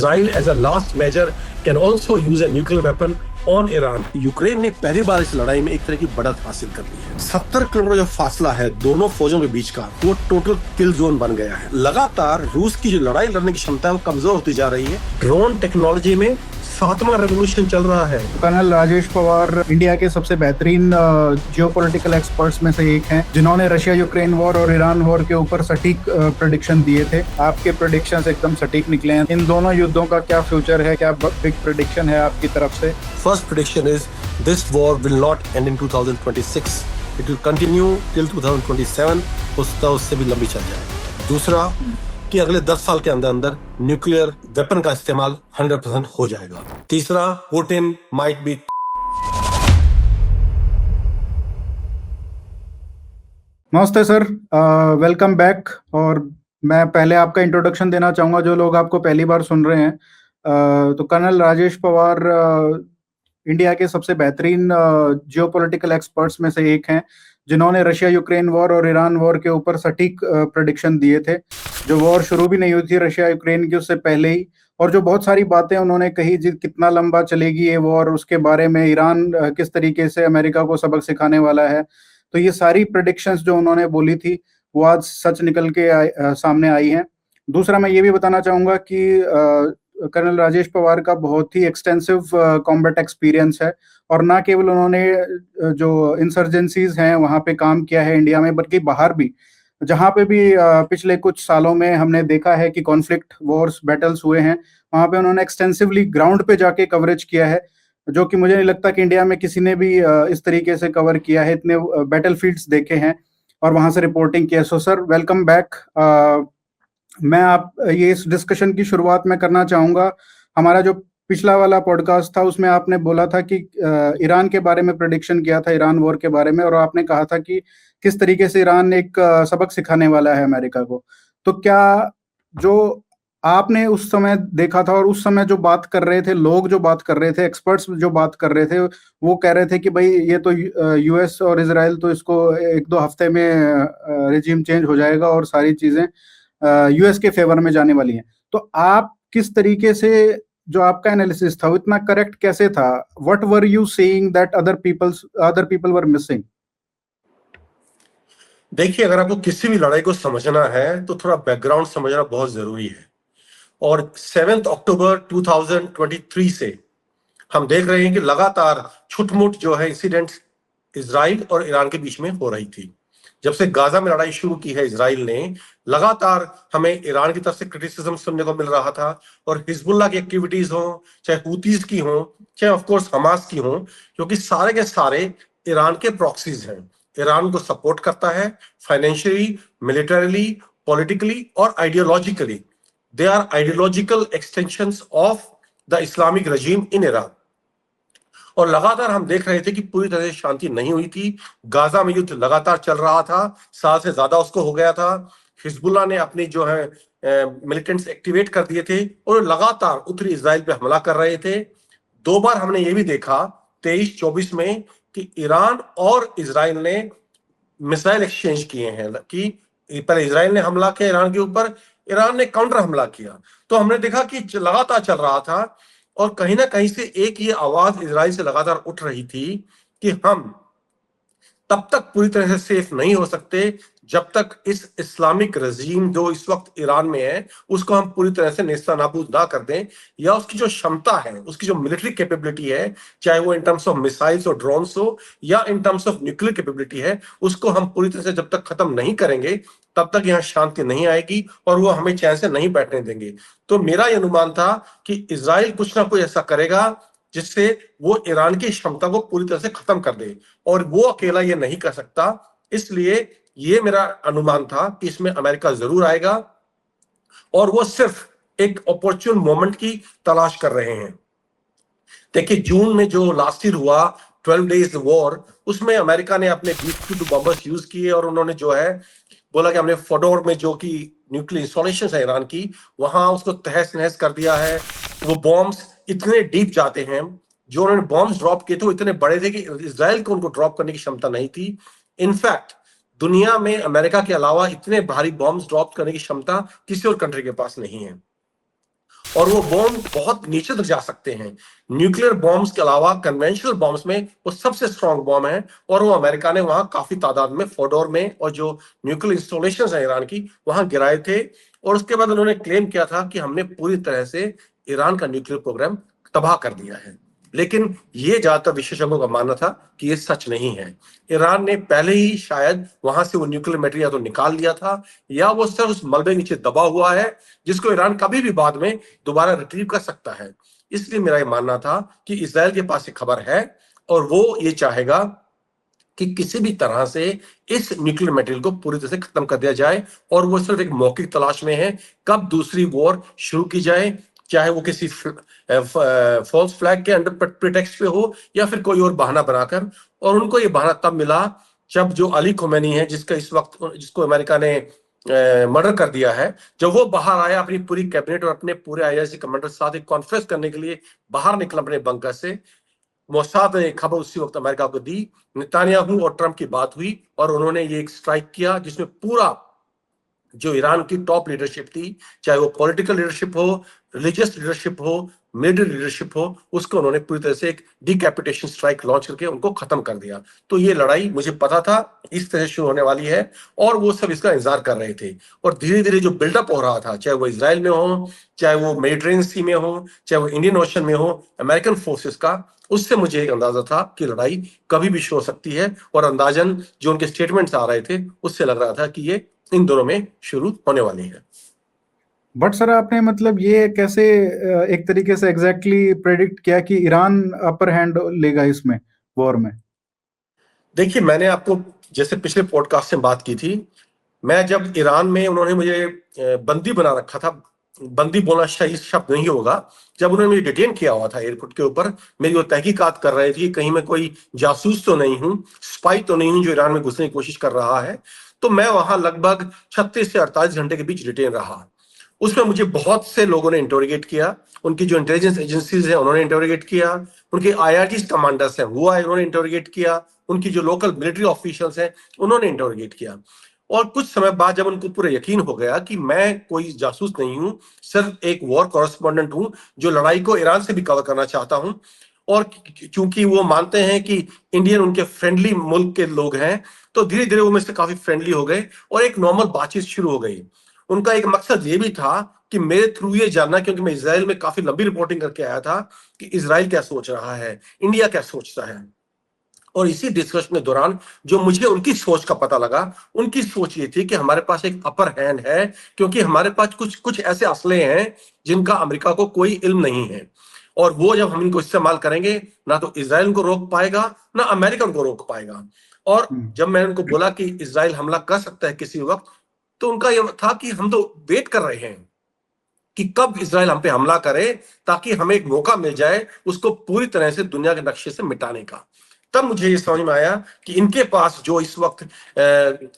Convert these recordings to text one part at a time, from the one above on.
Israel as a last measure can also use a nuclear weapon on Iran. Ukraine ने पहली बार इस लड़ाई में एक तरह की बढ़त हासिल कर ली है। 70 किलोमीटर जो फासला है दोनों फौजों के बीच का, वो टोटल किल जोन बन गया है। लगातार रूस की जो लड़ाई लड़ने की क्षमता है वो कमजोर होती जा रही है। ड्रोन टेक्नोलॉजी में 7वां रेवोल्यूशन चल रहा है। कर्नल राजेश पवार इंडिया के सबसे बेहतरीन जियोपॉलिटिकल एक्सपर्ट्स में से एक हैं, जिन्होंने रशिया यूक्रेन वॉर और ईरान वॉर के ऊपर सटीक प्रेडिक्शन दिए थे। आपके प्रेडिक्शंस एकदम सटीक निकले हैं। इन दोनों युद्धों का क्या फ्यूचर है, क्या बिग प्रेडिक्शन है आपकी तरफ से? First prediction is this war will not end in 2026. It will continue till 2027. उससे भी लंबी चल जाए। दूसरा कि अगले 10 साल के अंदर अंदर न्यूक्लियर वेपन का इस्तेमाल 100% हो जाएगा। तीसरा, पुतिन माइट बी। नमस्ते सर, वेलकम बैक। और मैं पहले आपका इंट्रोडक्शन देना चाहूँगा जो लोग आपको पहली बार सुन रहे हैं। तो कर्नल राजेश पवार इंडिया के सबसे बेहतरीन जियोपॉलिटिकल एक्सपर्ट्स में से एक हैं, जिन्होंने रशिया यूक्रेन वॉर और ईरान वॉर के ऊपर सटीक प्रेडिक्शन दिए थे। जो वॉर शुरू भी नहीं हुई थी रशिया यूक्रेन की, उससे पहले ही, और जो बहुत सारी बातें उन्होंने कही, कितना लंबा चलेगी ये वॉर, उसके बारे में, ईरान किस तरीके से अमेरिका को सबक सिखाने वाला है। तो ये सारी प्रेडिक्शंस जो उन्होंने बोली थी वो आज सच निकल के सामने आई हैं। दूसरा, मैं ये भी बताना चाहूँगा कि कर्नल राजेश पवार का बहुत ही एक्सटेंसिव कॉम्बैट एक्सपीरियंस है, और ना केवल उन्होंने जो इंसर्जेंसीज हैं वहाँ पे काम किया है इंडिया में, बल्कि बाहर भी, जहाँ पे भी पिछले कुछ सालों में हमने देखा है कि कॉन्फ्लिक्ट, वॉर्स, बैटल्स हुए हैं, वहाँ पे उन्होंने एक्सटेंसिवली ग्राउंड पे जाके कवरेज किया है, जो कि मुझे नहीं लगता कि इंडिया में किसी ने भी इस तरीके से कवर किया है। इतने बैटल फील्ड्स देखे हैं और वहाँ से रिपोर्टिंग किया। So sir, welcome back. मैं ये इस डिस्कशन की शुरुआत में करना चाहूँगा। हमारा जो पिछला वाला पॉडकास्ट था उसमें आपने बोला था कि ईरान के बारे में प्रेडिक्शन किया था, ईरान वॉर के बारे में, और आपने कहा था कि किस तरीके से ईरान एक सबक सिखाने वाला है अमेरिका को। तो क्या जो आपने उस समय देखा था, और उस समय जो बात कर रहे थे लोग, जो बात कर रहे थे, एक्सपर्ट्स जो बात कर रहे थे, वो कह रहे थे कि भाई ये तो यूएस और इजराइल तो इसको 1-2 हफ्ते में रिजीम चेंज हो जाएगा और सारी चीजें यूएस के फेवर में जाने वाली हैं। तो आप किस तरीके से, जो आपका एनालिसिस था वो इतना करेक्ट कैसे था? What were you saying that other people were missing? देखिए, अगर आपको किसी भी लड़ाई को समझना है तो थोड़ा बैकग्राउंड समझना बहुत जरूरी है। और 7 अक्टूबर 2023 से हम देख रहे हैं कि लगातार छुटमुट जो है इंसिडेंट इजराइल और ईरान के बीच में हो रही थी। जब से गाजा में लड़ाई शुरू की है इजराइल ने, लगातार हमें ईरान की तरफ से क्रिटिसिज्म सुनने को मिल रहा था। और हिजबुल्लाह की एक्टिविटीज हो, चाहे हूतीज की हो, चाहे ऑफ कोर्स हमास की हो, क्योंकि सारे के सारे ईरान के प्रॉक्सीज हैं। ईरान को सपोर्ट करता है फाइनेंशियली, मिलिटरीली, पॉलिटिकली और ideologically. They are ideological extensions of the Islamic regime in Iran. और लगातार हम देख रहे थे कि पूरी तरह से शांति नहीं हुई थी। गाजा में युद्ध लगातार चल रहा था, साल से ज्यादा उसको हो गया था। हिजबुल्लाह ने अपनी जो है मिलिटेंट्स एक्टिवेट कर दिए थे और लगातार उत्तरी इजराइल पे हमला कर रहे थे। 2 बार हमने ये भी देखा 23-24 में कि ईरान और इजराइल ने मिसाइल एक्सचेंज किए हैं, कि पहले इजराइल ने हमला किया ईरान के ऊपर, ईरान ने काउंटर हमला किया। तो हमने देखा कि लगातार चल रहा था, और कहीं ना कहीं से एक ये आवाज इजराइल से लगातार उठ रही थी कि हम तब तक पूरी तरह से सेफ नहीं हो सकते जब तक इस इस्लामिक रजीम जो इस वक्त ईरान में है उसको हम पूरी तरह से नेस्तनाबूद ना कर दें, या उसकी जो क्षमता है, उसकी जो मिलिट्री कैपेबिलिटी है, चाहे वो इन टर्म्स ऑफ मिसाइल्स और ड्रोन्स हो या in terms of nuclear capability है, उसको हम पूरी तरह से जब तक खत्म नहीं करेंगे तब तक यहाँ शांति नहीं आएगी और वो हमें चैन से नहीं बैठने देंगे। तो मेरा यह अनुमान था कि इजराइल कुछ ना कुछ ऐसा करेगा जिससे वो ईरान की क्षमता को पूरी तरह से खत्म कर दे, और वो अकेला ये नहीं कर सकता। इसलिए ये मेरा अनुमान था कि इसमें अमेरिका जरूर आएगा, और वो सिर्फ एक अपॉर्चुन मोमेंट की तलाश कर रहे हैं। देखिए, जून में जो लास्ट ईयर हुआ 12 डेज वॉर, उसमें अमेरिका ने अपने B-52 बॉम्बर्स यूज किए, और उन्होंने जो है बोला कि हमने फॉडोर में जो कि न्यूक्लियर इंस्टॉलेशन है ईरान की, वहां उसको तहस नहस कर दिया है। वो बॉम्ब्स इतने डीप जाते हैं, जो उन्होंने बॉम्ब्स ड्रॉप किए थे वो इतने बड़े थे कि इजराइल को उनको ड्रॉप करने की क्षमता नहीं थी। इनफैक्ट दुनिया में अमेरिका के अलावा इतने भारी बॉम्ब्स ड्रॉप करने की क्षमता किसी और कंट्री के पास नहीं है। और वो बॉम्ब बहुत नीचे तक जा सकते हैं। न्यूक्लियर बॉम्ब्स के अलावा कन्वेंशनल बॉम्ब्स में वो सबसे स्ट्रॉन्ग बॉम्ब है, और वो अमेरिका ने वहां काफी तादाद में फोडोर में और जो न्यूक्लियर इंस्टॉलेशन है ईरान की वहां गिराए थे। और उसके बाद उन्होंने क्लेम किया था कि हमने पूरी तरह से ईरान का न्यूक्लियर प्रोग्राम तबाह कर दिया है। लेकिन ये ज्यादातर विशेषज्ञों का मानना था कि ये सच नहीं है। ईरान ने पहले ही शायद वहां से वो न्यूक्लियर मटेरियल तो निकाल लिया था, या वो सिर्फ उस मलबे नीचे दबा हुआ है जिसको ईरान कभी भी बाद में दोबारा रिट्रीव कर सकता है। इसलिए मेरा ये मानना था कि इजराइल के पास एक खबर है और वो ये चाहेगा कि किसी भी तरह से इस न्यूक्लियर मटेरियल को पूरी तरह से खत्म कर दिया जाए, और वो सिर्फ एक मौके की तलाश में है कब दूसरी वॉर शुरू की जाए, चाहे वो किसी फॉल्स फ्लैग के अंडर प्रिटेक्स्ट पे हो या फिर कोई और बहाना बनाकर। और उनको ये बहाना तब मिला जब जो अली खुमैनी है, जिसका इस वक्त जिसको अमेरिका ने मर्डर कर दिया है, जब वो बाहर आया अपनी पूरी कैबिनेट और अपने पूरे आईआरजी कमांडर के साथ एक कॉन्फ्रेंस करने के लिए बाहर निकला अपने बंकर से, मोसाद ने खबर उसी वक्त अमेरिका को दी। नेतान्याहू और ट्रंप की बात हुई और उन्होंने ये एक स्ट्राइक किया जिसमें पूरा जो ईरान की टॉप लीडरशिप थी, चाहे वो पॉलिटिकल लीडरशिप हो, रिलीजियस लीडरशिप हो, मिलिट्री लीडरशिप हो, उसको उन्होंने पूरी तरह से एक डिकैपिटेशन स्ट्राइक लॉन्च करके उनको खत्म कर दिया। तो ये लड़ाई मुझे पता था इस तरह शुरू होने वाली है, और वो सब इसका इंतजार कर रहे थे। और धीरे धीरे जो बिल्डअप हो रहा था, चाहे वो इसराइल में हो, चाहे वो मेडिटेरेनियन सी में हो, चाहे वो इंडियन ओशन में हो, अमेरिकन फोर्सेस का, उससे मुझे एक अंदाजा था कि लड़ाई कभी भी शुरू हो सकती है। और अंदाजन जो उनके स्टेटमेंट्स आ रहे थे उससे लग रहा था कि ये इन दोनों में शुरू होने वाली है। बट सर आपने मतलब ये कैसे एक तरीके से एग्जैक्टली प्रेडिक्ट किया कि ईरान अपर हैंड लेगा इसमें वॉर में? देखिए, मैंने आपको जैसे पिछले पॉडकास्ट में बात की थी, मैं जब ईरान में उन्होंने मुझे बंदी बना रखा था, बंदी बोलना सही शब्द नहीं होगा, जब उन्होंने मुझे डिटेन किया हुआ था एयरपोर्ट के ऊपर, मेरी वो तहकीकात कर रहे थे कहीं मैं कोई जासूस तो नहीं हूं, स्पाई तो नहीं हूं जो ईरान में घुसने की कोशिश कर रहा है, तो मैं वहां लगभग 36 से 48 घंटे के बीच डिटेन रहा। उसमें मुझे बहुत से लोगों ने इंटरोगेट किया, उनकी जो इंटेलिजेंस एजेंसीज हैं उन्होंने इंटरोगेट किया, उनके आईआरजी कमांडर्स हैं वो आए उन्होंने इंटरोगेट किया, उनकी जो लोकल मिलिट्री ऑफिशियल्स हैं उन्होंने इंटरोगेट किया। और कुछ समय बाद जब उनको पूरा यकीन हो गया कि मैं कोई जासूस नहीं हूं, सिर्फ एक वॉर कॉरेस्पॉन्डेंट हूं जो लड़ाई को ईरान से भी कवर करना चाहता हूं, और क्योंकि वो मानते हैं कि इंडियन उनके फ्रेंडली मुल्क के लोग हैं, तो धीरे धीरे वो मुझसे काफी फ्रेंडली हो गए और एक नॉर्मल बातचीत शुरू हो गई। उनका एक मकसद ये भी था कि मेरे थ्रू ये जानना, क्योंकि मैं इसराइल में काफी लंबी रिपोर्टिंग करके आया था, कि इसराइल क्या सोच रहा है, इंडिया क्या सोचता है। और इसी डिस्कशन के दौरान जो मुझे उनकी सोच का पता लगा, उनकी सोच ये थी कि हमारे पास एक अपर हैंड है, क्योंकि हमारे पास कुछ कुछ ऐसे असले हैं जिनका अमेरिका को कोई इल्म नहीं है, और वो जब हम इनको इस्तेमाल करेंगे ना तो इसराइल उनको रोक पाएगा ना अमेरिका उनको रोक पाएगा। और जब मैंने उनको बोला कि इसराइल हमला कर सकता है किसी वक्त, तो उनका यह था कि हम तो वेट कर रहे हैं कि कब इसराइल हम पे हमला करे ताकि हमें एक मौका मिल जाए उसको पूरी तरह से दुनिया के नक्शे से मिटाने का। तब मुझे ये समझ में आया कि इनके पास जो इस वक्त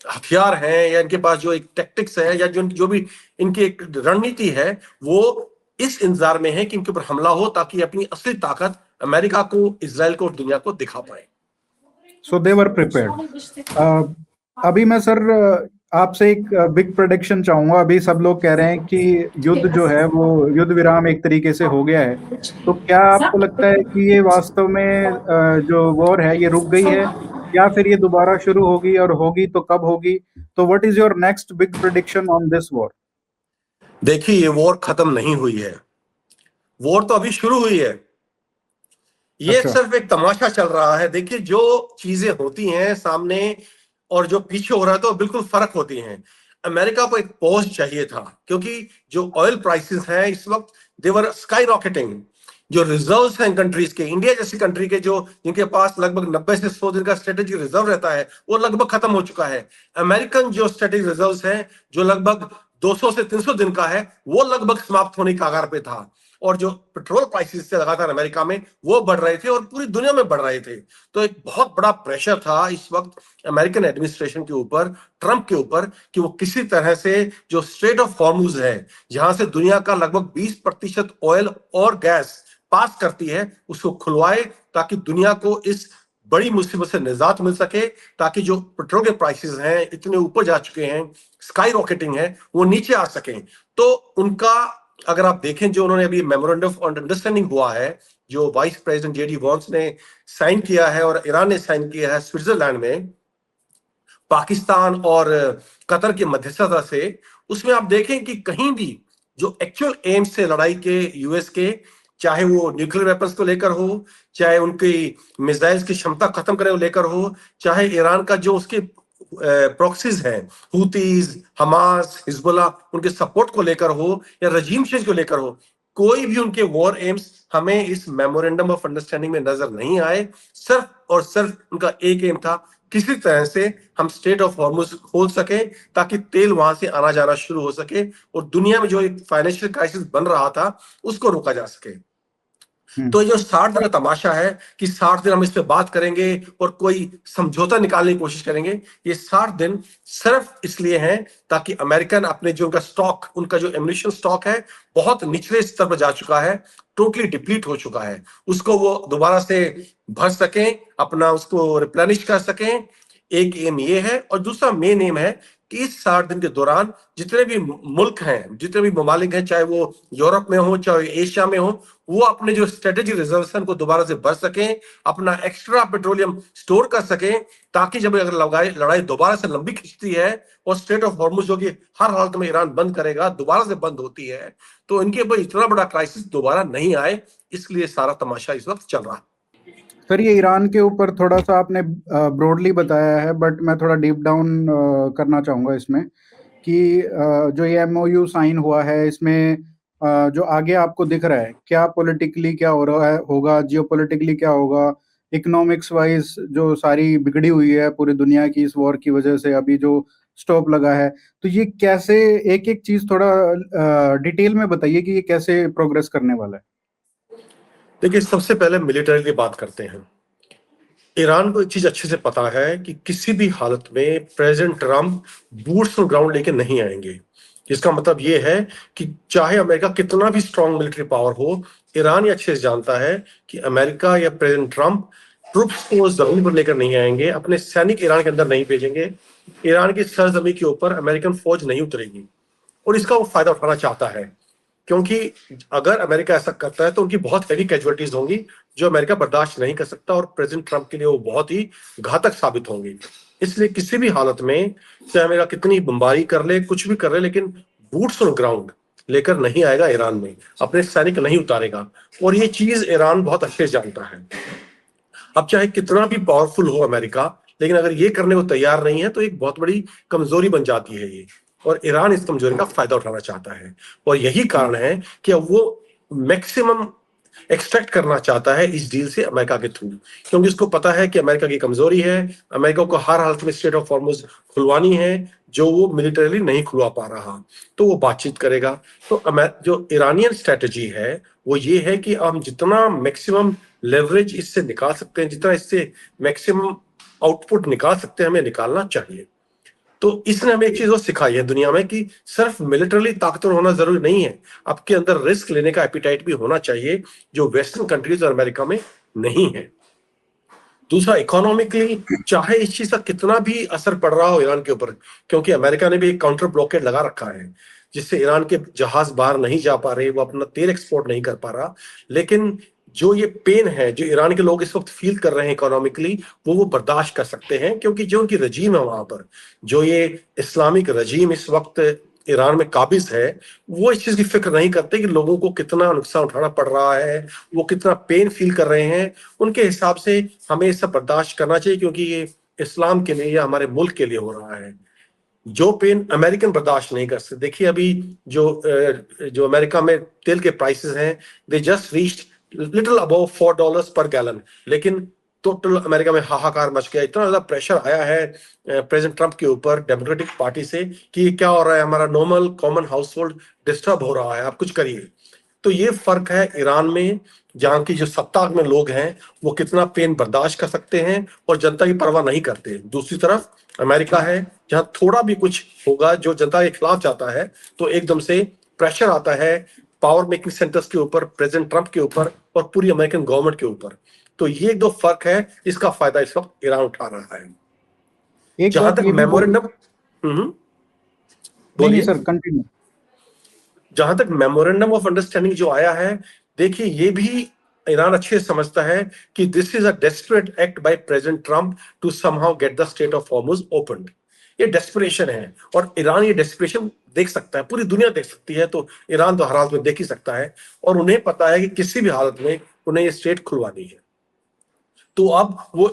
हथियार हैं, या इनके पास जो एक टैक्टिक्स है, या जो भी इनकी एक रणनीति है, वो इस इंतजार में है कि इनके ऊपर हमला हो ताकि अपनी असली ताकत अमेरिका को, इसराइल को और दुनिया को दिखा पाए। सो दे वर प्रिपेयर्ड। अभी मैं सर आपसे एक बिग प्रेडिक्शन चाहूंगा। अभी सब लोग कह रहे हैं कि युद्ध जो है वो युद्ध विराम एक तरीके से हो गया है, तो क्या आपको लगता है कि ये वास्तव में जो वॉर है ये रुक गई है, या फिर ये दोबारा शुरू होगी, और होगी तो कब होगी? तो what is your next big prediction on this war? देखिए, ये वॉर खत्म नहीं हुई है, वॉर तो अभी शुरू हुई है। ये अच्छा। सिर्फ एक तमाशा चल रहा है। देखिए, जो चीजें होती हैं सामने और जो पीछे हो रहा है तो बिल्कुल फर्क होती हैं। अमेरिका को एक पॉज चाहिए था, क्योंकि जो ऑयल प्राइसेस हैं इस वक्त देवर स्काई रॉकेटिंग। जो रिजर्व्स हैं कंट्रीज के, इंडिया जैसी कंट्री के जो जिनके पास लगभग 90 से 100 दिन का स्ट्रेटेजिक रिजर्व रहता है, वो लगभग खत्म हो चुका है। अमेरिकन जो स्ट्रेटेजिक रिजर्व्स हैं जो लगभग 200 से 300 दिन का है, वो लगभग समाप्त होने की कगार पे था। और जो पेट्रोल प्राइसेस थे लगातार अमेरिका में, वो बढ़ रहे थे और पूरी दुनिया में बढ़ रहे थे। तो एक बहुत बड़ा प्रेशर था इस वक्त अमेरिकन एडमिनिस्ट्रेशन के ऊपर, ट्रंप के ऊपर, कि वो किसी तरह से जो स्ट्रेट ऑफ हॉर्मुज है, जहां से दुनिया का लगभग 20% ऑयल और गैस पास करती है, उसको खुलवाए ताकि दुनिया को इस बड़ी मुसीबत से निजात मिल सके, ताकि जो पेट्रोल के प्राइसेस हैं इतने ऊपर जा चुके हैं, स्काई रॉकेटिंग है, वो नीचे आ सकें। तो उनका अगर आप देखें जो उन्होंने अभी मेमोरेंडम ऑफ अंडरस्टैंडिंग हुआ है, जो वाइस प्रेसिडेंट जेडी वॉन्स ने साइन किया है और ईरान ने साइन किया है स्विट्जरलैंड में, पाकिस्तान और कतर की मध्यस्थता से, उसमें आप देखें कि कहीं भी जो एक्चुअल एम्स थे लड़ाई के यूएस के, चाहे वो न्यूक्लियर वेपन्स को लेकर हो, चाहे उनकी मिसाइल्स की क्षमता खत्म करने को लेकर हो, चाहे ईरान का जो उसके प्रॉक्सीज हैं, हुतीज, हमास, हिजबुल्लाह, उनके सपोर्ट को लेकर हो या रजीम चेंज को लेकर हो, कोई भी उनके वॉर एम्स हमें इस मेमोरेंडम ऑफ अंडरस्टैंडिंग में नजर नहीं आए। सिर्फ और सिर्फ उनका एक एम था, किसी तरह से हम स्टेट ऑफ हॉर्मुज खोल सके ताकि तेल वहां से आना जाना शुरू हो सके और दुनिया में जो एक फाइनेंशियल क्राइसिस बन रहा था उसको रोका जा सके। तो ये जो 60 दिन का तमाशा है कि 60 दिन हम इस पे बात करेंगे और कोई समझौता निकालने की कोशिश करेंगे, ये 60 दिन सिर्फ इसलिए हैं ताकि अमेरिकन अपने जो उनका स्टॉक, उनका जो एम्यूनिशन स्टॉक है बहुत निचले स्तर पर जा चुका है, टोटली डिप्लीट हो चुका है, उसको वो दोबारा से भर सकें, अपना उसको रिप्लेनिश कर सकें। एक एम ये है, और दूसरा मेन एम है कि इस 60 दिन के दौरान जितने भी मुल्क हैं, जितने भी ममालिक हैं, चाहे वो यूरोप में हो चाहे एशिया में हो, वो अपने जो स्ट्रेटेजिक रिजर्वेशन को दोबारा से भर सकें, अपना एक्स्ट्रा पेट्रोलियम स्टोर कर सकें, ताकि जब अगर लड़ाई दोबारा से लंबी खिंचती है और स्ट्रेट ऑफ हॉर्मुज जो कि हर हालत में ईरान बंद करेगा, दोबारा से बंद होती है, तो इनके ऊपर इतना बड़ा क्राइसिस दोबारा नहीं आए, इसलिए सारा तमाशा इस वक्त चल रहा है। सर, ये ईरान के ऊपर थोड़ा सा आपने ब्रॉडली बताया है, बट मैं थोड़ा डीप डाउन करना चाहूँगा इसमें कि जो ये एमओयू साइन हुआ है, इसमें जो आगे आपको दिख रहा है, क्या पॉलिटिकली क्या हो रहा है, होगा जियोपॉलिटिकली क्या होगा, इकोनॉमिक्स वाइज जो सारी बिगड़ी हुई है पूरी दुनिया की इस वॉर की वजह से, अभी जो स्टॉप लगा है, तो ये कैसे, एक एक चीज थोड़ा डिटेल में बताइए कि ये कैसे प्रोग्रेस करने वाला है। देखिए, सबसे पहले मिलिट्री की बात करते हैं। ईरान को एक चीज अच्छे से पता है कि किसी भी हालत में president Trump boots on ground लेके नहीं आएंगे। इसका मतलब ये है कि चाहे अमेरिका कितना भी स्ट्रांग मिलिट्री पावर हो, ईरान ये अच्छे से जानता है कि अमेरिका या प्रेसिडेंट ट्रम्प ट्रुप्स को जमीन पर लेकर नहीं आएंगे, अपने सैनिक ईरान के अंदर नहीं भेजेंगे, ईरान की सरजमी के ऊपर अमेरिकन फौज नहीं उतरेगी, और इसका वो फायदा उठाना चाहता है। क्योंकि अगर अमेरिका ऐसा करता है तो उनकी बहुत हैवी कैजुअलिटीज होंगी जो अमेरिका बर्दाश्त नहीं कर सकता, और प्रेसिडेंट ट्रम्प के लिए वो बहुत ही घातक साबित होंगी। इसलिए किसी भी हालत में चाहे अमेरिका कितनी बमबारी कर ले, कुछ भी कर ले, लेकिन बूट्स ऑन ग्राउंड लेकर नहीं आएगा ईरान में, अपने सैनिक नहीं उतारेगा, और ये चीज ईरान बहुत अच्छे से जानता है। अब चाहे कितना भी पावरफुल हो अमेरिका, लेकिन अगर ये करने को तैयार नहीं है तो एक बहुत बड़ी कमजोरी बन जाती है ये, और ईरान इस कमजोरी का फायदा उठाना चाहता है, और यही कारण है कि अब वो मैक्सिमम एक्सट्रैक्ट करना चाहता है इस डील से अमेरिका के थ्रू, क्योंकि उसको पता है कि अमेरिका की कमजोरी है, अमेरिका को हर हालत में स्टेट ऑफ हॉर्मुज खुलवानी है, जो वो मिलिटरीली नहीं खुलवा पा रहा, तो वो बातचीत करेगा। तो जो ईरानियन स्ट्रेटेजी है वो ये है कि हम जितना मैक्सिमम लेवरेज इससे निकाल सकते हैं, जितना इससे मैक्सिमम आउटपुट निकाल सकते हैं, हमें निकालना चाहिए। तो इसने हमें एक चीज और सिखाई है दुनिया में कि सिर्फ मिलिटरली ताकतवर होना जरूरी नहीं है, आपके अंदर रिस्क लेने का एपिटाइट भी होना चाहिए, जो वेस्टर्न कंट्रीज और अमेरिका में नहीं है। दूसरा, इकोनॉमिकली चाहे इस चीज का कितना भी असर पड़ रहा हो ईरान के ऊपर, क्योंकि अमेरिका ने भी एक काउंटर ब्लॉकेड लगा रखा है जिससे ईरान के जहाज बाहर नहीं जा पा रहे, वो अपना तेल एक्सपोर्ट नहीं कर पा रहा, लेकिन जो ये पेन है जो ईरान के लोग इस वक्त फील कर रहे हैं इकोनॉमिकली, वो बर्दाश्त कर सकते हैं, क्योंकि जो उनकी रजीम है वहां पर, जो ये इस्लामिक रजीम इस वक्त ईरान में काबिज है, वो इस चीज की फिक्र नहीं करते कि लोगों को कितना नुकसान उठाना पड़ रहा है, वो कितना पेन फील कर रहे हैं। उनके हिसाब से हमें सब बर्दाश्त करना चाहिए, क्योंकि ये इस्लाम के लिए या हमारे मुल्क के लिए हो रहा है। जो पेन अमेरिकन बर्दाश्त नहीं कर सकते, देखिए अभी जो अमेरिका में तेल के प्राइसेस हैं, they just reached little above $4 पर गैलन, लेकिन टोटल अमेरिका में हाहाकार मच गया, इतना ज्यादा प्रेशर आया है प्रेसिडेंट ट्रम्प के ऊपर डेमोक्रेटिक पार्टी से कि क्या हो रहा है, हमारा normal common house hold disturb हो रहा है, आप कुछ करिए। तो ये फर्क है ईरान में, जहाँ की जो सत्ता में लोग हैं वो कितना पेन बर्दाश्त कर सकते हैं और जनता की परवाह नहीं करते। दूसरी तरफ अमेरिका है, जहाँ थोड़ा भी कुछ होगा जो जनता के खिलाफ जाता है तो एकदम से प्रेशर आता है पावर मेकिंग सेंटर्स के ऊपर, प्रेसिडेंट ट्रम्प के ऊपर और पूरी अमेरिकन गवर्नमेंट के ऊपर। तो ये दो फर्क है, इसका फायदा इस वक्त ईरान उठा रहा है। एक जहां बात तक ये भी बोल, मेमोरेंडम, नहीं नहीं बोलिए। Sir, continue. जहां तक मेमोरेंडम ऑफ अंडरस्टैंडिंग जो आया है, देखिए ये भी ईरान अच्छे से समझता है कि this is a desperate act by president Trump to somehow get the strait of Hormuz open. ये डेस्परेशन है और ईरान ये डेस्परेशन देख सकता है, पूरी दुनिया देख सकती है, तो ईरान तो हर हालत में देख ही सकता है और उन्हें पता है कि किसी भी हालत में उन्हें ये स्ट्रेट खुलवानी है। तो अब वो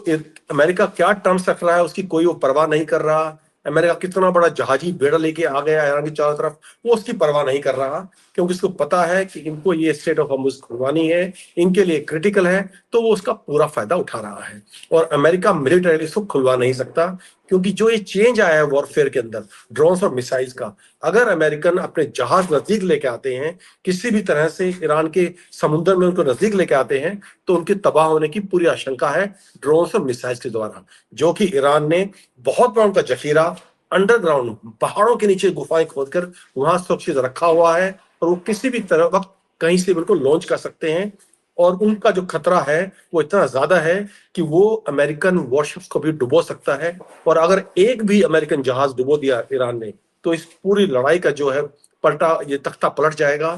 अमेरिका क्या टर्म्स रख रहा है उसकी कोई वो परवाह नहीं कर रहा। अमेरिका कितना बड़ा जहाजी बेड़ा लेके आ गया ईरान की चारों तरफ, वो उसकी परवाह नहीं कर रहा, क्योंकि उसको पता है कि इनको ये स्टेट ऑफ हॉर्मुज खुलवानी है, इनके लिए क्रिटिकल है, तो वो उसका पूरा फायदा उठा रहा है। और अमेरिका मिलिटरी इसको खुलवा नहीं सकता, क्योंकि जो ये चेंज आया है वॉरफेयर के अंदर ड्रोन्स और मिसाइल्स का, अगर अमेरिकन अपने जहाज नजदीक लेके आते हैं, किसी भी तरह से ईरान के समुद्र में उनको नजदीक लेके आते हैं, तो उनके तबाह होने की पूरी आशंका है ड्रोन्स और मिसाइल्स के द्वारा, जो कि ईरान ने बहुत बड़ा उनका जखीरा अंडरग्राउंड पहाड़ों के नीचे गुफाएं खोदकर वहां सुरक्षित रखा हुआ है, और वो किसी भी तरह वक्त कहीं से बिल्कुल लॉन्च कर सकते हैं। और उनका जो खतरा है वो इतना ज्यादा है कि वो अमेरिकन वॉरशिप्स को भी डुबो सकता है, और अगर एक भी अमेरिकन जहाज डुबो दिया ईरान ने, तो इस पूरी लड़ाई का जो है पलटा, ये तख्ता पलट जाएगा।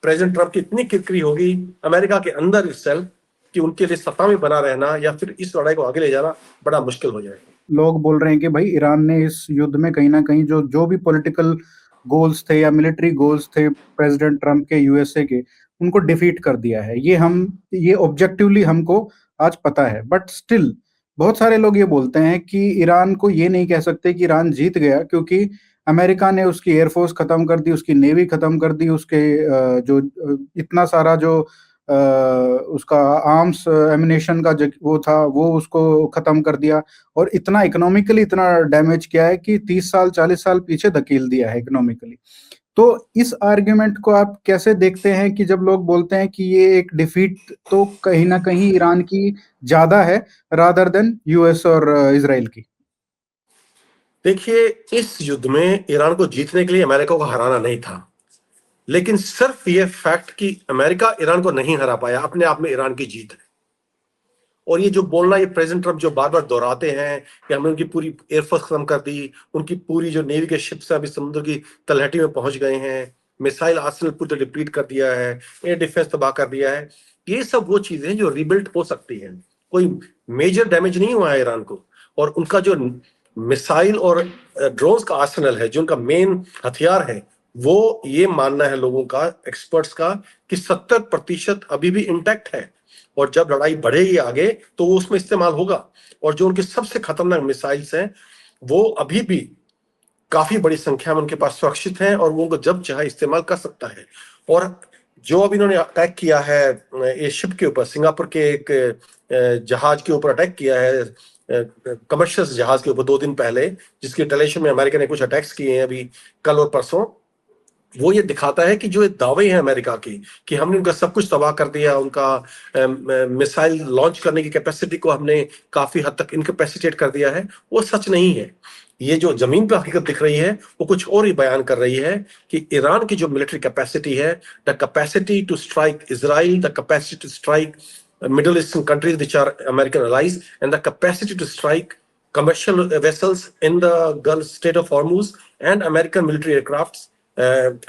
प्रेसिडेंट ट्रंप की इतनी किरकिरी होगी अमेरिका के अंदर इससेल्फ कि उनके लिए सत्ता में बना रहना या फिर इस लड़ाई को आगे ले जाना बड़ा मुश्किल हो जाएगा। लोग बोल रहे हैं कि भाई ईरान ने इस युद्ध में कहीं ना कहीं जो जो भी पॉलिटिकल गोल्स थे या मिलिट्री गोल्स थे प्रेसिडेंट ट्रम्प के, यूएसए के, उनको डिफीट कर दिया है। ये ऑब्जेक्टिवली हमको आज पता है, बट स्टिल बहुत सारे लोग ये बोलते हैं कि ईरान को ये नहीं कह सकते कि ईरान जीत गया, क्योंकि अमेरिका ने उसकी एयरफोर्स खत्म कर दी, उसकी नेवी खत्म कर दी, उसके इतना सारा जो उसका आर्म्स एमिनेशन का वो था वो उसको खत्म कर दिया, और इतना इकोनॉमिकली इतना डैमेज किया है कि 30 साल 40 साल पीछे धकेल दिया है इकोनॉमिकली। तो इस आर्ग्यूमेंट को आप कैसे देखते हैं कि जब लोग बोलते हैं कि ये एक डिफीट तो कहीं ना कहीं ईरान की ज्यादा है रादर देन यूएस और इसराइल की? देखिए, इस युद्ध में ईरान को जीतने के लिए अमेरिका को हराना नहीं था, लेकिन सिर्फ ये फैक्ट कि अमेरिका ईरान को नहीं हरा पाया अपने आप में ईरान की जीत है। और ये जो बोलना, ये प्रेसिडेंट ट्रंप जो बार बार दोहराते हैं कि हमने उनकी पूरी एयरफोर्स खत्म कर दी, उनकी पूरी जो नेवी के शिप्स अभी समुद्र की तलहटी में पहुंच गए हैं, मिसाइल आर्सेनल पूरा डिप्लीट कर दिया है, एयर डिफेंस तबाह कर दिया है, ये सब वो चीजें हैं जो रिबिल्ड हो सकती हैं। कोई मेजर डैमेज नहीं हुआ है ईरान को। और उनका जो मिसाइल और ड्रोन्स का आर्सेनल है, जो उनका मेन हथियार है, वो ये मानना है लोगों का, एक्सपर्ट्स का, कि 70% अभी भी इंटैक्ट है, और जब लड़ाई बढ़ेगी आगे तो वो उसमें इस्तेमाल होगा। और जो उनके सबसे खतरनाक मिसाइल्स हैं वो अभी भी काफी बड़ी संख्या में उनके पास सुरक्षित हैं, और वो उनको जब चाहे इस्तेमाल कर सकता है। और जो अभी इन्होंने अटैक किया है ये शिप के ऊपर, सिंगापुर के एक जहाज के ऊपर अटैक किया है, कमर्शियल जहाज के ऊपर 2 दिन पहले, जिसके रिटेलिएशन में अमेरिका ने कुछ अटैक्स किए हैं अभी कल और परसों, वो ये दिखाता है कि जो दावे हैं अमेरिका की कि हमने उनका सब कुछ तबाह कर दिया, उनका मिसाइल लॉन्च करने की कैपेसिटी को हमने काफी हद तक इनकैपेसिटेट कर दिया है, वो सच नहीं है। ये जो जमीन पर हकीकत दिख रही है वो कुछ और ही बयान कर रही है कि ईरान की जो मिलिट्री कैपेसिटी है, the capacity to strike Israel, the capacity to strike Middle Eastern countries which are American allies, and the capacity to strike commercial vessels in the Gulf State of Hormuz and American military aircrafts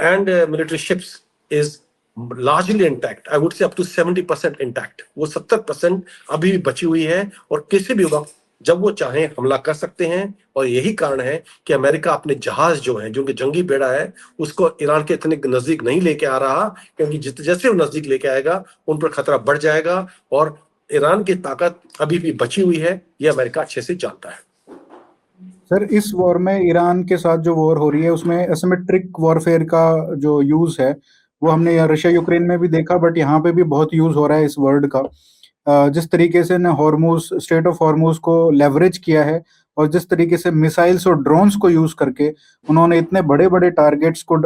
and military ships is largely intact. I would say up to 70% intact. वो 70% अभी भी बची हुई है, और किसी भी वक्त जब वो चाहें हमला कर सकते हैं। और यही कारण है कि अमेरिका अपने जहाज जो हैं, जो उनके जंगी बेड़ा है, उसको ईरान के इतने नजदीक नहीं लेके आ रहा, क्योंकि जैसे वो नजदीक लेके आएगा उन पर खतरा बढ़ जाएगा, और ईरान की ताकत अभी भी बची हुई है, ये अमेरिका अच्छे से जानता है। सर, इस वॉर में ईरान के साथ जो वॉर हो रही है उसमें एसिमेट्रिक वॉरफेयर का जो यूज है वो हमने यहाँ रशिया यूक्रेन में भी देखा, बट यहाँ पे भी बहुत यूज हो रहा है इस वर्ड का। जिस तरीके से ने हॉर्मुज, स्ट्रेट ऑफ हॉर्मुज को लेवरेज किया है, और जिस तरीके से मिसाइल्स और ड्रोन्स को यूज करके उन्होंने इतने बड़े बड़े टारगेट्स को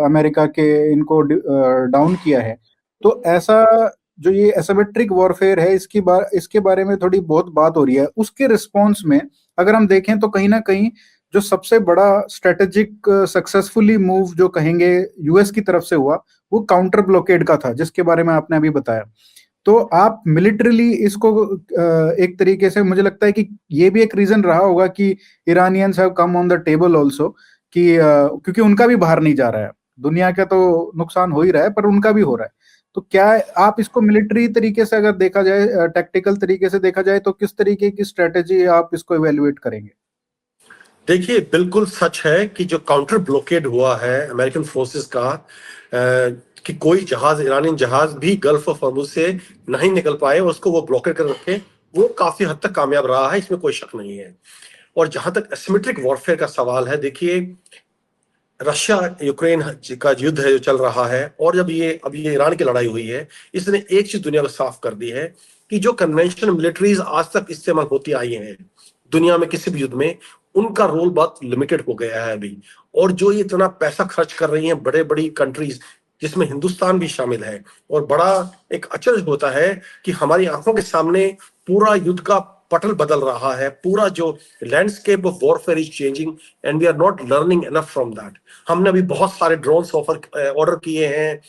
अमेरिका के इनको डाउन किया है, तो ऐसा जो ये एसिमेट्रिक वॉरफेयर है इसके बारे में थोड़ी बहुत बात हो रही है। उसके रिस्पॉन्स में अगर हम देखें तो कहीं ना कहीं जो सबसे बड़ा स्ट्रेटेजिक सक्सेसफुली मूव जो कहेंगे यूएस की तरफ से हुआ, वो काउंटर ब्लॉकेड का था, जिसके बारे में आपने अभी बताया। तो आप मिलिट्रीली इसको एक तरीके से मुझे लगता है कि ये भी एक रीजन रहा होगा कि Iranians have come on the table also, कि क्योंकि उनका भी बाहर नहीं जा रहा है। दुनिया का तो नुकसान हो ही रहा है, पर उनका भी हो रहा है। तो क्या आप इसको मिलिट्री तरीके से अगर देखा जाए, टैक्टिकल तरीके से देखा जाए, तो किस तरीके की स्ट्रेटेजी आप इसको इवेल्युएट करेंगे? देखिए, बिल्कुल सच है कि जो काउंटर ब्लॉकेड हुआ है अमेरिकन फोर्सेस का, कि कोई जहाज, ईरानी जहाज भी गल्फ ऑफ हॉर्मुज से नहीं निकल पाए, उसको वो ब्लॉकेड कर रखे, वो काफी हद तक कामयाब रहा है, इसमें कोई शक नहीं है। और जहां तक एसिमेट्रिक वॉरफेयर का सवाल है, देखिए, रशिया यूक्रेन का युद्ध है जो चल रहा है, और जब ये ईरान की लड़ाई हुई है, इसने एक चीज दुनिया को साफ कर दी है कि जो कन्वेंशनल मिलिट्रीज आज तक इस्तेमाल होती आई हैं दुनिया में किसी भी युद्ध में, उनका रोल बहुत लिमिटेड हो गया है अभी। और जो ये इतना पैसा खर्च कर रही हैं बड़े बड़ी कंट्रीज, जिसमें हिंदुस्तान भी शामिल है, और बड़ा एक अचरज होता है कि हमारी आंखों के सामने पूरा युद्ध का पटल बदल रहा है, पूरा जो landscape of warfare is changing, and we are not learning enough from that. हमने अभी बहुत सारे ड्रोन्स ऑर्डर किए हैं,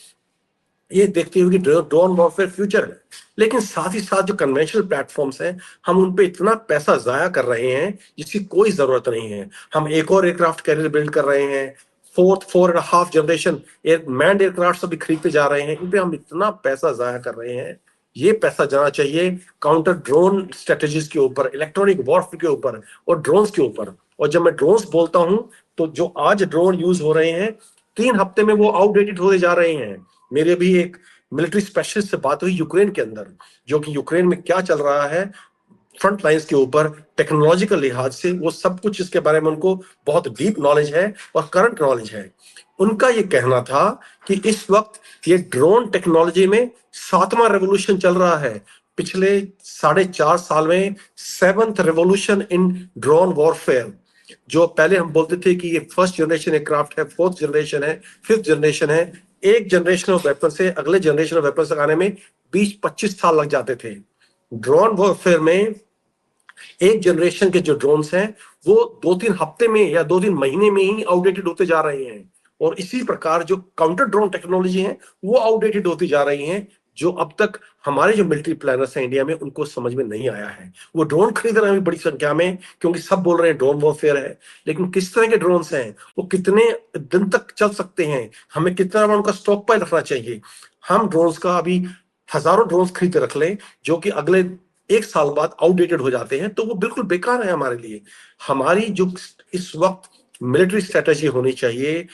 ये देखते हुए कि ड्रोन वॉरफेयर फ्यूचर है, लेकिन साथ ही साथ जो कन्वेंशनल प्लेटफॉर्म्स हैं, हम उन पे इतना पैसा जाया कर रहे हैं जिसकी कोई जरूरत नहीं है। हम एक और एयरक्राफ्ट कैरियर बिल्ड कर रहे हैं, four and half generation manned aircraft अभी खरीदते जा रहे हैं, इन पे हम इतना पैसा जाया कर रहे हैं। ये पैसा जाना चाहिए काउंटर ड्रोन स्ट्रेटेजीज के ऊपर, इलेक्ट्रॉनिक वॉरफेयर के ऊपर और ड्रोन्स के ऊपर। और जब मैं ड्रोन्स बोलता हूं, तो जो आज ड्रोन यूज हो रहे हैं, 3 हफ्ते में वो आउटडेटेड होते जा रहे हैं। मेरे भी एक मिलिट्री स्पेशलिस्ट से बात हुई यूक्रेन के अंदर, जो कि यूक्रेन में क्या चल रहा है फ्रंट लाइंस के ऊपर टेक्नोलॉजिकल लिहाज से, वो सब कुछ इसके बारे में उनको बहुत डीप नॉलेज है और करंट नॉलेज है। उनका ये कहना था कि इस वक्त ये ड्रोन टेक्नोलॉजी में 7वां रेवोल्यूशन चल रहा है। पिछले 4.5 साल में 7th revolution in drone warfare. जो पहले हम बोलते थे कि ये फर्स्ट जनरेशन एयरक्राफ्ट है, 4th जनरेशन है, 5th जनरेशन है, एक जनरेशन ऑफ वेपन से अगले जनरेशन ऑफ वेपन तक आने में 20-25 साल लग जाते थे। ड्रोन वॉरफेयर में एक जनरेशन के जो ड्रोन्स हैं, वो 2-3 हफ्ते में या 2-3 महीने में ही आउटडेटेड होते जा रहे हैं। और इसी प्रकार जो काउंटर ड्रोन टेक्नोलॉजी है, वो आउटडेटेड होती जा रही हैं, जो अब तक हमारे जो मिलिट्री प्लानर्स हैं इंडिया में, उनको समझ में नहीं आया है। वो ड्रोन खरीद रहे हैं बड़ी संख्या में, क्योंकि सब बोल रहे हैं ड्रोन वॉरफेयर है, लेकिन किस तरह के ड्रोन्स हैं, वो कितने दिन तक चल सकते हैं, हमें कितना उनका स्टॉक पाइल रखना चाहिए। हम ड्रोन्स का अभी हजारों ड्रोन्स खरीद के रख लें, जो कि अगले 1 साल बाद आउटडेटेड हो जाते हैं, तो वो बिल्कुल बेकार है हमारे लिए। हमारी जो इस वक्त मिलिट्री स्ट्रेटेजी होनी चाहिए,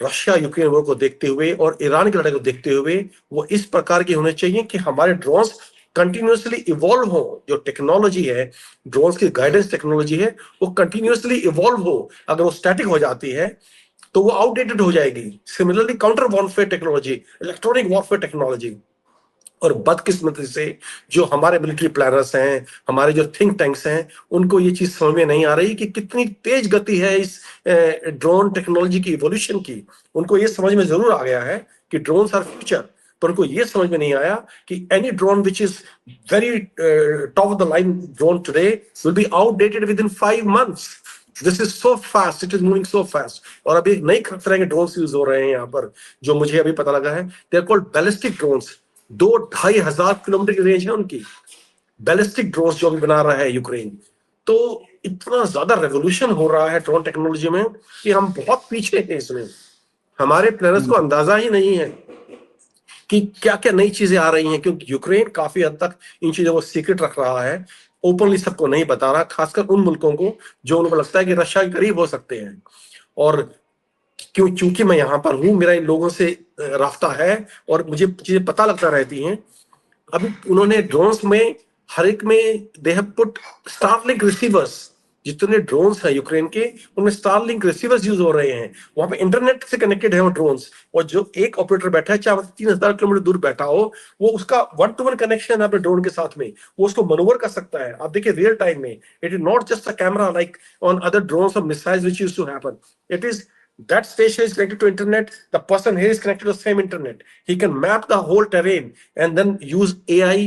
रशिया यूक्रेन वॉर को देखते हुए और ईरान की लड़ाई को देखते हुए, वो इस प्रकार की होने चाहिए कि हमारे ड्रोन्स कंटिन्यूसली इवॉल्व हो। जो टेक्नोलॉजी है, ड्रोन्स की गाइडेंस टेक्नोलॉजी है, वो कंटिन्यूसली इवॉल्व हो। अगर वो स्टैटिक हो जाती है तो वो आउटडेटेड हो जाएगी। Similarly counter warfare technology, electronic warfare technology. और बदकिस्मती से जो हमारे मिलिट्री प्लानर्स हैं, हमारे जो थिंक टैंक्स हैं, उनको ये चीज समझ में नहीं आ रही कि कितनी तेज गति है इस ड्रोन टेक्नोलॉजी की इवोल्यूशन की। उनको ये समझ में जरूर आ गया है कि ड्रोन्स आर फ्यूचर, पर उनको ये समझ में नहीं आया कि any drone which is very top of the line drone today will be outdated with in 5 months। This is so fast, it is moving so fast. और अभी नई तरह के ड्रोन्स यूज हो रहे हैं यहाँ पर, जो मुझे अभी पता लगा है, they are called ballistic drones. 2-2.5 हजार किलोमीटर की रेंज है उनकी, बैलिस्टिक ड्रोन जो भी बना रहा है यूक्रेन। तो इतना ज्यादा रेवोल्यूशन हो रहा है ड्रोन टेक्नोलॉजी में कि हम बहुत पीछे हैं इसमें। हमारे प्लेयर्स को अंदाजा ही नहीं है कि क्या क्या नई चीजें आ रही हैं, क्योंकि यूक्रेन काफी हद तक इन चीजों को सीक्रेट रख रहा है, ओपनली सबको नहीं बता रहा, खासकर उन मुल्कों को जो उनको लगता है कि रशिया के करीब हो सकते हैं। और चूंकि मैं यहाँ पर हूँ, मेरा इन लोगों से रास्ता है और मुझे चीजें पता लगता रहती हैं। अभी उन्होंने ड्रोन्स में हर एक में they have put Starlink receivers. जितने ड्रोन्स हैं यूक्रेन के, उनमें स्टारलिंक रिसीवर्स यूज हो रहे हैं। वहां पे इंटरनेट से कनेक्टेड है वो ड्रोन्स, और जो एक ऑपरेटर बैठा है, चाहे 3,000 किलोमीटर दूर बैठा हो, वो उसका 1-to-1 कनेक्शन है अपने ड्रोन के साथ में, वो उसको मनोवर कर सकता है। आप देखिए रियल टाइम में, it is not just a camera like on other drones और missiles which used to happen. It is that station is connected to internet, the person here is connected to the same internet. He can map the whole terrain and then use AI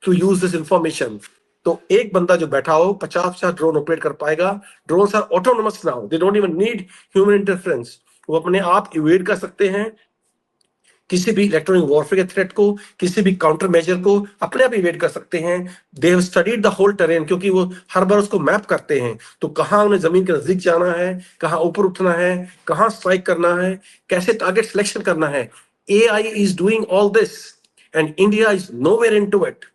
to use this information. तो एक बंदा जो बैठा हो 50-50 drone operate कर पाएगा। Drones are autonomous now, they don't even need human interference. वो अपने आप इवेड कर सकते हैं, किसी भी इलेक्ट्रॉनिक वॉरफेयर के थ्रेट को, किसी भी काउंटर मेजर को अपने आप इवेट कर सकते हैं। They have studied the whole terrain, क्योंकि वो हर बार उसको मैप करते हैं, तो कहाँ उन्हें जमीन के नजदीक जाना है, कहाँ ऊपर उठना है, कहाँ स्ट्राइक करना है, कैसे टारगेट सिलेक्शन करना है। AI is doing all this, and India is nowhere into it.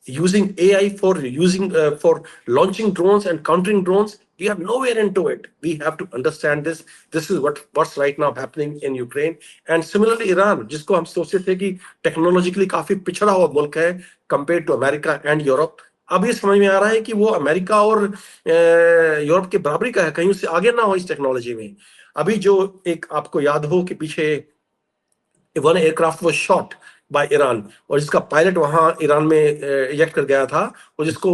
Using AI for launching drones and countering drones, we are nowhere into it. We have to understand this. This is what's right now happening in Ukraine. And similarly, Iran, जिसको हम सोचते थे कि technologically काफी पिछड़ा हुआ मुल्क है compare to America and Europe, अब ये समझ में आ रहा है कि वो अमेरिका और यूरोप के बराबरी का है, कहीं उससे आगे ना हो इस टेक्नोलॉजी में। अभी जो एक आपको याद हो कि पीछे one aircraft was shot by Iran, और जिसका पायलट वहां ईरान में इजेक्ट कर गया था, और जिसको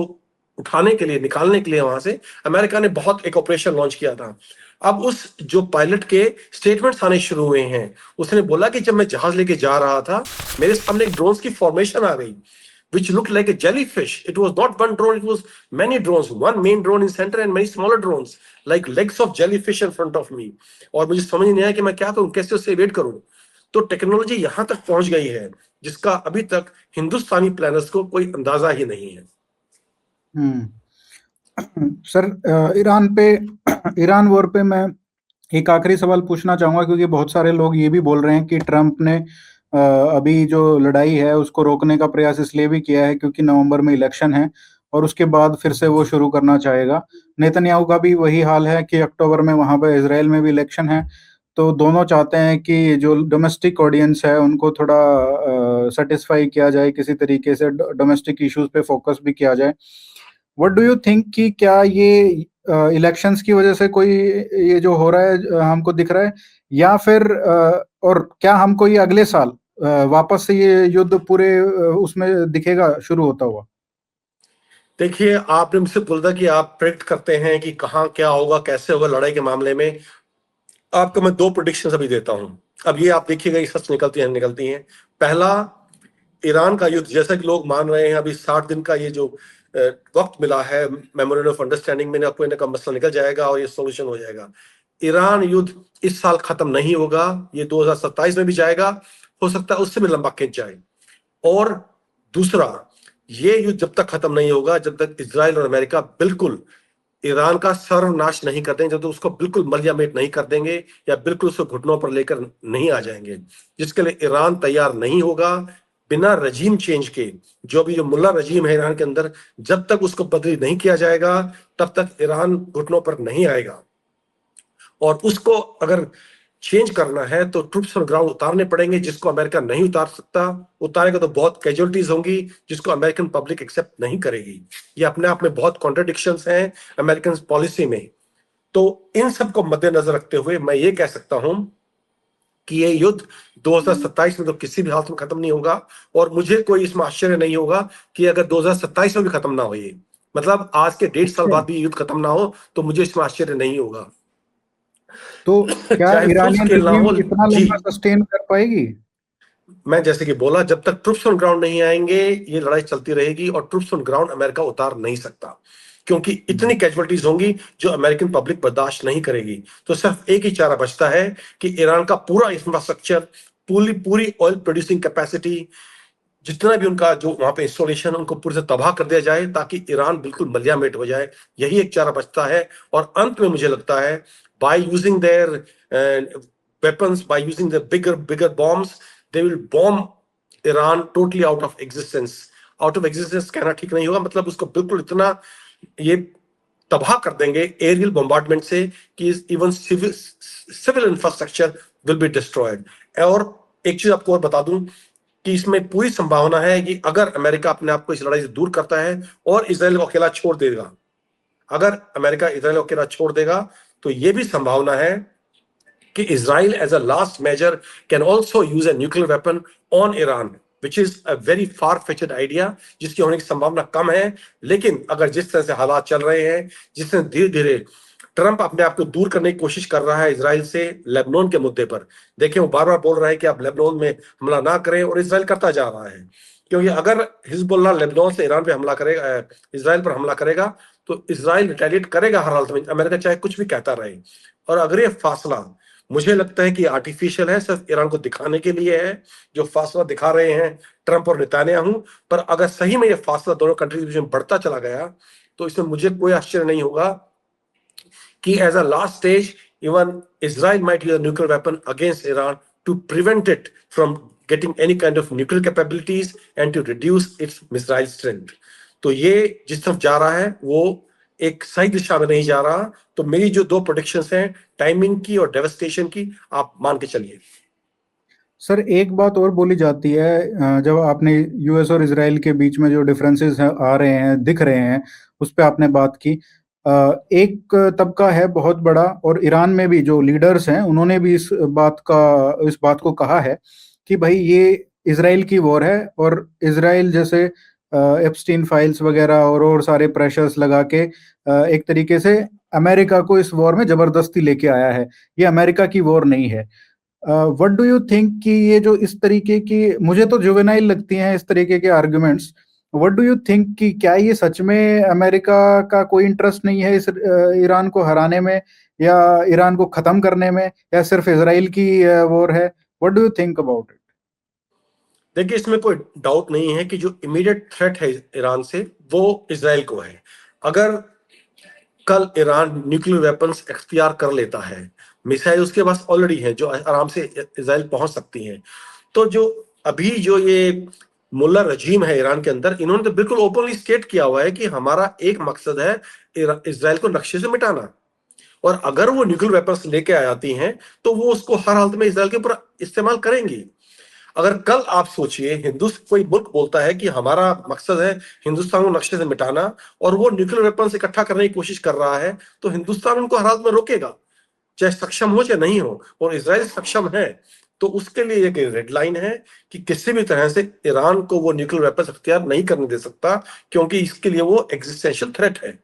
उठाने के लिए, निकालने के लिए वहां से अमेरिका ने बहुत एक ऑपरेशन लॉन्च किया था। अब उस जो पायलट के स्टेटमेंट्स आने शुरू हुए हैं। उसने बोला कि जब मैं जहाज लेके जा रहा था, मेरे सामने एक ड्रोन्स की फॉर्मेशन आ गई which looked like a jellyfish. It was not one drone, it was many drones, one main drone in center and many smaller drones like legs of jellyfish in front of me. और मुझे समझ नहीं आया कि मैं क्या करूं, कैसे उससे वेट करूं। तो टेक्नोलॉजी यहां तक पहुंच गई है जिसका अभी तक हिंदुस्तानी प्लानर्स को कोई अंदाजा ही नहीं है। सर, ईरान पे ईरान वॉर पे मैं एक आखिरी सवाल पूछना चाहूंगा, क्योंकि बहुत सारे लोग ये भी बोल रहे हैं कि ट्रंप ने अभी जो लड़ाई है उसको रोकने का प्रयास इसलिए भी किया है क्योंकि नवंबर में इलेक्शन है और उसके बाद फिर से वो शुरू करना चाहेगा। नेतन्याहू का भी वही हाल है कि अक्टूबर में वहां पे इजराइल में भी इलेक्शन है, तो दोनों चाहते हैं कि जो डोमेस्टिक ऑडियंस है उनको थोड़ा सेटिस्फाई किया जाए, किसी तरीके से डोमेस्टिक इश्यूज पे फोकस भी किया जाए। व्हाट डू यू थिंक कि क्या ये इलेक्शंस की वजह से कोई ये जो हो रहा है हमको दिख रहा है, या फिर और क्या हमको ये अगले साल वापस से ये युद्ध पूरे उसमें दिखेगा शुरू होता हुआ? देखिए, आपने मुझसे बोला कि आप प्रेडिक्ट करते हैं कि कहाँ क्या होगा, कैसे होगा लड़ाई के मामले में। आपको मैं दो प्रेडिक्शंस अभी देता हूं। अब ये आप देखिएगा, ये सच निकलती हैं। पहला, ईरान का युद्ध, जैसा कि लोग मान रहे हैं, अभी 60 दिन का ये जो वक्त मिला है मेमोरेंडम ऑफ अंडरस्टैंडिंग में, कोई ना कोई मसला निकल जाएगा और ये सोल्यूशन हो जाएगा। ईरान युद्ध इस साल खत्म नहीं होगा, ये 2027 में भी जाएगा, हो सकता है उससे भी लंबा खिंच जाए। और दूसरा, ये युद्ध जब तक खत्म नहीं होगा, जब तक इजराइल और अमेरिका बिल्कुल ईरान का सर्वनाश नहीं कर देंगे, जब तक उसको बिल्कुल मलियामेट नहीं कर देंगे या बिल्कुल उसको घुटनों पर लेकर नहीं आ जाएंगे, जिसके लिए ईरान तैयार नहीं होगा बिना रजीम चेंज के। जो मुल्ला रजीम है ईरान के अंदर, जब तक उसको बदली नहीं किया जाएगा तब तक ईरान घुटनों पर नहीं आएगा। और उसको अगर चेंज करना है तो ट्रूप्स ऑन ग्राउंड उतारने पड़ेंगे, जिसको अमेरिका नहीं उतार सकता। उतारेगा तो बहुत कैजुअलिटीज होंगी जिसको अमेरिकन पब्लिक एक्सेप्ट नहीं करेगी। ये अपने आप में बहुत कॉन्ट्रडिक्शंस हैं अमेरिकन पॉलिसी में। तो इन सब को मद्देनजर रखते हुए मैं ये कह सकता हूं कि ये युद्ध 2027 में तो किसी भी हालत में खत्म नहीं होगा, और मुझे कोई इसमें आश्चर्य नहीं होगा कि अगर 2027 में भी खत्म ना हो, ये मतलब आज के 1.5 साल बाद भी युद्ध खत्म ना हो, तो मुझे इसमें आश्चर्य नहीं होगा। तो क्या चाहे फुल ईरानियन स्केल ना रेजिम हो। इतना जी, लंबा सस्टेन कर पाएगी? मैं जैसे कि बोला, जब तक ट्रूप्स ऑन ग्राउंड नहीं आएंगे ये लड़ाई चलती रहेगी, और ट्रूप्स ऑन ग्राउंड अमेरिका उतार नहीं सकता, क्योंकि इतनी कैजुअलिटीज होंगी जो अमेरिकन पब्लिक बर्दाश्त नहीं करेगी। तो सिर्फ एक ही चारा बचता है कि ईरान का पूरा इंफ्रास्ट्रक्चर, पूरी पूरी ऑयल प्रोड्यूसिंग कैपेसिटी, जितना भी उनका जो वहां पे इंस्टॉलेशन, उनको पूरे से तबाह कर दिया जाए ताकि ईरान बिल्कुल मलियामेट हो जाए। यही एक चारा बचता है। और अंत में मुझे लगता है by using their weapons, by using the bigger bombs, they will bomb Iran totally out of existence. Out of existence कहना ठीक नहीं होगा, मतलब उसको बिल्कुल इतना ये तबाह कर देंगे एरियल बॉम्बार्डमेंट से कि even civil infrastructure will be destroyed. और एक चीज आपको और बता दूं कि इसमें पूरी संभावना है कि अगर अमेरिका अपने आप को इस लड़ाई से दूर करता है और इजराइल को अकेला छोड़ देगा, अगर अमेरिका इजराइल को अकेला छोड़ देगा, तो यह भी संभावना है कि Israel as a last major can also use a nuclear weapon on Iran, which is a very far fetched idea, जिसकी होने की संभावना कम है। लेकिन अगर जिस तरह से हालात चल रहे हैं, जिस तरह धीरे धीरे ट्रंप अपने आप को दूर करने की कोशिश कर रहा है इजराइल से लेबनान के मुद्दे पर, देखिए वो बार बार बोल रहा है कि आप लेबनान में हमला ना करें, और इजराइल करता जा रहा है। क्योंकि अगर हिजबुल्लाह लेबनान से ईरान पे हमला करेगा, इजराइल पर हमला करेगा, तो इजराइल रिटेलिएट करेगा हर हालत में, अमेरिका चाहे कुछ भी कहता रहे। और अगर ये फासला मुझे लगता है कि आर्टिफिशियल है, सिर्फ ईरान को दिखाने के लिए है, जो फासला दिखा रहे हैं ट्रंप और नेतान्याहू। पर अगर सही में ये फासला दोनों कंट्री के बीच में बढ़ता चला गया तो इसमें मुझे कोई आश्चर्य नहीं होगा कि as a last stage even Israel might use nuclear weapon against Iran to prevent it from getting any kind of nuclear capabilities and to reduce its missile strength। तो ये जिस तरफ जा रहा है वो एक सही दिशा में नहीं जा रहा। तो मेरी जो दो प्रोडिक्शंस हैं टाइमिंग की और डेवस्टेशन की, आप मान के चलिए। सर एक बात और बोली जाती है, जब आपने यूएस और इसराइल के बीच में जो डिफरेंसेस आ रहे हैं दिख रहे हैं उस पर आपने बात की। एक तबका है बहुत बड़ा, और ईरान में भी जो लीडर्स हैं उन्होंने भी इस बात को कहा है कि भाई ये इसराइल की वॉर है, और इसराइल जैसे एप्स्टीन फाइल्स वगैरह और सारे प्रेशर्स लगा के एक तरीके से अमेरिका को इस वॉर में जबरदस्ती लेके आया है। ये अमेरिका की वॉर नहीं है। व्हाट डू यू थिंक कि ये जो इस तरीके की, मुझे तो जुवेनाइल लगती हैं इस तरीके के arguments, what do you think कि क्या ये सच में अमेरिका का कोई इंटरेस्ट नहीं है इस ईरान को हराने में या ईरान को खत्म करने में, या सिर्फ इसराइल की वॉर है? What do you think about it? देखिए, इसमें कोई डाउट नहीं है कि जो इमीडिएट थ्रेट है ईरान से वो इसराइल को है। अगर कल ईरान न्यूक्लियर वेपन्स एक्सपीआर कर लेता है, मिसाइल उसके पास ऑलरेडी है जो आराम से इसराइल पहुंच सकती हैं, तो जो अभी जो ये मुल्ला रजीम है ईरान के अंदर, इन्होंने तो बिल्कुल ओपनली स्टेट किया हुआ है कि हमारा एक मकसद है इसराइल को नक्शे से मिटाना। और अगर वो न्यूक्लियर वेपन्स लेके आ जाती हैं तो वो उसको हर हालत में इसराइल के ऊपर इस्तेमाल करेंगी। अगर कल आप सोचिए हिंदुस्तान कोई मुल्क बोलता है कि हमारा मकसद है हिंदुस्तान को नक्शे से मिटाना, और वो न्यूक्लियर वेपन्स इकट्ठा करने की कोशिश कर रहा है, तो हिंदुस्तान उनको हर हालत में रोकेगा, चाहे सक्षम हो चाहे नहीं हो। और इसराइल सक्षम है तो उसके लिए एक रेड लाइन है कि किसी भी तरह से ईरान को वो न्यूक्लियर वेपन्स अख्तियार नहीं करने दे सकता, क्योंकि इसके लिए वो एग्जिस्टेंशियल थ्रेट है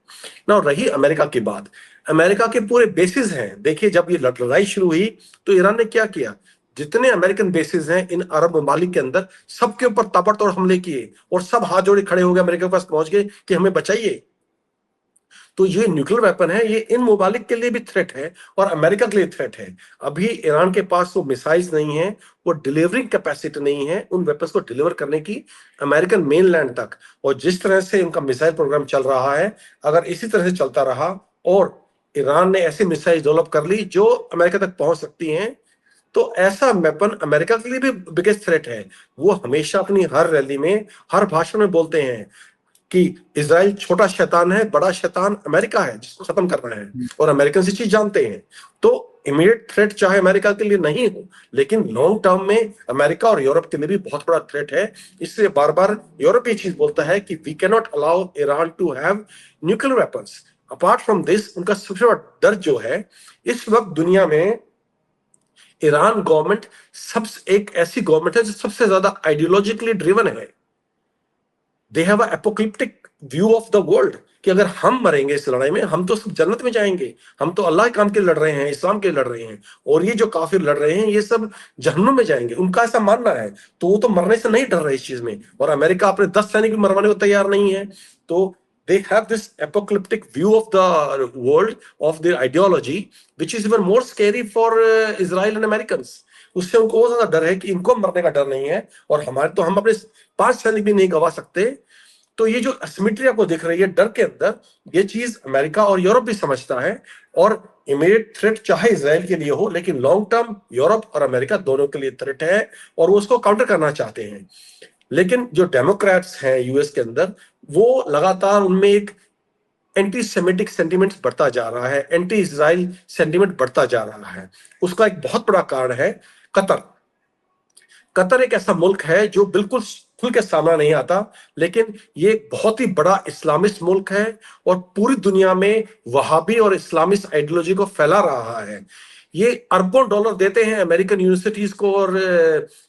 ना। रही अमेरिका की बात, अमेरिका के पूरे बेसिस हैं। देखिए, जब ये लड़ाई शुरू हुई तो ईरान ने क्या किया, जितने अमेरिकन बेसिस हैं इन अरब ममालिक के अंदर, सबके ऊपर ताबड़तोड़ हमले किए और सब हाथ जोड़े खड़े हो गए, अमेरिका के पास पहुंच गए कि हमें बचाइए। तो ये न्यूक्लियर वेपन है, ये इन ममालिक के लिए भी थ्रेट है और अमेरिका के लिए थ्रेट है। अभी ईरान के पास वो मिसाइल्स नहीं है, वो डिलीवरिंग कैपेसिटी नहीं है उन वेपन्स को डिलीवर करने की अमेरिकन मेनलैंड तक। और जिस तरह से उनका मिसाइल प्रोग्राम चल रहा है, अगर इसी तरह से चलता रहा और ईरान ने ऐसी मिसाइल डेवलप कर ली जो अमेरिका तक पहुंच सकती हैं, तो ऐसा वेपन अमेरिका के लिए भी बिगेस्ट थ्रेट है। वो हमेशा अपनी हर रैली में, हर भाषण में बोलते हैं कि इजराइल छोटा शैतान है, बड़ा शैतान अमेरिका है जिसको खत्म करना है, और अमेरिकन इस चीज जानते हैं। तो इमीडिएट थ्रेट चाहे अमेरिका के लिए नहीं हो, लेकिन लॉन्ग टर्म में अमेरिका और यूरोप के लिए भी बहुत बड़ा थ्रेट है। इसलिए बार बार यूरोप ये चीज बोलता है कि we can not allow Iran to have nuclear weapons. Apart from this, उनका सबसे बड़ा डर जो है इस वक्त दुनिया में, ईरान गवर्नमेंट सबसे एक ऐसी गवर्नमेंट है जो सबसे ज्यादा आइडियोलॉजिकली ड्रिवन है। They have a apocalyptic view of the world कि अगर हम मरेंगे इस लड़ाई में, हम तो सब जन्नत में जाएंगे, हम तो अल्लाह के काम के लड़ रहे हैं, इस्लाम के लड़ रहे हैं, और ये जो काफिर लड़ रहे हैं ये सब जहन्नुम में जाएंगे। उनका ऐसा मानना है, तो वो तो मरने से नहीं डर रहे इस चीज में। और अमेरिका अपने 10 सैनिक मरवाने को तैयार नहीं है। तो they have this apocalyptic view of the world, of their ideology, which is even more scary for Israel and Americans। उससे उनको बहुत ज्यादा डर है कि इनको मरने का डर नहीं है, और हमारे तो हम अपने 5 सैनिक भी नहीं गवा सकते। तो ये जो असिमेट्री आपको दिख रही है डर के अंदर, ये चीज अमेरिका और यूरोप भी समझता है। और इमीडिएट थ्रेट चाहे इसराइल के लिए हो, लेकिन लॉन्ग टर्म यूरोप और अमेरिका दोनों के लिए थ्रेट है, और वो उसको काउंटर करना चाहते हैं। लेकिन जो डेमोक्रेट्स हैं यूएस के अंदर, वो लगातार उनमें एक एंटी सेमेटिक सेंटीमेंट बढ़ता जा रहा है, एंटी इजराइल सेंटीमेंट बढ़ता जा रहा है। उसका एक बहुत बड़ा कारण है कतर। कतर एक ऐसा मुल्क है जो बिल्कुल खुल के सामने नहीं आता, लेकिन ये एक बहुत ही बड़ा इस्लामिस्ट मुल्क है और पूरी दुनिया में वहाबी और इस्लामिस्ट आइडियोलॉजी को फैला रहा है। ये अरबों डॉलर देते हैं अमेरिकन यूनिवर्सिटीज को और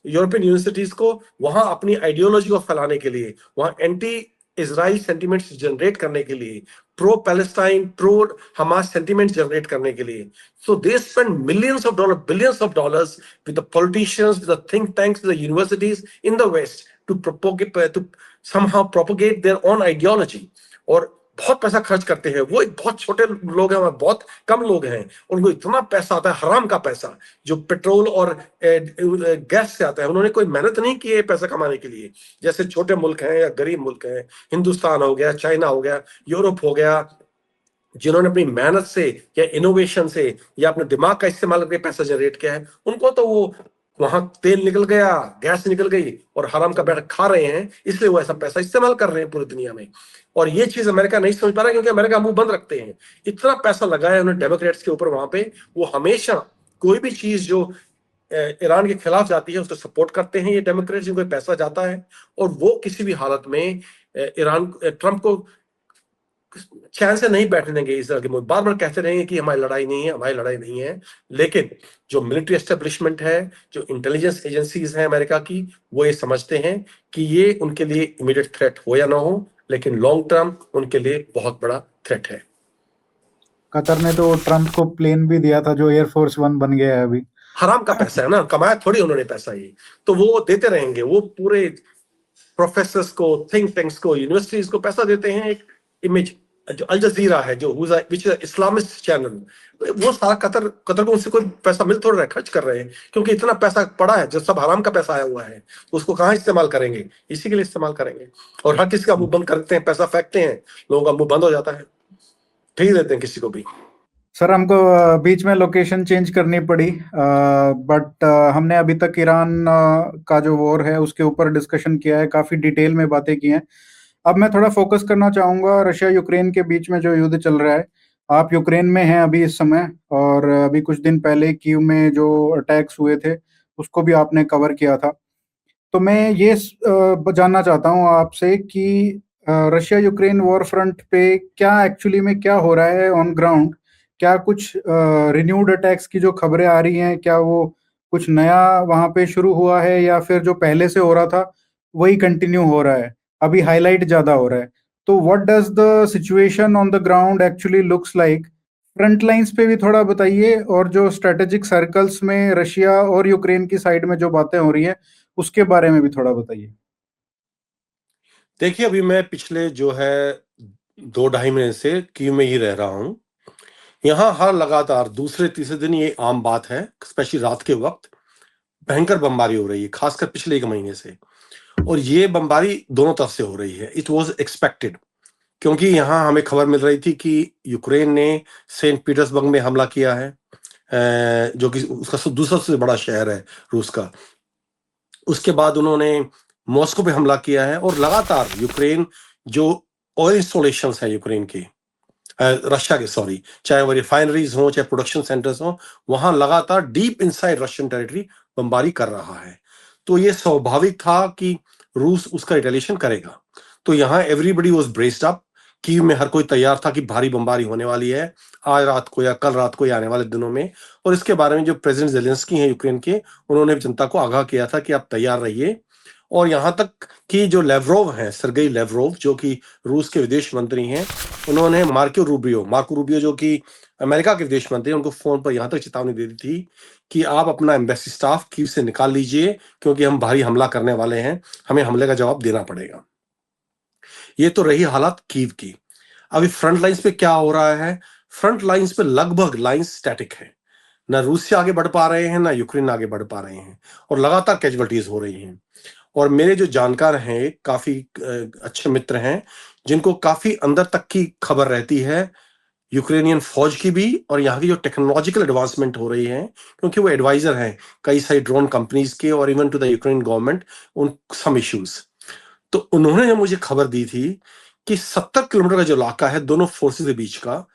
यूरोपियन यूनिवर्सिटीज को वहां अपनी आइडियोलॉजी को फैलाने के लिए, वहां एंटी इजराइल सेंटिमेंट्स जनरेट करने के लिए, pro Palestine, pro Hamas sentiments generate करने के लिए। So they spend millions of dollars, billions of dollars with the politicians, with the think tanks, with the universities in the West to propagate, to somehow propagate their own ideology। और बहुत पैसा खर्च करते हैं। वो एक बहुत छोटे लोग हैं, बहुत कम लोग हैं, उनको इतना पैसा आता है, हराम का पैसा, जो पेट्रोल और गैस से आता है। उन्होंने कोई मेहनत नहीं की है पैसा कमाने के लिए, जैसे छोटे मुल्क हैं या गरीब मुल्क हैं, हिंदुस्तान हो गया, चाइना हो गया, यूरोप हो गया, जिन्होंने अपनी मेहनत से या इनोवेशन से या अपने दिमाग का इस्तेमाल करके पैसा जनरेट किया है। उनको तो वो वहां तेल निकल गया, गैस निकल गई और हराम का बैठ खा रहे हैं, इसलिए वो ऐसा पैसा इस्तेमाल कर रहे हैं पूरी दुनिया में। और ये चीज अमेरिका नहीं समझ पा रहा है, क्योंकि अमेरिका मुंह बंद रखते हैं। इतना पैसा लगाया उन्होंने डेमोक्रेट्स के ऊपर वहां पे, वो हमेशा कोई भी चीज जो ईरान के खिलाफ जाती है उसको सपोर्ट करते हैं ये डेमोक्रेट्स, जिनको पैसा जाता है। और वो किसी भी हालत में ईरान ट्रंप को चैन से नहीं बैठने देंगे। इस तरह के मुल्क बार बार कहते रहेंगे कि हमारी लड़ाई नहीं है, हमारी लड़ाई नहीं है, लेकिन जो मिलिट्री एस्टेब्लिशमेंट है, जो इंटेलिजेंस एजेंसीज हैं अमेरिका की, वो ये समझते हैं कि ये उनके लिए इमीडिएट थ्रेट हो या ना हो, लेकिन लॉन्ग टर्म उनके लिए बहुत बड़ा थ्रेट है। कतर ने तो ट्रंप को प्लेन भी दिया था जो एयरफोर्स वन बन गया है अभी। हराम का पैसा है ना, कमाया थोड़ी उन्होंने पैसा, ये तो वो देते रहेंगे। वो पूरे प्रोफेसर्स को, थिंक टैंक्स को, यूनिवर्सिटीज को पैसा देते हैं। एक इमेज जो अल जजीरा है, जो विच इज इस्लामिस्ट चैनल, वो सारा कतर को उनसे कोई पैसा मिल थोड़ा रहा है, खर्च कर रहे हैं, क्योंकि इतना पैसा पड़ा है जो सब हराम का पैसा आया हुआ है, उसको कहाँ इस्तेमाल करेंगे? इसी के लिए इस्तेमाल करेंगे। और हर किसी का मुंह बंद करते हैं, पैसा फेंकते हैं, लोगों का मुंह बंद हो जाता है, ठीक देते हैं किसी को भी। सर हमको बीच में लोकेशन चेंज करनी पड़ी, बट हमने अभी तक ईरान का जो वॉर है उसके ऊपर डिस्कशन किया है, काफ़ी डिटेल में बातें की हैं। अब मैं थोड़ा फोकस करना चाहूँगा रशिया यूक्रेन के बीच में जो युद्ध चल रहा है। आप यूक्रेन में हैं अभी इस समय, और अभी कुछ दिन पहले कीव में जो अटैक्स हुए थे उसको भी आपने कवर किया था। तो मैं ये जानना चाहता हूँ आपसे कि रशिया यूक्रेन वॉर फ्रंट पे क्या एक्चुअली में क्या हो रहा है ऑन ग्राउंड? क्या कुछ रिन्यूड अटैक्स की जो खबरें आ रही हैं, क्या वो कुछ नया वहां पे शुरू हुआ है, या फिर जो पहले से हो रहा था वही कंटिन्यू हो रहा है, अभी हाईलाइट ज्यादा हो रहा है? तो what does the situation on the ground actually looks like? Front lines पे भी थोड़ा बताइए, और जो स्ट्रेटेजिक सर्कल्स में रशिया और यूक्रेन की साइड में जो बातें हो रही है उसके बारे में भी थोड़ा बताइए। देखिए, अभी मैं पिछले जो है 2-2.5 महीने से कीव में ही रह रहा हूँ। यहाँ हर लगातार दूसरे तीसरे दिन ये आम बात है, स्पेशली रात के वक्त भयंकर बमबारी हो रही है, खासकर पिछले 1 महीने से। और ये बमबारी दोनों तरफ से हो रही है। इट वॉज एक्सपेक्टेड, क्योंकि यहाँ हमें खबर मिल रही थी कि यूक्रेन ने सेंट पीटर्सबर्ग में हमला किया है, जो कि उसका दूसरा सबसे बड़ा शहर है रूस का। उसके बाद उन्होंने मॉस्को पे हमला किया है, और लगातार यूक्रेन जो ऑयल इंस्टॉलेशन है यूक्रेन के, रशिया के सॉरी, चाहे वो रिफाइनरीज हो, चाहे प्रोडक्शन सेंटर्स हो, वहां लगातार डीप इनसाइड रशियन टेरिटरी बमबारी कर रहा है। तो ये स्वाभाविक था कि रूस उसका रिटेलिएशन करेगा। तो यहाँ everybody was braced up. Kyiv में हर कोई तैयार था कि भारी बमबारी होने वाली है आज रात को या कल रात को या आने वाले दिनों में। और इसके बारे में जो प्रेसिडेंट जेलेंस्की हैं यूक्रेन के, उन्होंने जनता को आगाह किया था कि आप तैयार रहिए। और यहाँ तक कि जो लेवरोव हैं, सर्गेई लेवरोव, जो कि रूस के विदेश मंत्री हैं, उन्होंने मार्को रूबियो जो कि अमेरिका के विदेश मंत्री हैं, उनको फोन पर यहाँ तक चेतावनी दे दी थी कि आप अपना एम्बेसी स्टाफ कीव से निकाल लीजिए, क्योंकि हम भारी हमला करने वाले हैं, हमें हमले का जवाब देना पड़ेगा। ये तो रही हालत कीव की। अभी फ्रंट लाइंस पे क्या हो रहा है? फ्रंट लाइंस पे लगभग लाइंस स्टैटिक है, ना रूस से आगे बढ़ पा रहे हैं, ना यूक्रेन आगे बढ़ पा रहे हैं, और लगातार कैजुअलिटीज हो रही हैं। और मेरे जो जानकार हैं, काफी अच्छे मित्र हैं, जिनको काफी अंदर तक की खबर रहती है यूक्रेनियन फौज की भी, और यहाँ की जो टेक्नोलॉजिकल एडवांसमेंट हो रही है, क्योंकि वो एडवाइजर हैं कई सारी ड्रोन कंपनीज के, और even to the Ukraine government उन सम इश्यूज। तो उन्होंने मुझे खबर दी थी कि 70 किलोमीटर का जो इलाका है दोनों फोर्सेस के बीच का,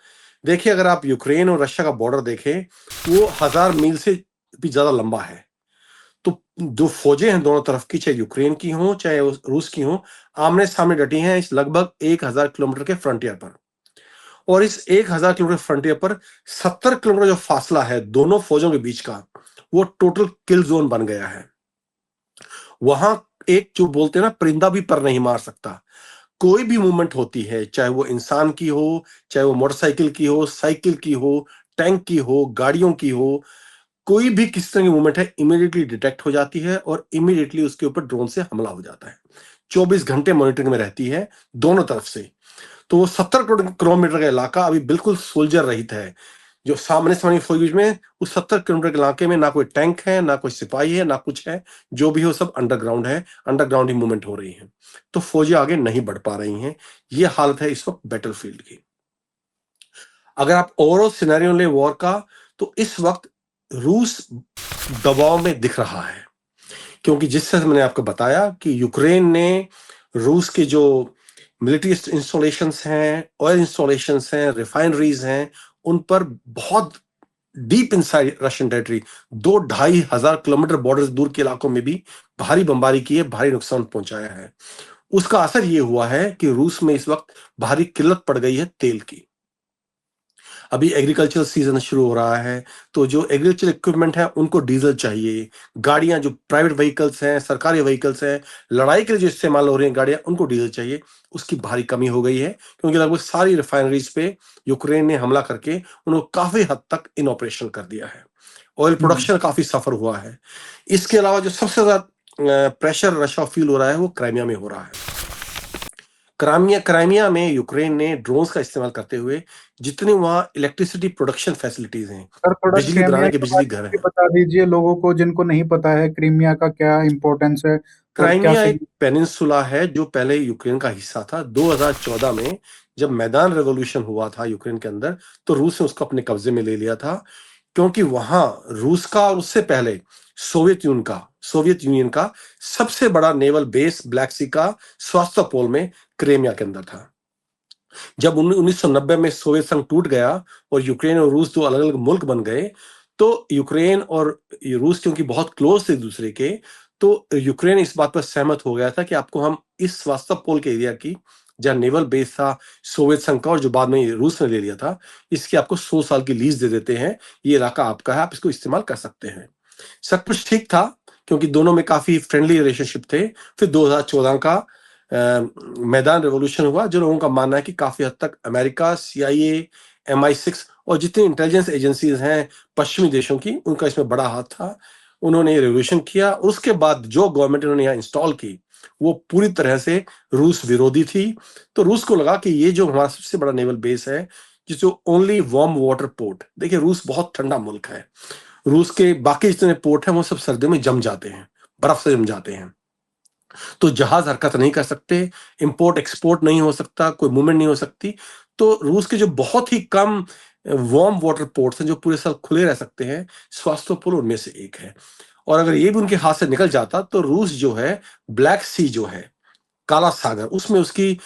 देखिए अगर आप यूक्रेन और रशिया का बॉर्डर देखें, वो 1000 मील से भी ज्यादा लंबा है। तो जो फौजें हैं दोनों तरफ की, चाहे यूक्रेन की हो चाहे रूस की हो, आमने सामने डटी हैं इस लगभग 1000 किलोमीटर के फ्रंटियर पर। और इस 1000 किलोमीटर फ्रंटियर पर 70 किलोमीटर जो फासला है दोनों फौजों के बीच का, वो टोटल किल जोन बन गया है। वहां एक जो बोलते हैं ना, परिंदा भी पर नहीं मार सकता। कोई भी मूवमेंट होती है, चाहे वो इंसान की हो, चाहे वो मोटरसाइकिल की हो, साइकिल की हो, टैंक की हो, गाड़ियों की हो, कोई भी किस तरह की मूवमेंट है इमीडिएटली डिटेक्ट हो जाती है, और इमीडिएटली उसके ऊपर ड्रोन से हमला हो जाता है। 24 घंटे मॉनिटरिंग में रहती है दोनों तरफ से। तो वो 70 किलोमीटर का इलाका अभी बिल्कुल सोल्जर रहित है। जो सामने सामने फौज में उस 70 किलोमीटर के इलाके में ना कोई टैंक है, ना कोई सिपाही है, ना कुछ है। जो भी हो सब अंडरग्राउंड है, अंडरग्राउंड ही मूवमेंट हो रही है। तो फौजें आगे नहीं बढ़ पा रही हैं। ये हालत है इस वक्त बैटलफील्ड की। अगर आप ओवरऑल सिनेरियो ले वॉर का, तो इस वक्त रूस दबाव में दिख रहा है, क्योंकि जिस तरह मैंने आपको बताया कि यूक्रेन ने रूस के जो मिलिट्री इंस्टॉलेशंस हैं, ऑयल इंस्टॉलेशंस हैं, रिफाइनरीज हैं, उन पर बहुत डीप इनसाइड रशियन टेरिटरी 2-2.5 हजार किलोमीटर बॉर्डर दूर के इलाकों में भी भारी बमबारी की है, भारी नुकसान पहुंचाया है। उसका असर यह हुआ है कि रूस में इस वक्त भारी किल्लत पड़ गई है तेल की। अभी एग्रीकल्चर सीजन शुरू हो रहा है, तो जो एग्रीकल्चर इक्विपमेंट है उनको डीजल चाहिए। गाड़ियां जो प्राइवेट व्हीकल्स हैं, सरकारी व्हीकल्स हैं, लड़ाई के लिए जो इस्तेमाल हो रही हैं गाड़ियां, उनको डीजल चाहिए। उसकी भारी कमी हो गई है, क्योंकि लगभग सारी रिफाइनरीज पे यूक्रेन ने हमला करके उनको काफी हद तक इन ऑपरेशन कर दिया है। ऑयल प्रोडक्शन काफी सफर हुआ है। इसके अलावा जो सबसे ज्यादा प्रेशर रशिया फील हो रहा है वो क्राइमिया में हो रहा है। क्राइमिया में यूक्रेन ने ड्रोन्स का इस्तेमाल करते हुए जितने वहां इलेक्ट्रिसिटी प्रोडक्शन फैसिलिटीज हैं, सर थोड़ा बिजली क्रीमिया बनाने के के बिजली बारे घर में भी हैं। बता दीजिए लोगों को जिनको नहीं पता है क्रीमिया का क्या इम्पोर्टेंस है और क्या क्राइमिया एक सही। पेनिनसुला है जो पहले यूक्रेन का हिस्सा था। 2014 में जब मैदान रेवोल्यूशन हुआ था यूक्रेन के अंदर, तो रूस ने उसको अपने कब्जे में ले लिया था, क्योंकि वहां रूस का और उससे पहले सोवियत यूनियन का सबसे बड़ा नेवल बेस ब्लैक सी का स्वास्थ्य में क्रेमिया के अंदर था। जब 1990 में सोवियत संघ टूट गया और यूक्रेन और रूस दो अलग अलग मुल्क बन गए, तो यूक्रेन और रूस क्योंकि बहुत क्लोज थे एक दूसरे के, तो यूक्रेन इस बात पर सहमत हो गया था कि आपको हम इस स्वास्थ्य के एरिया की, जहां नेवल बेस था सोवियत संघ का और जो बाद में रूस ने ले लिया था, इसकी आपको 100 साल की लीज दे देते हैं। ये इलाका आपका है, आप इसको इस्तेमाल कर सकते हैं। सब कुछ ठीक था, क्योंकि दोनों में काफी फ्रेंडली रिलेशनशिप थे। फिर 2014 का मैदान रेवोल्यूशन हुआ, जो लोगों का मानना है कि काफी हद तक अमेरिका, CIA, MI6 और जितनी इंटेलिजेंस एजेंसीज हैं पश्चिमी देशों की, उनका इसमें बड़ा हाथ था। उन्होंने रेवोल्यूशन किया। उसके बाद जो गवर्नमेंट उन्होंने यहाँ इंस्टॉल की वो पूरी तरह से रूस विरोधी थी। तो रूस को लगा कि ये जो हमारा सबसे बड़ा नेवल बेस है, जिसको ओनली वार्म वाटर पोर्ट, देखिए रूस बहुत ठंडा मुल्क है, रूस के बाकी जितने पोर्ट हैं वो सब सर्दियों में जम जाते हैं, बर्फ से जम जाते हैं, तो जहाज हरकत नहीं कर सकते, इंपोर्ट एक्सपोर्ट नहीं हो सकता, कोई मूवमेंट नहीं हो सकती। तो रूस के जो बहुत ही कम वार्म वाटर पोर्ट्स हैं जो पूरे साल खुले रह सकते हैं, स्वास्थ्योपोल उनमें से एक है। और अगर ये भी उनके हाथ से निकल जाता तो रूस जो है, ब्लैक सी जो है, काला सागर, उसमें उसकी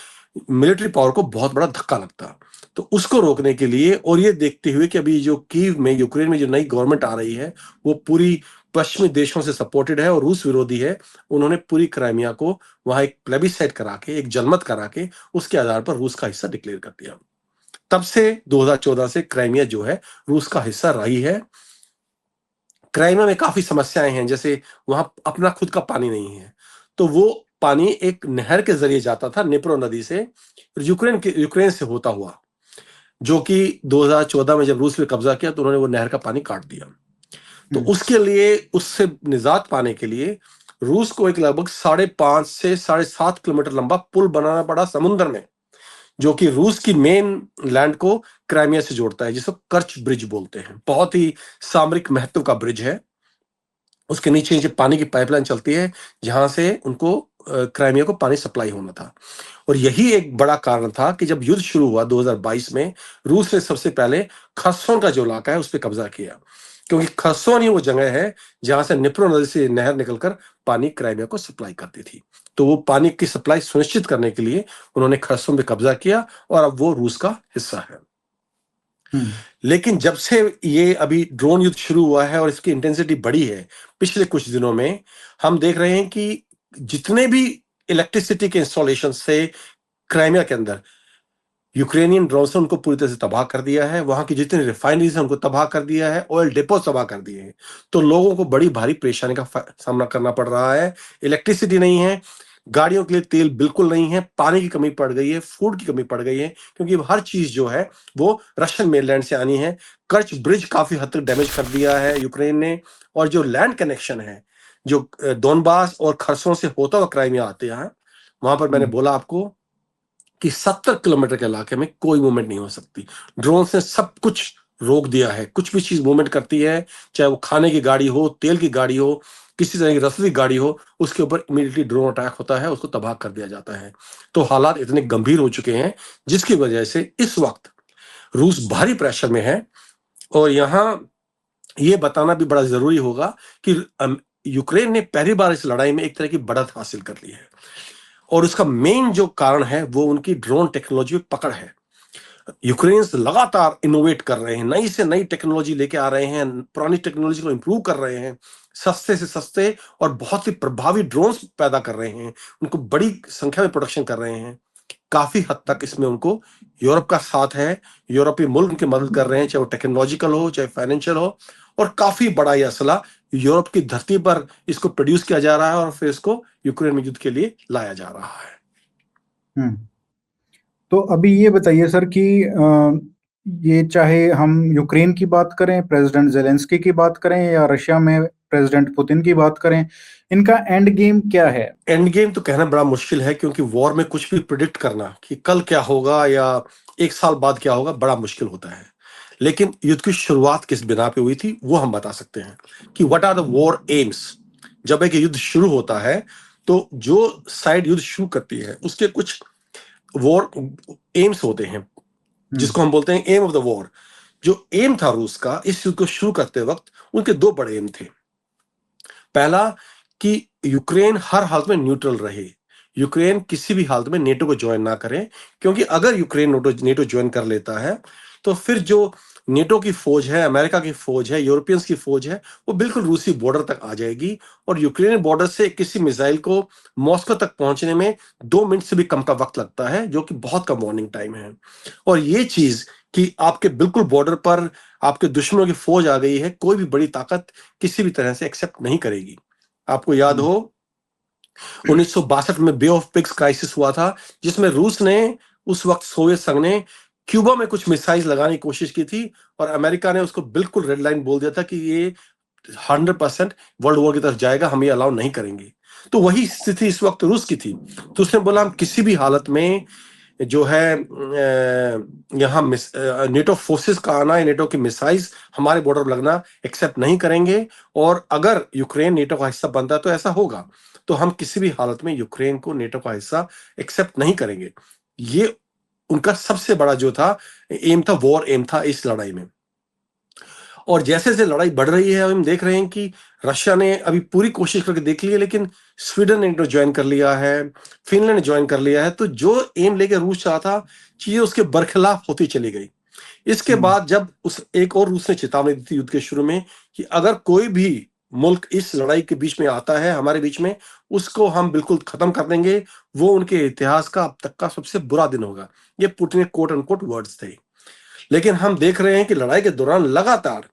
मिलिट्री पावर को बहुत बड़ा धक्का लगता। तो उसको रोकने के लिए और ये देखते हुए कि अभी जो कीव में, यूक्रेन में जो नई गवर्नमेंट आ रही है वो पूरी पश्चिमी देशों से सपोर्टेड है और रूस विरोधी है, उन्होंने पूरी क्राइमिया को वहां एक प्लेबिसाइट करा के, एक जनमत करा के, उसके आधार पर रूस का हिस्सा डिक्लेयर कर दिया। तब से 2014 से क्राइमिया जो है रूस का हिस्सा रही है। क्राइमिया में काफी समस्याएं हैं, जैसे वहां अपना खुद का पानी नहीं है, तो वो पानी एक नहर के जरिए जाता था, निप्रो नदी से, यूक्रेन से होता हुआ, जो कि 2014 में जब रूस ने कब्जा किया तो उन्होंने वो नहर का पानी काट दिया। तो उसके लिए, उससे निजात पाने के लिए रूस को एक लगभग 5.5 से 7.5 किलोमीटर लंबा पुल बनाना पड़ा समुद्र में, जो कि रूस की मेन लैंड को क्राइमिया से जोड़ता है, जिसको कर्च ब्रिज बोलते हैं। बहुत ही सामरिक महत्व का ब्रिज है। उसके नीचे नीचे पानी की पाइपलाइन चलती है, जहां से उनको क्राइमिया को पानी सप्लाई होना था। और यही एक बड़ा कारण था कि जब युद्ध शुरू हुआ 2022 में, रूस ने सबसे पहले खरसोन का जो इलाका है उस पर कब्जा किया, क्योंकि खरसोन ही वो जगह है जहां से निप्रो नदी से नहर निकलकर पानी क्राइमिया को सप्लाई करती थी। तो वो पानी की सप्लाई सुनिश्चित करने के लिए उन्होंने खरसोन पे कब्जा किया और अब वो रूस का हिस्सा है। लेकिन जब से ये अभी ड्रोन युद्ध शुरू हुआ है और इसकी इंटेंसिटी बढ़ी है पिछले कुछ दिनों में, हम देख रहे हैं कि जितने भी इलेक्ट्रिसिटी के इंस्टॉलेशन से क्राइमिया के अंदर यूक्रेनियन ड्रोन से उनको पूरी तरह से तबाह कर दिया है। वहां की जितनी रिफाइनरीज है उनको तबाह कर दिया है, ऑयल डिपो तबाह कर दिए हैं। तो लोगों को बड़ी भारी परेशानी का सामना करना पड़ रहा है। इलेक्ट्रिसिटी नहीं है, गाड़ियों के लिए तेल बिल्कुल नहीं है, पानी की कमी पड़ गई है, फूड की कमी पड़ गई है, क्योंकि हर चीज जो है वो रशियन मेनलैंड से आनी है। कर्च ब्रिज काफी हद तक डैमेज कर दिया है यूक्रेन ने। और जो लैंड कनेक्शन है, जो डोनबास और खरसों से होता हुआ क्राइमिया आते हैं, वहां पर मैंने बोला आपको कि 70 किलोमीटर के इलाके में कोई मूवमेंट नहीं हो सकती। ड्रोन ने सब कुछ रोक दिया है। कुछ भी चीज मूवमेंट करती है, चाहे वो खाने की गाड़ी हो, तेल की गाड़ी हो, किसी तरह की रसोई गाड़ी हो, उसके ऊपर इमीडिएटली ड्रोन अटैक होता है, उसको तबाह कर दिया जाता है। तो हालात इतने गंभीर हो चुके हैं जिसकी वजह से इस वक्त रूस भारी प्रेशर में है। और यहाँ ये बताना भी बड़ा जरूरी होगा कि यूक्रेन ने पहली बार इस लड़ाई में एक तरह की बढ़त हासिल कर ली है, और उसका मेन जो कारण है वो उनकी ड्रोन टेक्नोलॉजी में पकड़ है। यूक्रेन्स लगातार इनोवेट कर रहे हैं, नई से नई टेक्नोलॉजी लेके आ रहे हैं, पुरानी टेक्नोलॉजी को इंप्रूव कर रहे हैं, सस्ते से सस्ते और बहुत ही प्रभावी ड्रोन्स पैदा कर रहे हैं, उनको बड़ी संख्या में प्रोडक्शन कर रहे हैं। काफी हद तक इसमें उनको यूरोप का साथ है, यूरोपीय मुल्क उनकी मदद कर रहे हैं, चाहे वो टेक्नोलॉजिकल हो चाहे फाइनेंशियल हो। और काफी बड़ा यह असला यूरोप की धरती पर इसको प्रोड्यूस किया जा रहा है और फिर इसको यूक्रेन में युद्ध के लिए लाया जा रहा है। हम्म। तो अभी ये बताइए सर कि ये चाहे हम यूक्रेन की बात करें, प्रेसिडेंट जेलेंस्की की बात करें, या रशिया में प्रेसिडेंट पुतिन की बात करें, इनका एंड गेम क्या है? एंड गेम तो कहना बड़ा मुश्किल है, क्योंकि वॉर में कुछ भी प्रिडिक्ट करना कि कल क्या होगा या एक साल बाद क्या होगा बड़ा मुश्किल होता है। लेकिन युद्ध की शुरुआत किस बिना पे हुई थी वो हम बता सकते हैं कि what are the war aims. जब एक युद्ध शुरू होता है तो जो साइड युद्ध शुरू करती है उसके कुछ वॉर एम्स होते हैं, जिसको हम बोलते हैं एम ऑफ द वॉर। जो एम था रूस का इस युद्ध को शुरू करते वक्त, उनके दो बड़े एम थे। पहला कि यूक्रेन हर हालत में न्यूट्रल रहे, यूक्रेन किसी भी हालत में नेटो को ज्वाइन ना करे, क्योंकि अगर यूक्रेन नेटो ज्वाइन कर लेता है तो फिर जो नेटो की फौज है, अमेरिका की फौज है, यूरोपियंस की फौज है, वो बिल्कुल रूसी बॉर्डर तक आ जाएगी। और यूक्रेन बॉर्डर से किसी मिसाइल को मॉस्को तक पहुंचने में 2 मिनट से भी कम का वक्त लगता है, जो कि बहुत कम वार्निंग टाइम है। और ये चीज कि आपके बिल्कुल बॉर्डर पर आपके दुश्मनों की फौज आ गई है, कोई भी बड़ी ताकत किसी भी तरह से एक्सेप्ट नहीं करेगी। आपको याद हो 1962 में बे ऑफ पिग्स क्राइसिस हुआ था, जिसमें रूस ने, उस वक्त सोवियत संघ ने क्यूबा में कुछ मिसाइल लगाने की कोशिश की थी, और अमेरिका ने उसको बिल्कुल रेड लाइन बोल दिया था कि ये 100% वर्ल्ड वॉर की तरफ जाएगा, हम ये अलाउ नहीं करेंगे। तो वही स्थिति इस वक्त रूस की थी। तो उसने बोला हम किसी भी हालत में जो है यहाँ नेटो फोर्सेस का आना या नेटो की मिसाइल्स हमारे बॉर्डर पर लगना एक्सेप्ट नहीं करेंगे, और अगर यूक्रेन नेटो का हिस्सा बनता है तो ऐसा होगा, तो हम किसी भी हालत में यूक्रेन को नेटो का हिस्सा एक्सेप्ट नहीं करेंगे। ये उनका सबसे बड़ा जो था एम था, वॉर एम था इस लड़ाई में। और जैसे जैसे लड़ाई बढ़ रही है हम देख रहे हैं कि रशिया ने अभी पूरी कोशिश करके देख ली है, लेकिन स्वीडन ने नेटो ज्वाइन कर लिया है, फिनलैंड ने ज्वाइन कर लिया है। तो जो एम लेके रूस चाहा था, चीजें उसके बरखिलाफ होती चली गई। इसके बाद जब उस एक और रूस ने चेतावनी दी थी युद्ध के शुरू में कि अगर कोई भी मुल्क इस लड़ाई के बीच में आता है हमारे बीच में, उसको हम बिल्कुल खत्म कर देंगे, वो उनके इतिहास का अब तक का सबसे बुरा दिन होगा। ये पुतिन के कोट अनकोट वर्ड्स थे। लेकिन हम देख रहे हैं कि लड़ाई के दौरान लगातार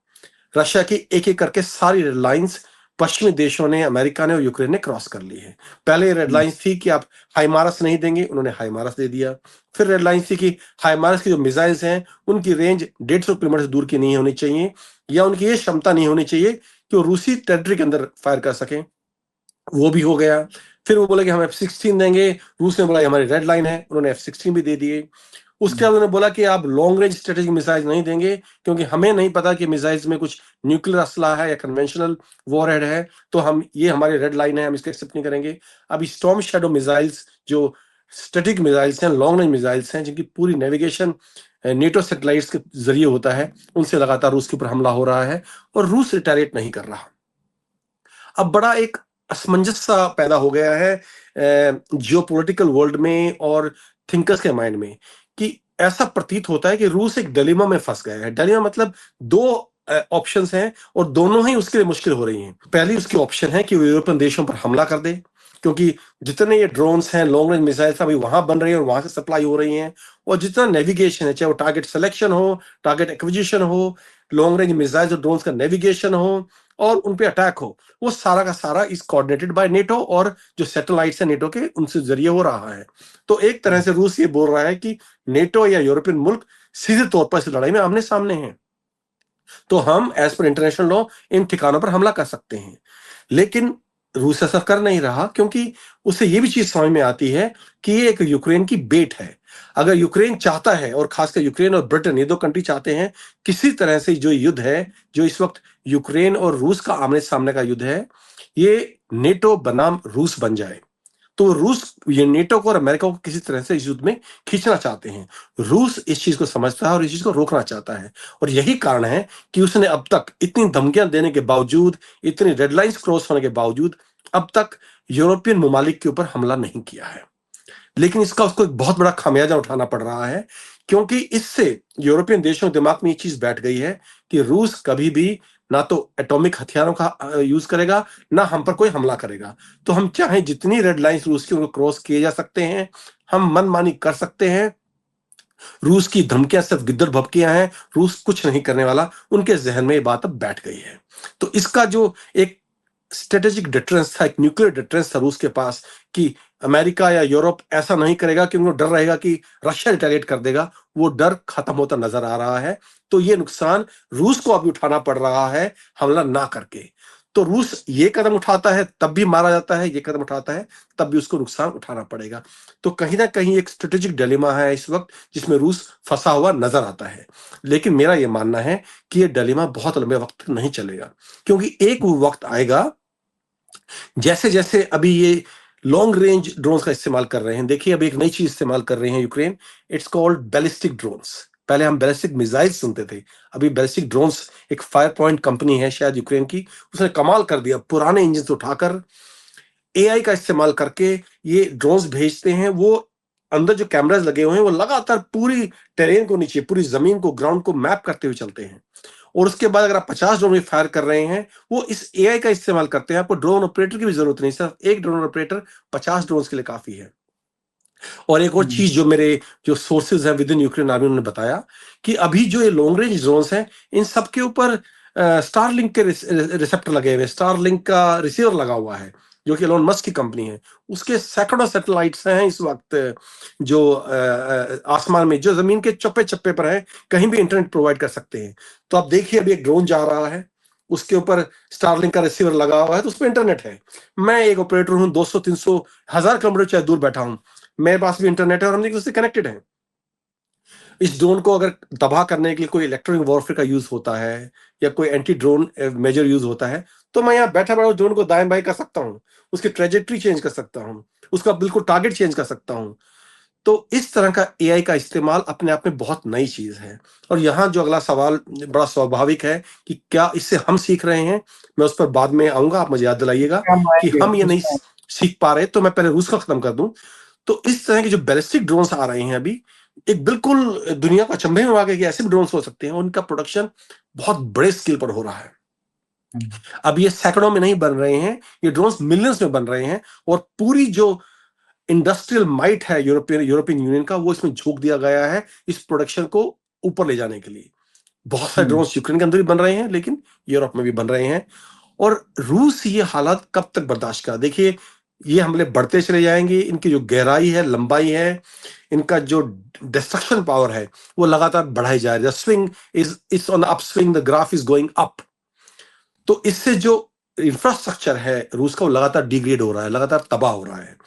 रशिया की एक एक करके सारी रेड लाइंस पश्चिमी देशों ने, अमेरिका ने और यूक्रेन ने क्रॉस कर ली है। पहले रेड लाइंस थी कि आप हाइमारस नहीं देंगे, उन्होंने हाइमारस दे दिया। फिर रेड लाइंस थी कि हाइमारस की जो मिसाइल्स हैं उनकी रेंज 150 किलोमीटर से दूर की नहीं होनी चाहिए, या उनकी ये क्षमता नहीं होनी चाहिए कि वो रूसी टेरिटरी के अंदर फायर कर सकें। वो भी हो गया। फिर वो बोले कि हम F-16 देंगे, रूस ने बोला हमारी रेड लाइन है, उन्होंने F-16 भी दे दिए। उसके बाद उन्होंने बोला कि आप लॉन्ग रेंज स्ट्रेटेजिक मिसाइल नहीं देंगे, क्योंकि हमें नहीं पता कि मिसाइल्स में कुछ न्यूक्लियर असला है या कन्वेंशनल वॉरहेड है, तो हम, ये हमारी रेड लाइन है, हम इसको एक्सेप्ट नहीं करेंगे। अभी स्टॉर्म शैडो मिसाइल्स जो स्टैटिक मिसाइल्स हैं, लॉन्ग रेंज मिसाइल्स हैं, जिनकी पूरी नेविगेशन नेटो सैटेलाइट्स के जरिए होता है, उनसे लगातार रूस के ऊपर हमला हो रहा है और रूस रिटेलिएट नहीं कर रहा। अब बड़ा एक असमंजस सा पैदा हो गया है जियोपॉलिटिकल वर्ल्ड में और थिंकर्स के माइंड में, कि ऐसा प्रतीत होता है कि रूस एक डिलेमा में फंस गया है। डिलेमा मतलब दो ऑप्शंस हैं और दोनों ही उसके लिए मुश्किल हो रही हैं। पहली उसकी ऑप्शन है कि वो यूरोपियन देशों पर हमला कर दे, क्योंकि जितने ये ड्रोन्स हैं, लॉन्ग रेंज मिसाइल्स अभी वहां बन रही है और वहां से सप्लाई हो रही हैं, और जितना नेविगेशन है, चाहे वो टारगेट सिलेक्शन हो, टारगेट एक्विजिशन हो, लॉन्ग रेंज मिसाइल्स और ड्रोन्स का नेविगेशन हो और उन पे अटैक हो, वो सारा का सारा इज कोऑर्डिनेटेड बाय नेटो, और जो सैटेलाइट्स हैं नेटो के, उनसे जरिए हो रहा है। तो एक तरह से रूस ये बोल रहा है कि नेटो या यूरोपियन मुल्क सीधे तौर पर इस लड़ाई में आमने सामने हैं, तो हम as per international law in ठिकानों पर हमला कर सकते हैं। लेकिन रूस ऐसा कर नहीं रहा क्योंकि उसे ये भी चीज समझ में आती है कि ये एक यूक्रेन की बेट है। अगर यूक्रेन चाहता है, और खासकर यूक्रेन और ब्रिटेन ये दो कंट्री चाहते हैं किसी तरह से जो युद्ध है, जो इस वक्त यूक्रेन और रूस का आमने सामने का युद्ध है, ये नेटो बनाम रूस बन जाए, तो रूस ये नेटो को और अमेरिका को किसी तरह से इस युद्ध में खींचना चाहते हैं। रूस इस चीज को समझता है और इस चीज को रोकना चाहता है, और यही कारण है कि उसने अब तक इतनी धमकियां देने के बावजूद, इतनी रेड लाइंस क्रॉस होने के बावजूद अब तक यूरोपियन ममालिक के ऊपर हमला नहीं किया है। लेकिन इसका उसको एक बहुत बड़ा खामियाजा उठाना पड़ रहा है, क्योंकि इससे यूरोपियन देशों के दिमाग में ये चीज बैठ गई है कि रूस कभी भी ना तो एटॉमिक हथियारों का यूज करेगा, ना हम पर कोई हमला करेगा। तो हम चाहे जितनी रेड लाइंस रूस की उनको क्रॉस किए जा सकते हैं, हम मनमानी कर सकते हैं। रूस की धमकियां सिर्फ गिद्दड़ भभकियां हैं, रूस कुछ नहीं करने वाला, उनके जहन में ये बात अब बैठ गई है। तो इसका जो एक स्ट्रेटेजिक डिटरेंस था, एक न्यूक्लियर डिटरेंस था रूस के पास, कि अमेरिका या यूरोप ऐसा नहीं करेगा, कि उनको डर रहेगा कि रशिया रिटेलिएट कर देगा, वो डर खत्म होता नजर आ रहा है। तो ये नुकसान रूस को अभी उठाना पड़ रहा है, हमला ना करके। तो रूस ये कदम उठाता है तब भी मारा जाता है, ये कदम उठाता है तब भी उसको नुकसान उठाना पड़ेगा। तो कहीं ना कहीं एक स्ट्रेटेजिक डिलेमा है इस वक्त, जिसमें रूस फंसा हुआ नजर आता है। लेकिन मेरा यह मानना है कि यह डिलेमा बहुत लंबे वक्त तक नहीं चलेगा, क्योंकि एक वो वक्त आएगा जैसे जैसे अभी ये लॉन्ग रेंज ड्रोन्स का इस्तेमाल कर रहे हैं। देखिए अभी एक नई चीज इस्तेमाल कर रहे हैं Ukraine, it's called ballistic drones. पहले हम बैलिस्टिक मिसाइल सुनते थे, अभी बैलिस्टिक ड्रोन्स, एक फायर पॉइंट कंपनी है शायद यूक्रेन की, उसने कमाल कर दिया, पुराने इंजन से उठाकर एआई का इस्तेमाल करके ये ड्रोन्स भेजते हैं। वो अंदर जो कैमरास लगे हुए हैं वो लगातार पूरी टेरेन को, नीचे पूरी जमीन को, ग्राउंड को मैप करते हुए चलते हैं। और उसके बाद अगर आप 50 ड्रोन भी फायर कर रहे हैं, वो इस एआई का इस्तेमाल करते हैं। आपको ड्रोन ऑपरेटर की भी जरूरत नहीं, सिर्फ एक ड्रोन ऑपरेटर 50 ड्रोन के लिए काफी है। और एक और चीज जो मेरे जो सोर्सेज हैं विद इन यूक्रेन आर्मी, उन्होंने बताया कि अभी जो ये लॉन्ग रेंज ड्रोन्स हैं, इन सबके ऊपर स्टारलिंक के रिसेप्टर लगे हुए, स्टारलिंक का रिसीवर लगा हुआ है, जो कि एलोन मस्क की कंपनी है। उसके सैकड़ों सैटेलाइट्स हैं इस वक्त, जो आसमान में, जो जमीन के चप्पे चप्पे पर हैं, कहीं भी इंटरनेट प्रोवाइड कर सकते हैं। तो आप देखिए अभी एक ड्रोन जा रहा है, उसके ऊपर स्टारलिंक का रिसीवर लगा हुआ है, तो उसमें इंटरनेट है। मैं एक ऑपरेटर हूँ, 200 300 1000 किलोमीटर चाहे दूर बैठा हूं, मेरे पास भी इंटरनेट है और हम एक दूसरे से कनेक्टेड हैं। इस ड्रोन को अगर तबाह करने के लिए कोई इलेक्ट्रॉनिक वॉरफेयर का यूज होता है, या कोई एंटी ड्रोन मेजर यूज होता है, तो मैं यहाँ बैठा बैठा ड्रोन को दाएं बाएं कर सकता हूँ, उसकी ट्रेजेक्ट्री चेंज कर सकता हूँ, उसका बिल्कुल टारगेट चेंज कर सकता हूँ। तो इस तरह का एआई का इस्तेमाल अपने आप में बहुत नई चीज है। और यहाँ जो अगला सवाल बड़ा स्वाभाविक है कि क्या इससे हम सीख रहे हैं, मैं उस पर बाद में आऊंगा, आप मुझे याद दिलाइएगा हम कि आएंगे हम ये नहीं उसमें। सीख पा रहे। तो मैं पहले रूस का खत्म कर दूं। तो इस तरह के जो बैलिस्टिक ड्रोन्स आ रहे हैं अभी, एक बिल्कुल दुनिया को अचंभे में आ गया कि ऐसे भी ड्रोन्स हो सकते हैं, उनका प्रोडक्शन बहुत बड़े स्केल पर हो रहा है। अब ये सैकड़ों में नहीं बन रहे हैं, ये ड्रोन्स मिलियंस में बन रहे हैं, और पूरी जो इंडस्ट्रियल माइट है यूरोपियन यूनियन का, वो इसमें झोंक दिया गया है इस प्रोडक्शन को ऊपर ले जाने के लिए। बहुत सारे ड्रोन्स यूक्रेन के अंदर भी बन रहे हैं, लेकिन यूरोप में भी बन रहे हैं। और रूस ये हालात कब तक बर्दाश्त करा? देखिए ये हमले बढ़ते चले जाएंगे, इनकी जो गहराई है, लंबाई है, इनका जो डिस्ट्रक्शन पावर है, वो लगातार बढ़ाई जा रही है। Swing is on up swing, the graph is going up. तो इससे जो इंफ्रास्ट्रक्चर है रूस का, वो लगातार डिग्रेड हो रहा है, लगातार तबाह हो रहा है।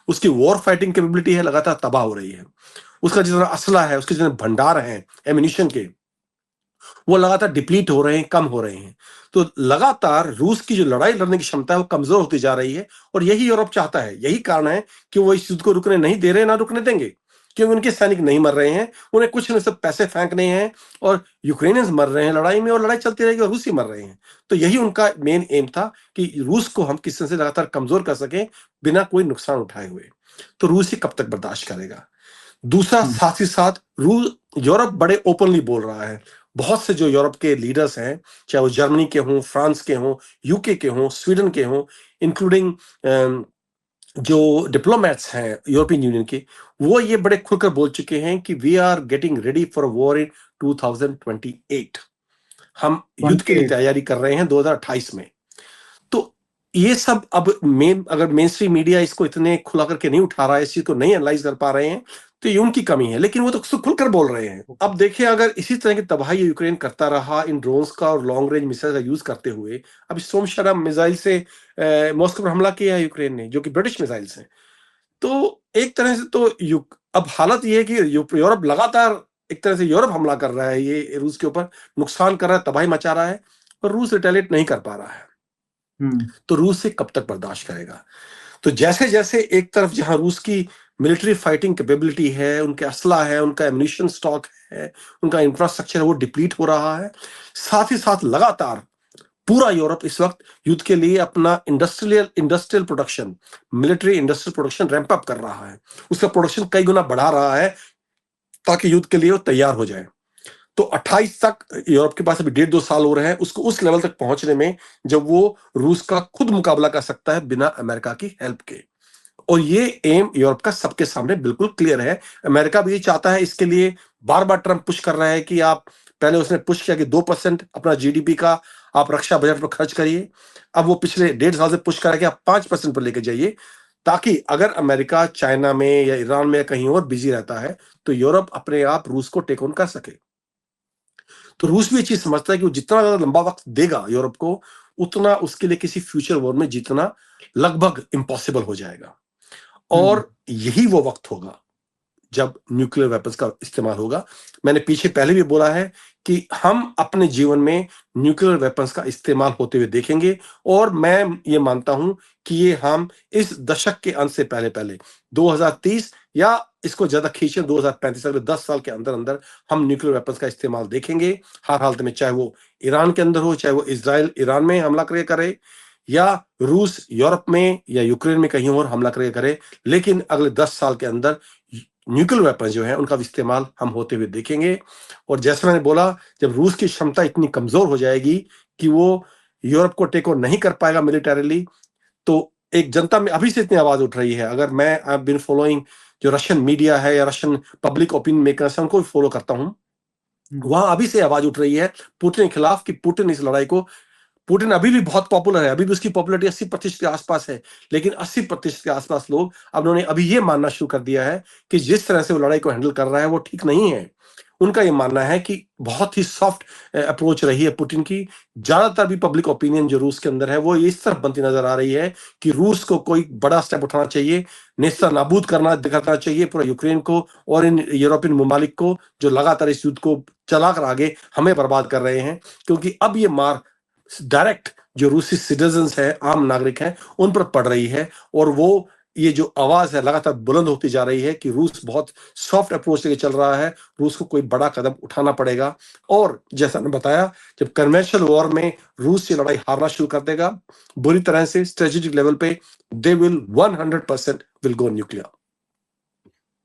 उसकी वॉर फाइटिंग कैपेबिलिटी है, लगातार तबाह हो रही है। उसका जितना असला है, उसके जितने भंडार हैं एमिनिशन के, वो लगातार डिप्लीट हो रहे हैं, कम हो रहे हैं। तो लगातार रूस की जो लड़ाई लड़ने की क्षमता है वो कमजोर होती जा रही है, और यही यूरोप चाहता है। यही कारण है कि वो इस युद्ध को रुकने नहीं दे रहे, ना रुकने देंगे, क्योंकि उनके सैनिक नहीं मर रहे हैं, उन्हें कुछ नहीं, सब पैसे फेंकने हैं, और यूक्रेनियंस मर रहे हैं लड़ाई में, और लड़ाई चलती रहेगी, और रूसी मर रहे हैं। तो यही उनका मेन एम था कि रूस को हम किस तरह से लगातार कमजोर कर सकें बिना कोई नुकसान उठाए हुए। तो रूस ही कब तक बर्दाश्त करेगा? दूसरा, साथ ही साथ रूस, यूरोप बड़े ओपनली बोल रहा है। बहुत से जो यूरोप के लीडर्स हैं, चाहे वो जर्मनी के हों, फ्रांस के हों, यूके के हों, स्वीडन के हों, इंक्लूडिंग जो डिप्लोमेट्स हैं यूरोपियन यूनियन के, वो ये बड़े खुलकर बोल चुके हैं कि we are getting ready for war in 2028। हम युद्ध के लिए तैयारी कर रहे हैं 2028 में। तो ये सब अब अगर मेन स्ट्रीम मीडिया इसको इतने खुला करके नहीं उठा रहा है, इस चीज को नहीं एनालाइज कर पा रहे हैं, तो ये उनकी कमी है, लेकिन वो तो खुलकर बोल रहे हैं। अब देखिए, अगर इसी तरह की तबाही यूक्रेन करता रहा इन ड्रोन्स का और लॉन्ग रेंज मिसाइल का यूज करते हुए, अब सोमशरा मिसाइल से मॉस्को पर हमला किया है यूक्रेन ने, जो कि ब्रिटिश मिसाइल्स हैं। तो एक तरह से तो अब हालत ये है कि यूरोप लगातार एक तरह से यूरोप हमला कर रहा है, ये रूस के ऊपर नुकसान कर रहा है, तबाही मचा रहा है, और रूस रिटेलिएट नहीं कर पा रहा है। तो रूस से कब तक बर्दाश्त करेगा? तो जैसे जैसे एक तरफ जहां रूस की मिलिट्री फाइटिंग कैपेबिलिटी है, उनके असला है, उनका एम्यूनिशन स्टॉक है, उनका इंफ्रास्ट्रक्चर है, वो डिप्लीट हो रहा है, साथ ही साथ लगातार पूरा यूरोप इस वक्त युद्ध के लिए अपना industrial production, military industrial production ramp up कर रहा है, उसका प्रोडक्शन कई गुना बढ़ा रहा है ताकि युद्ध के लिए वो तैयार हो जाए। तो 28 तक यूरोप के पास अभी 1.5-2 साल हो रहे हैं उसको उस लेवल तक पहुंचने में, जब वो रूस का खुद मुकाबला कर सकता है बिना अमेरिका की हेल्प के। और ये एम यूरोप का सबके सामने बिल्कुल क्लियर है। अमेरिका भी ये चाहता है, इसके लिए बार बार ट्रंप पुश कर रहा है कि आप, पहले उसने पुश किया कि 2% अपना जीडीपी का आप रक्षा बजट पर खर्च करिए। अब वो पिछले 1.5 साल से पुश कर रहा है कि आप 5% पर लेके जाइए, ताकि अगर अमेरिका चाइना में या ईरान में या कहीं और बिजी रहता है तो यूरोप अपने आप रूस को टेक ऑन कर सके। तो रूस भी ये चीज समझता है कि वो जितना ज्यादा लंबा वक्त देगा यूरोप को, उतना उसके लिए किसी फ्यूचर वॉर में जीतना लगभग इम्पॉसिबल हो जाएगा। और यही वो वक्त होगा जब न्यूक्लियर वेपन्स का इस्तेमाल होगा। मैंने पीछे पहले भी बोला है कि हम अपने जीवन में न्यूक्लियर वेपन्स का इस्तेमाल होते हुए देखेंगे, और मैं ये मानता हूं कि ये हम इस दशक के अंत से पहले पहले 2030 या इसको ज्यादा खींचे 2035, अगले 10 साल के अंदर अंदर हम न्यूक्लियर वेपन्स का इस्तेमाल देखेंगे हर हालत में, चाहे वो ईरान के अंदर हो, चाहे वो इजराइल ईरान में हमला करे, या रूस यूरोप में या यूक्रेन में कहीं और हमला करे। लेकिन अगले 10 साल के अंदर न्यूक्लियर वेपन जो है उनका इस्तेमाल हम होते हुए देखेंगे। और जैसे मैंने बोला, जब रूस की क्षमता इतनी कमजोर हो जाएगी कि वो यूरोप को टेक ओवर नहीं कर पाएगा मिलिटरीली, तो एक जनता में अभी से इतनी आवाज उठ रही है। अगर मैं आई बीन फॉलोइंग जो रशियन मीडिया है या रशियन पब्लिक ओपिनियन मेकर्स है, उनको भी फॉलो करता हूं, वहां अभी से आवाज उठ रही है पुतिन के खिलाफ कि पुतिन इस लड़ाई को, पुतिन अभी भी बहुत पॉपुलर है, अभी भी उसकी पॉपुलैरिटी 80% के आसपास है, लेकिन 80% के आसपास लोग अब उन्होंने अभी ये मानना शुरू कर दिया है कि जिस तरह से वो लड़ाई को हैंडल कर रहा है वो ठीक नहीं है। उनका ये मानना है कि बहुत ही सॉफ्ट अप्रोच रही है पुतिन की। ज्यादातर भी पब्लिक ओपिनियन जो रूस के अंदर है वो इस तरफ बनती नजर आ रही है कि रूस को कोई बड़ा स्टेप उठाना चाहिए, नेस्ता नाबूद करना चाहिए पूरा यूक्रेन को और इन यूरोपियन ममालिक को जो लगातार इस युद्ध को चलाकर आगे हमें बर्बाद कर रहे हैं। क्योंकि अब ये मार डायरेक्ट जो रूसी सिटीजन्स है, आम नागरिक हैं, उन पर पड़ रही है। और वो ये जो आवाज है लगातार बुलंद होती जा रही है कि रूस बहुत सॉफ्ट अप्रोच लेके चल रहा है, रूस को कोई बड़ा कदम उठाना पड़ेगा। और जैसा मैंने बताया, जब कन्वेंशनल वॉर में रूस ये लड़ाई हारना शुरू कर देगा बुरी तरह से स्ट्रेटेजिक लेवल पे, they will 100% will go nuclear.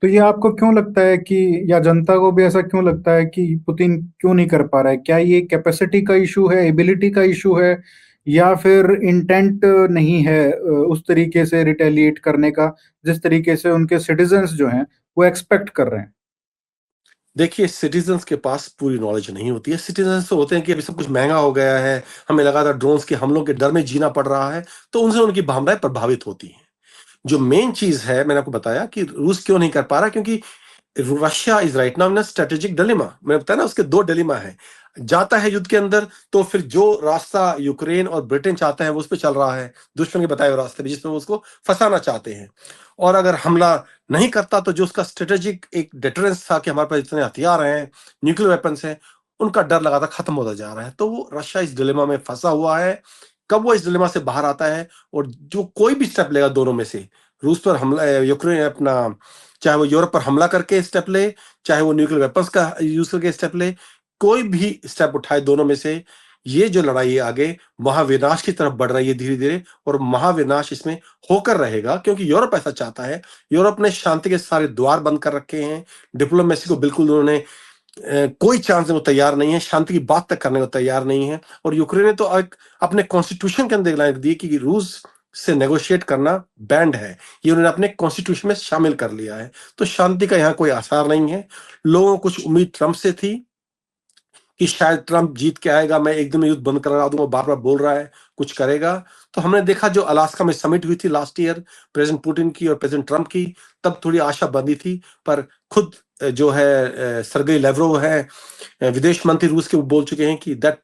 तो ये आपको क्यों लगता है कि, या जनता को भी ऐसा क्यों लगता है कि पुतिन क्यों नहीं कर पा रहा है? क्या ये कैपेसिटी का इशू है, एबिलिटी का इशू है, या फिर इंटेंट नहीं है उस तरीके से रिटेलिएट करने का जिस तरीके से उनके सिटीजन्स जो हैं वो एक्सपेक्ट कर रहे हैं? देखिए, सिटीजन्स के पास पूरी नॉलेज नहीं होती है। सिटीजन्स तो होते हैं कि अभी सब कुछ महंगा हो गया है, हमें लगातार ड्रोन्स के हमलों के डर में जीना पड़ रहा है, तो उनसे उनकी भावनाएं प्रभावित होती हैं। जो मेन चीज है, मैंने आपको बताया कि रूस क्यों नहीं कर पा रहा, क्योंकि Russia is right now in a strategic dilemma. मैंने बताया ना, उसके दो डिलेमा है। जाता है युद्ध के अंदर तो फिर जो रास्ता यूक्रेन और ब्रिटेन चाहते हैं वो उस पर चल रहा है, दुश्मन के बताए हुए रास्ते पे, जिसमें वो उसको फंसाना चाहते हैं। और अगर हमला नहीं करता तो जो उसका स्ट्रेटेजिक एक डिटरेंस था कि हमारे पास इतने हथियार हैं, न्यूक्लियर वेपन्स हैं, उनका डर लगातार खत्म होता जा रहा है। तो वो रशिया इस डिलेमा में फंसा हुआ है। कब वो इस डिलेमा से बाहर आता है, और जो कोई भी स्टेप लेगा दोनों में से, रूस पर हमला, यूक्रेन अपना, चाहे वो यूरोप पर हमला करके स्टेप ले, चाहे वो न्यूक्लियर वेपन्स का यूज करके स्टेप ले, कोई भी स्टेप उठाए दोनों में से, ये जो लड़ाई है आगे महाविनाश की तरफ बढ़ रही है धीरे धीरे। और महाविनाश इसमें होकर रहेगा, क्योंकि यूरोप ऐसा चाहता है। यूरोप ने शांति के सारे द्वार बंद कर रखे हैं, डिप्लोमेसी को बिल्कुल उन्होंने कोई चांस नहीं, वो तैयार नहीं है, शांति की बात तक करने को तैयार नहीं है। और यूक्रेन ने तो एक अपने कॉन्स्टिट्यूशन के अंदर लाइन दी कि रूस से नेगोशिएट करना बैंड है, ये उन्होंने अपने कॉन्स्टिट्यूशन में शामिल कर लिया है। तो शांति का यहाँ कोई आसार नहीं है। लोगों को कुछ उम्मीद ट्रंप से थी कि शायद ट्रंप जीत के आएगा, मैं एक दिन में युद्ध बंद करा दूंगा, बार बार बोल रहा है कुछ करेगा। तो हमने देखा जो अलास्का में समिट हुई थी लास्ट ईयर, प्रेसिडेंट पुतिन की और प्रेसिडेंट ट्रंप की, तब थोड़ी आशा बंधी थी। पर खुद जो है सरगेई लेवरोव है, विदेश मंत्री रूस के, वो बोल चुके हैं कि दैट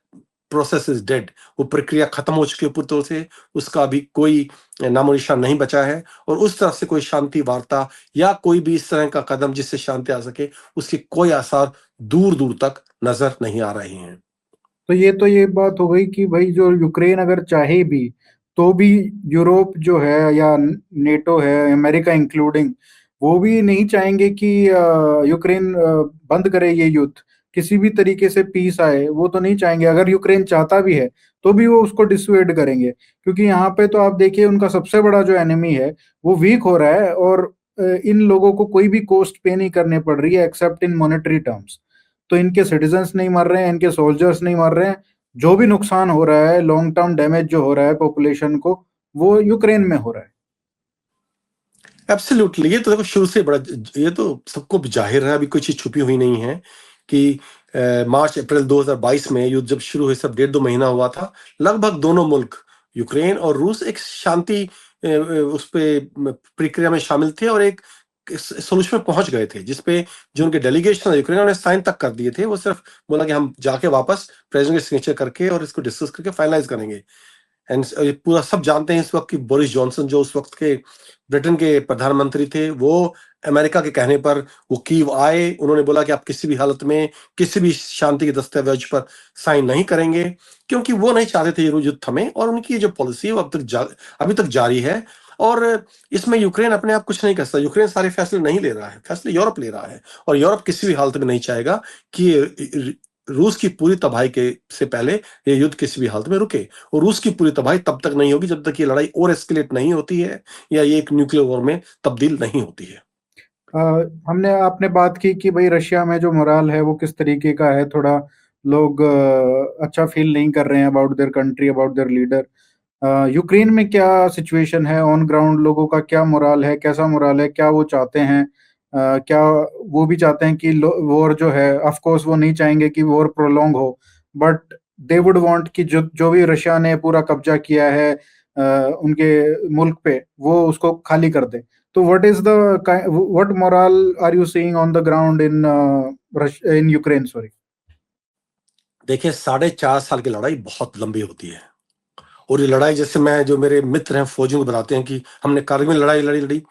प्रोसेस इज डेड, वो प्रक्रिया खत्म हो चुकी है पूरी तरह से, उसका अभी कोई नामो निशान नहीं बचा है। और उस तरफ से कोई शांति वार्ता या कोई भी इस तरह का कदम जिससे शांति आ सके, उसके कोई आसार दूर दूर तक नजर नहीं आ रहे हैं। तो ये बात हो गई कि भाई जो यूक्रेन अगर चाहे भी तो भी यूरोप जो है या नेटो है, अमेरिका इंक्लूडिंग, वो भी नहीं चाहेंगे कि यूक्रेन बंद करे ये युद्ध, किसी भी तरीके से पीस आए, वो तो नहीं चाहेंगे। अगर यूक्रेन चाहता भी है तो भी वो उसको डिसुएड करेंगे, क्योंकि यहाँ पे तो आप देखिए उनका सबसे बड़ा जो एनिमी है वो वीक हो रहा है, और इन लोगों को कोई भी कॉस्ट पे नहीं करने पड़ रही है एक्सेप्ट इन मॉनेटरी टर्म्स। तो इनके सिटीजन्स नहीं मर रहे हैं, इनके सोल्जर्स नहीं मर रहे हैं, जो भी नुकसान हो रहा है, लॉन्ग टर्म डैमेज जो हो रहा है पॉपुलेशन को, वो यूक्रेन में हो रहा है। एब्सोल्युटली, ये तो देखो शुरू से बड़ा, ये तो सबको जाहिर है, अभी कोई चीज छुपी हुई नहीं है कि मार्च अप्रैल 2022 में युद्ध जब शुरू हुए, सब 1.5-2 महीना हुआ था, लगभग दोनों मुल्क यूक्रेन और रूस एक शांति उस पे प्रक्रिया में शामिल थे और एक सोल्यूशन में पहुंच गए थे, जिसपे जो उनके डेलीगेशन यूक्रेन ने साइन तक कर दिए थे। वो सिर्फ बोला कि हम जाके वापस प्रेसिडेंट के सिग्नेचर करके और इसको डिस्कस करके फाइनलाइज करेंगे। एंड ये पूरा सब जानते हैं इस वक्त कि बोरिस जॉनसन जो उस वक्त के ब्रिटेन के प्रधानमंत्री थे, वो अमेरिका के कहने पर वो कीव आए। उन्होंने बोला कि आप किसी भी हालत में किसी भी शांति के दस्तावेज पर साइन नहीं करेंगे, क्योंकि वो नहीं चाहते थे ये युद्ध थमे। और उनकी जो पॉलिसी है वो अभी तक जारी है। और इसमें यूक्रेन अपने आप कुछ नहीं कर सकता, यूक्रेन सारे फैसले नहीं ले रहा है, फैसले यूरोप ले रहा है। और यूरोप किसी भी हालत में नहीं चाहेगा कि रूस की पूरी तबाही के से पहले ये युद्ध किसी भी हालत में रुके। और रूस की पूरी तबाही तब तक नहीं होगी जब तक ये लड़ाई और एस्केलेट नहीं होती है या ये एक न्यूक्लियर वॉर में तब्दील नहीं होती है। हमने आपने बात की कि भाई रशिया में जो मोराल है वो किस तरीके का है, थोड़ा लोग अच्छा फील नहीं कर रहे हैं about their country, about their leader. Ukraine में क्या सिचुएशन है, ऑन ग्राउंड लोगों का क्या मोराल है, कैसा मोराल है, क्या वो चाहते हैं? क्या वो भी चाहते हैं कि वॉर जो है, ऑफ कोर्स वो नहीं चाहेंगे कि वॉर प्रोलॉन्ग हो, बट दे वुड वांट कि जो जो भी रशिया ने पूरा कब्जा किया है उनके मुल्क पे, वो उसको खाली कर दे। तो what morale are you seeing on the ground in in Ukraine? Sorry. देखिए, 4.5 साल की लड़ाई बहुत लंबी होती है। और ये लड़ाई, जैसे मैं, जो मेरे मित्र हैं फौजियों को बताते हैं कि हमने कारगिल में लड़ाई लड़ी लड़ी,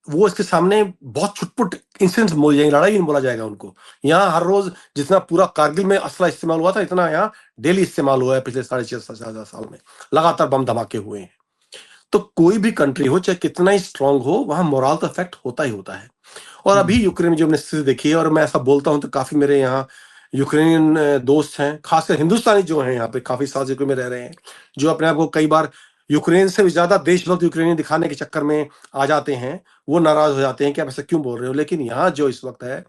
वो इसके सामने बहुत छुटपुट इंसिडेंट्स बोल जाएंगे, लड़ाई नहीं बोला जाएगा उनको। यहाँ हर रोज जितना पूरा कारगिल में असला इस्तेमाल हुआ था, इतना यहाँ डेली इस्तेमाल हुआ है पिछले 6.5 साल में। लगातार बम धमाके हुए हैं। तो कोई भी कंट्री हो, चाहे कितना ही स्ट्रांग हो, वहां मोरल तो इफेक्ट होता ही होता है। और अभी यूक्रेन में जो हमने स्थिति देखी है, और मैं ऐसा बोलता हूं तो काफी मेरे यहाँ यूक्रेनियन दोस्त हैं, खासकर हिंदुस्तानी जो हैं यहाँ पे काफी साल यूक्रेन में रह रहे हैं, जो अपने आप को कई बार यूक्रेन से भी ज्यादा देशभक्त यूक्रेनी दिखाने के चक्कर में आ जाते हैं। वो नाराज हो जाते हैं कि आप ऐसा क्यों बोल रहे हो। लेकिन यहाँ जो इस वक्त है,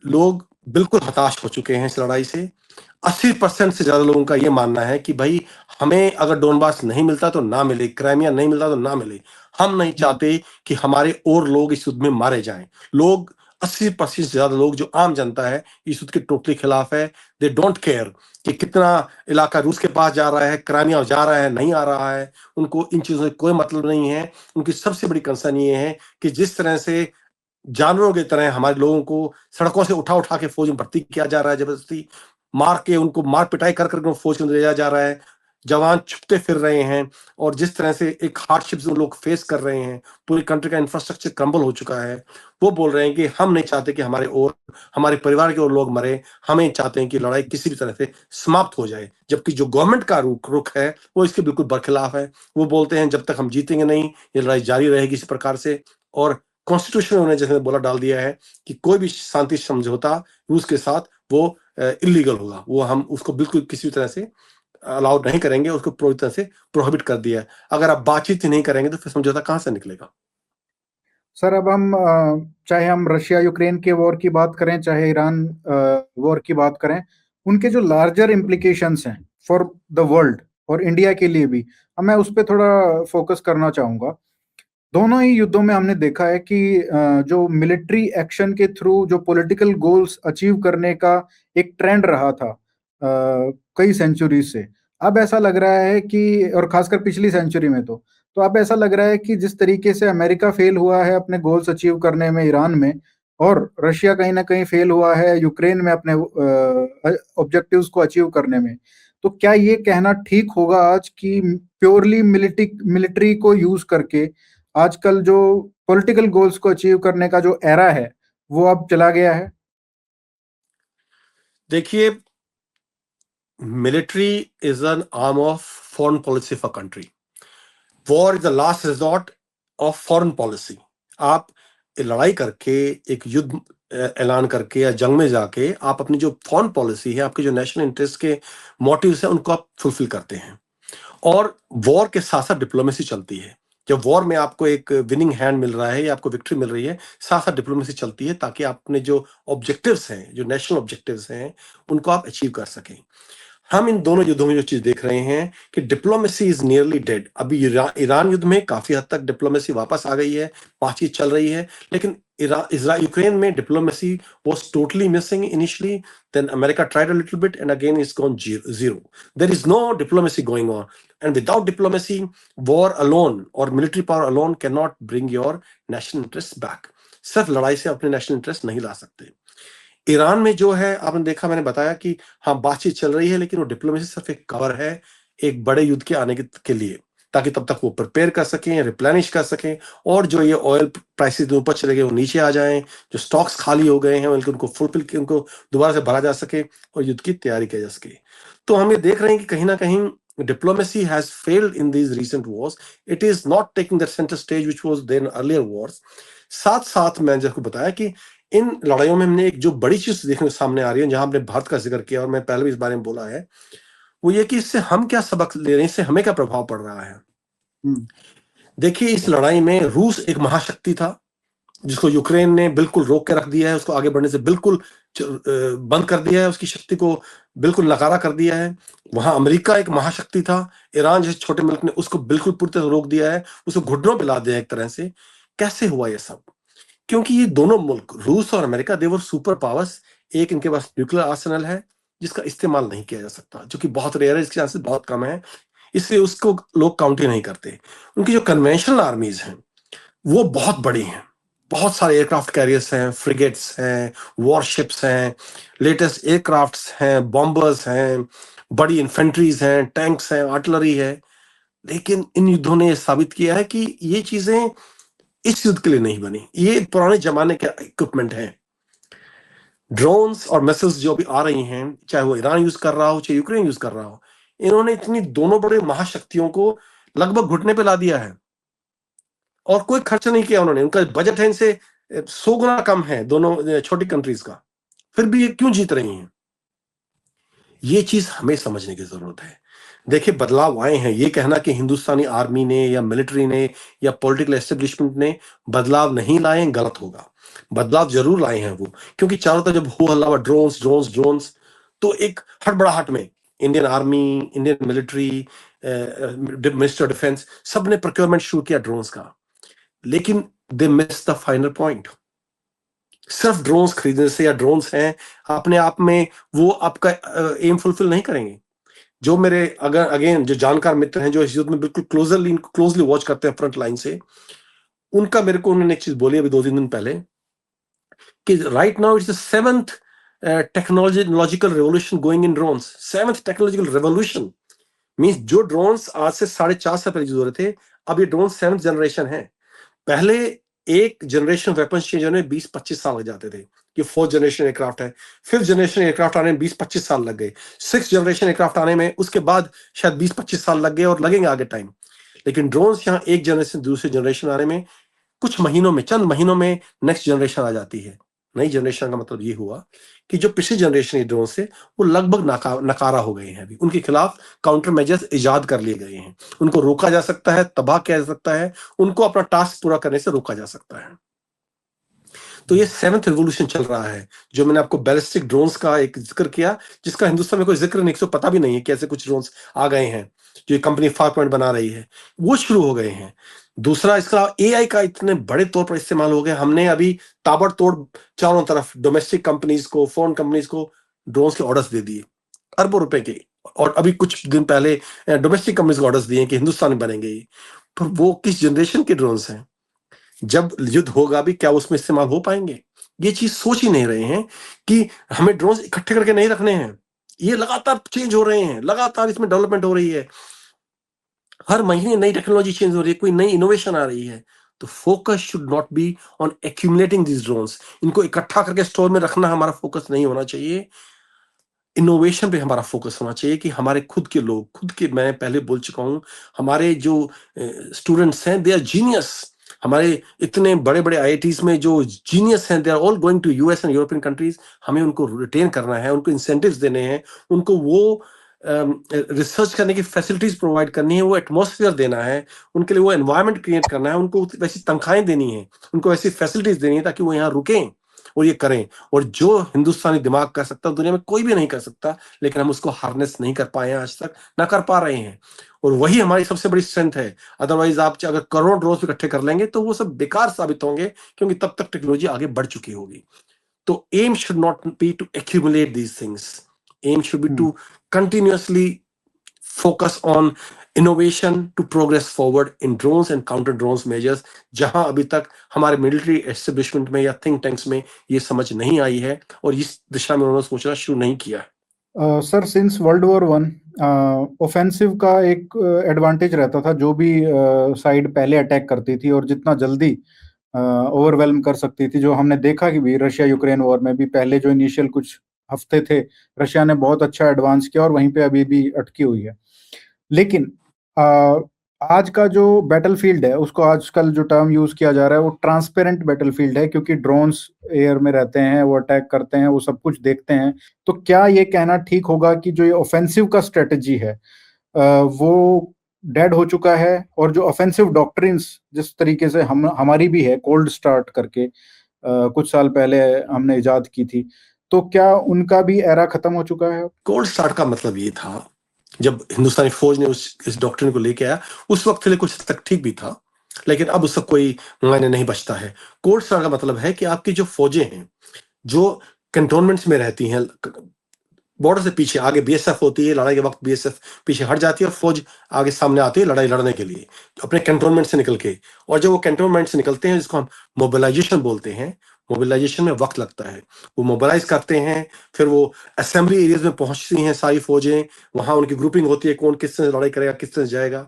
लोग बिल्कुल हताश हो चुके हैं इस लड़ाई से। 80% से ज्यादा लोगों का ये मानना है कि भाई, हमें अगर डोनबास नहीं मिलता तो ना मिले, क्राइमिया नहीं मिलता तो ना मिले। हम नहीं चाहते कि हमारे और लोग इस युद्ध में मारे जाएं। लोग 80% से ज्यादा लोग, जो आम जनता है, इस युद्ध के टोटली खिलाफ है। दे डोंट केयर कि कितना इलाका रूस के पास जा रहा है, क्राइमिया जा रहा है, नहीं आ रहा है। उनको इन चीजों से कोई मतलब नहीं है। उनकी सबसे बड़ी कंसर्न ये है कि जिस तरह से जानवरों की तरह हमारे लोगों को सड़कों से उठा उठा के फौज में भर्ती किया जा रहा है, जबरदस्ती मार के उनको मार पिटाई कर करके फौज के अंदर ले जाया जा रहा है। जवान छुपते फिर रहे हैं। और जिस तरह से एक हार्डशिप्स लोग फेस कर रहे हैं, पूरी कंट्री का इंफ्रास्ट्रक्चर क्रम्बल हो चुका है। वो बोल रहे हैं कि हम नहीं चाहते कि हमारे परिवार के और लोग मरे। हमें चाहते हैं कि लड़ाई किसी भी तरह से समाप्त हो जाए। जबकि जो गवर्नमेंट का रुख है, वो इसके बिल्कुल बरखिलाफ है। वो बोलते हैं जब तक हम जीतेंगे नहीं, ये लड़ाई जारी रहेगी इसी प्रकार से। और कॉन्स्टिट्यूशन में उन्होंने जैसे बोला डाल दिया है कि कोई भी शांति समझौता रूस के साथ वो इलीगल होगा। वो हम उसको बिल्कुल किसी भी तरह से अलाउ नहीं करेंगे, उसको पूरी तरह से प्रोहिबिट कर दिया है। अगर आप बातचीत ही नहीं करेंगे तो फिर समझौता कहाँ से निकलेगा? सर, अब हम चाहे हम रशिया यूक्रेन के वॉर की बात करें, चाहे ईरान वॉर की बात करें, उनके जो लार्जर इम्प्लीकेशंस हैं फॉर द वर्ल्ड और इंडिया के लिए भी, अब मैं उस पर थोड़ा फोकस करना चाहूंगा। दोनों ही युद्धों में हमने देखा है कि जो मिलिट्री एक्शन के थ्रू जो पॉलिटिकल गोल्स अचीव करने का एक ट्रेंड रहा था, कई सेंचुरीज से। अब ऐसा लग रहा है कि, और खासकर पिछली सेंचुरी में तो अब ऐसा लग रहा है कि जिस तरीके से अमेरिका फेल हुआ है अपने गोल्स अचीव करने में ईरान में, और रशिया कहीं ना कहीं फेल हुआ है यूक्रेन में अपने ऑब्जेक्टिव्स को अचीव करने में, तो क्या ये कहना ठीक होगा आज कि प्योरली मिलिट्री को यूज करके आजकल जो पॉलिटिकल गोल्स को अचीव करने का जो एरा है वो अब चला गया है? देखिए, military is an arm of foreign policy for country. War is the last resort of foreign policy. आप लड़ाई करके, एक युद्ध ऐलान करके या जंग में जाके आप अपनी जो फॉरेन पॉलिसी है, आपके जो नेशनल इंटरेस्ट के मोटिव्स हैं, उनको आप फुलफिल करते हैं। और वॉर के साथ साथ डिप्लोमेसी चलती है। जब वॉर में आपको एक विनिंग हैंड मिल रहा है या आपको विक्ट्री मिल रही है, साथ साथ डिप्लोमेसी चलती है ताकि आप अपने जो ऑब्जेक्टिव्स हैं, जो नेशनल ऑब्जेक्टिव्स हैं, उनको आप अचीव कर सकें। हम इन दोनों युद्धों में जो चीज देख रहे हैं कि डिप्लोमेसी इज नियरली डेड। अभी ईरान युद्ध में काफी हद तक डिप्लोमेसी वापस आ गई है, बातचीत चल रही है, लेकिन यूक्रेन में diplomacy was totally missing initially. Then America tried a little bit and again it's gone zero. There is no diplomacy going on. And without diplomacy, war alone or military power alone cannot bring your national interests back. सिर्फ लड़ाई से अपने national interest नहीं ला सकते। Iran में जो है, आपने देखा, मैंने बताया कि हाँ बातचीत चल रही है, लेकिन वो डिप्लोमेसी सिर्फ एक कवर है एक बड़े युद्ध के आने के लिए, ताकि तब तक वो प्रिपेयर कर सकें, रिप्लेनिश कर सकें, और जो ये ऑयल प्राइसेस ऊपर चले गए वो नीचे आ जाएं, जो स्टॉक्स खाली हो गए हैं उनको फुलफिल, उनको दोबारा से भरा जा सके और युद्ध की तैयारी की जा सके। तो हम ये देख रहे हैं कि कहीं ना कहीं diplomacy has failed in these recent wars. It is not taking the centre stage which was there in earlier wars. साथ साथ मैंने आपको बताया कि इन लड़ाइयों में हमने एक जो बड़ी चीज देखने सामने आ रही है, जहां हमने भारत का जिक्र किया और मैं पहले भी इस बारे में बोला है, वो ये कि इससे हम क्या सबक ले रहे हैं, इससे हमें क्या प्रभाव पड़ रहा है। देखिए, इस लड़ाई में रूस एक महाशक्ति था जिसको यूक्रेन ने बिल्कुल रोक के रख दिया है, उसको आगे बढ़ने से बिल्कुल बंद कर दिया है, उसकी शक्ति को बिल्कुल नकारा कर दिया है। वहां अमेरिका एक महाशक्ति था, ईरान जैसे छोटे मुल्क ने उसको बिल्कुल पूरी तरह रोक दिया है, उसको घुटनों पे ला दिया एक तरह से। कैसे हुआ ये सब? क्योंकि ये दोनों मुल्क, रूस और अमेरिका, देवर सुपर पावर्स। एक इनके पास न्यूक्लियर आर्सेनल है जिसका इस्तेमाल नहीं किया जा सकता, जो कि बहुत रेयर है, इसके चांसेस बहुत कम है, इसलिए उसको लोग काउंट ही नहीं करते। उनकी जो कन्वेंशनल आर्मीज हैं वो बहुत बड़ी हैं, बहुत सारे एयरक्राफ्ट कैरियर्स हैं, फ्रिगेट्स हैं, वॉरशिप्स हैं, लेटेस्ट एयरक्राफ्ट्स हैं, बॉम्बर्स हैं, बड़ी इन्फेंट्रीज हैं, टैंक्स हैं, आर्टिलरी है। लेकिन इन युद्धों ने साबित किया है कि ये चीजें इस युद्ध के लिए नहीं बनी, ये पुराने जमाने के इक्विपमेंट हैं। ड्रोन्स और मिसाइल्स जो भी आ रही हैं, चाहे वो ईरान यूज कर रहा हो चाहे यूक्रेन यूज कर रहा हो, इन्होंने इतनी दोनों बड़े महाशक्तियों को लगभग घुटने पे ला दिया है और कोई खर्च नहीं किया उन्होंने। उनका बजट है इनसे 100 गुना कम है, दोनों छोटी कंट्रीज का, फिर भी ये क्यों जीत रही हैं? ये चीज हमें समझने की जरूरत है। देखिए, बदलाव आए हैं। ये कहना कि हिंदुस्तानी आर्मी ने या मिलिट्री ने या पॉलिटिकल एस्टेब्लिशमेंट ने बदलाव नहीं लाए, गलत होगा। बदलाव जरूर लाए हैं वो, क्योंकि चारों तरफ जब हो हल्ला, ड्रोन्स ड्रोन्स ड्रोन्स, तो एक हड़बड़ाहट में Indian army, Indian military, minister defence, सब ने प्रोक्योरमेंट शुरू किया ड्रोन्स का, लेकिन they miss the final point. सिर्फ ड्रोन्स खरीदने से या ड्रोन्स हैं अपने आप में वो आपका एम फुलफिल नहीं करेंगे। जो मेरे अगर अगेन जो जानकार मित्र हैं, जो इस युद्ध में बिल्कुल क्लोजली वॉच करते हैं फ्रंट लाइन से, उनका मेरे को उन्होंने एक चीज बोली अभी 2-3 दिन पहले कि right now it's the 7th technological revolution going in drones. 7th technological revolution means जो ड्रोन्स आज से 4.5 साल पहले यूज हो रहे थे, अब ये ड्रोन 7th जनरेशन है। पहले एक जनरेशन वेपन्स चेंज होने 20-25 साल लग जाते थे। ये 4th जनरेशन एयरक्राफ्ट है, 5th जनरेशन एयरक्राफ्ट आने में 20-25 साल लग गए, 6th जनरेशन एयरक्राफ्ट आने में उसके बाद शायद 20-25 साल लग गए और लगेंगे आगे टाइम। लेकिन ड्रोन्स यहाँ एक जनरेशन दूसरी जनरेशन आने में कुछ महीनों में, चंद महीनों में नेक्स्ट जनरेशन आ जाती है। नई जनरेशन का मतलब ये हुआ कि जो पिछली जनरेशन के ड्रोन से वो लगभग नकारा हो गए हैं। अभी उनके खिलाफ काउंटर मेजर्स इजाद कर लिए गए हैं, उनको रोका जा सकता है, तबाह किया जा सकता है, उनको अपना टास्क पूरा करने से रोका जा सकता है। तो ये 7th रिवोल्यूशन चल रहा है। जो मैंने आपको बैलिस्टिक ड्रोन्स का एक जिक्र किया, जिसका हिंदुस्तान में कोई जिक्र नहीं, किसी को पता भी नहीं है कि ऐसे कुछ ड्रोन्स आ गए हैं जो कंपनी फारपॉइंट बना रही है, वो शुरू हो गए हैं। दूसरा, इसका एआई का इतने बड़े तौर पर इस्तेमाल हो गया। हमने अभी ताबड़तोड़ चारों तरफ डोमेस्टिक कंपनीज को, फॉरेन कंपनीज को ड्रोन्स के ऑर्डर्स दे दिए। अरबों रुपए के, और अभी कुछ दिन पहले डोमेस्टिक कंपनीज को ऑर्डर्स दिए हैं कि हिंदुस्तान में बनेंगे ये। पर वो किस जनरेशन के ड्रोन्स हैं? जब युद्ध होगा भी क्या उसमें इस्तेमाल हो पाएंगे? ये चीज सोच ही नहीं रहे हैं कि हमें ड्रोन्स इकट्ठे करके नहीं रखने हैं। ये लगातार चेंज हो रहे हैं, लगातार इसमें डेवलपमेंट हो रही है, हर महीने नई टेक्नोलॉजी चेंज हो रही है, कोई नई इनोवेशन आ रही है। तो focus should not be on accumulating this drones. इनको इकट्ठा करके स्टोर में रखना हमारा फोकस नहीं होना चाहिए। इनोवेशन पे हमारा फोकस होना चाहिए कि हमारे खुद के लोग, खुद के, मैं पहले बोल चुका हूं, हमारे जो स्टूडेंट्स हैं दे आर जीनियस। हमारे इतने बड़े बड़े आईआईटीज में जो जीनियस हैं they are all going to US and European countries. हमें उनको रिटेन करना है, उनको इंसेंटिव्स देने हैं, उनको वो रिसर्च करने की फैसिलिटीज प्रोवाइड करनी है, वो एटमॉस्फेयर देना है, उनके लिए वो एनवायरनमेंट क्रिएट करना है, उनको वैसी तनख्वाहें देनी है, उनको वैसी फैसिलिटीज देनी है ताकि वो यहाँ रुकें और ये करें। और जो हिंदुस्तानी दिमाग कर सकता है दुनिया में कोई भी नहीं कर सकता, लेकिन हम उसको हार्नेस नहीं कर पाए हैं आज तक, ना कर पा रहे हैं। और वही हमारी सबसे बड़ी स्ट्रेंथ है। अदरवाइज आप अगर करोड़ ड्रोन इकट्ठे कर लेंगे तो वो सब बेकार साबित होंगे, क्योंकि तब तक टेक्नोलॉजी आगे बढ़ चुकी होगी। तो aim should not be to accumulate these things, aim should be to continuously focus on innovation to progress forward in drones and counter drones measures, जहां अभी तक हमारे मिलिट्री एस्टेब्लिशमेंट में या थिंक टैंक्स में ये समझ नहीं आई है और इस दिशा में उन्होंने सोचना शुरू नहीं किया है। Sir, since world war one offensive का एक एडवांटेज रहता था, जो भी साइड पहले अटैक करती थी और जितना जल्दी ओवरवेल्म कर सकती थी, जो हमने देखा कि भी रशिया यूक्रेन वॉर में भी पहले जो इनिशियल कुछ हफ्ते थे रशिया ने बहुत अच्छा एडवांस किया और वहीं पे अभी भी अटकी हुई है। लेकिन आज का जो बैटलफील्ड है, उसको आजकल जो टर्म यूज किया जा रहा है वो ट्रांसपेरेंट बैटलफील्ड है, क्योंकि ड्रोन्स एयर में रहते हैं, वो अटैक करते हैं, वो सब कुछ देखते हैं। तो क्या ये कहना ठीक होगा कि जो ये ऑफेंसिव का स्ट्रेटजी है वो डेड हो चुका है, और जो ऑफेंसिव डॉक्ट्रिन्स जिस तरीके से हमारी भी है, कोल्ड स्टार्ट करके कुछ साल पहले हमने इजाद की थी, तो क्या उनका भी एरा खत्म हो चुका है? कोल्ड स्टार्ट का मतलब ये था, जब हिंदुस्तानी फौज ने इस डॉक्ट्रिन को लेके आया, उस वक्त के लिए कुछ तक ठीक भी था, लेकिन अब उसका कोई मायने नहीं बचता है। कोल्ड स्टार्ट का मतलब है कि आपकी जो फौजें हैं, जो कंटोनमेंट्स में रहती हैं, बॉर्डर से पीछे, आगे बीएसएफ होती है, लड़ाई के वक्त बीएसएफ पीछे हट जाती है और फौज आगे सामने आती है लड़ाई लड़ने के लिए अपने कैंटोनमेंट से निकल के। और जब वो कैंटोनमेंट से निकलते हैं, जिसको हम मोबिलाइजेशन बोलते हैं, मोबिलाइजेशन में वक्त लगता है, वो मोबिलाइज करते हैं, फिर वो असेंबली एरियाज में पहुंचती हैं सारी फौजें, वहां उनकी ग्रुपिंग होती है, कौन किस तरह से लड़ाई करेगा, किस तरह से जाएगा,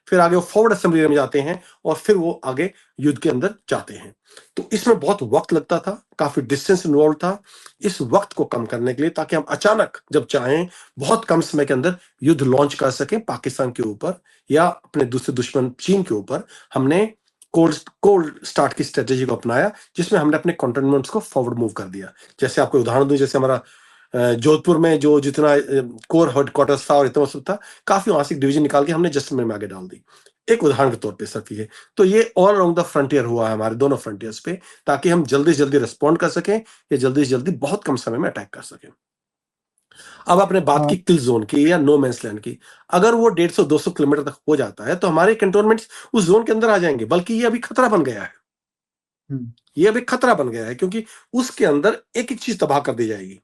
फिर आगे वो फॉरवर्ड असेंबली एरिया में जाते हैं और फिर वो आगे युद्ध के अंदर जाते हैं। तो इसमें बहुत वक्त लगता था, काफी डिस्टेंस इन्वॉल्व था। इस वक्त को कम करने के लिए, ताकि हम अचानक जब चाहें बहुत कम समय के अंदर युद्ध लॉन्च कर सकें पाकिस्तान के ऊपर या अपने दूसरे दुश्मन चीन के ऊपर, हमने कोल्ड स्टार्ट की स्ट्रेटेजी को अपनाया, जिसमें हमने अपने कंटोनमेंट्स को फॉरवर्ड मूव कर दिया। जैसे आपको उदाहरण दूं, जैसे हमारा जोधपुर में जो जितना कोर हेडक्वार्टर्स था और इतना सब था, काफी वहां से डिवीजन निकाल के हमने जैसलमेर में आगे डाल दी, एक उदाहरण के तौर पे सिर्फ ये। तो ये ऑल अलोंग द फ्रंटियर हुआ है हमारे दोनों फ्रंटियर्स पे, ताकि हम जल्दी से जल्दी रिस्पॉन्ड कर सकें या जल्दी से जल्दी बहुत कम समय में अटैक कर सकें। अब आपने बात की किल जोन की या नो मैंस लैंड की, अगर वो 150-200 किलोमीटर तक हो जाता है तो हमारे कंटोनमेंट्स उस जोन के अंदर आ जाएंगे, बल्कि ये अभी खतरा बन गया है। ये अभी खतरा बन गया है, क्योंकि उसके अंदर एक एक चीज तबाह कर दी जाएगी।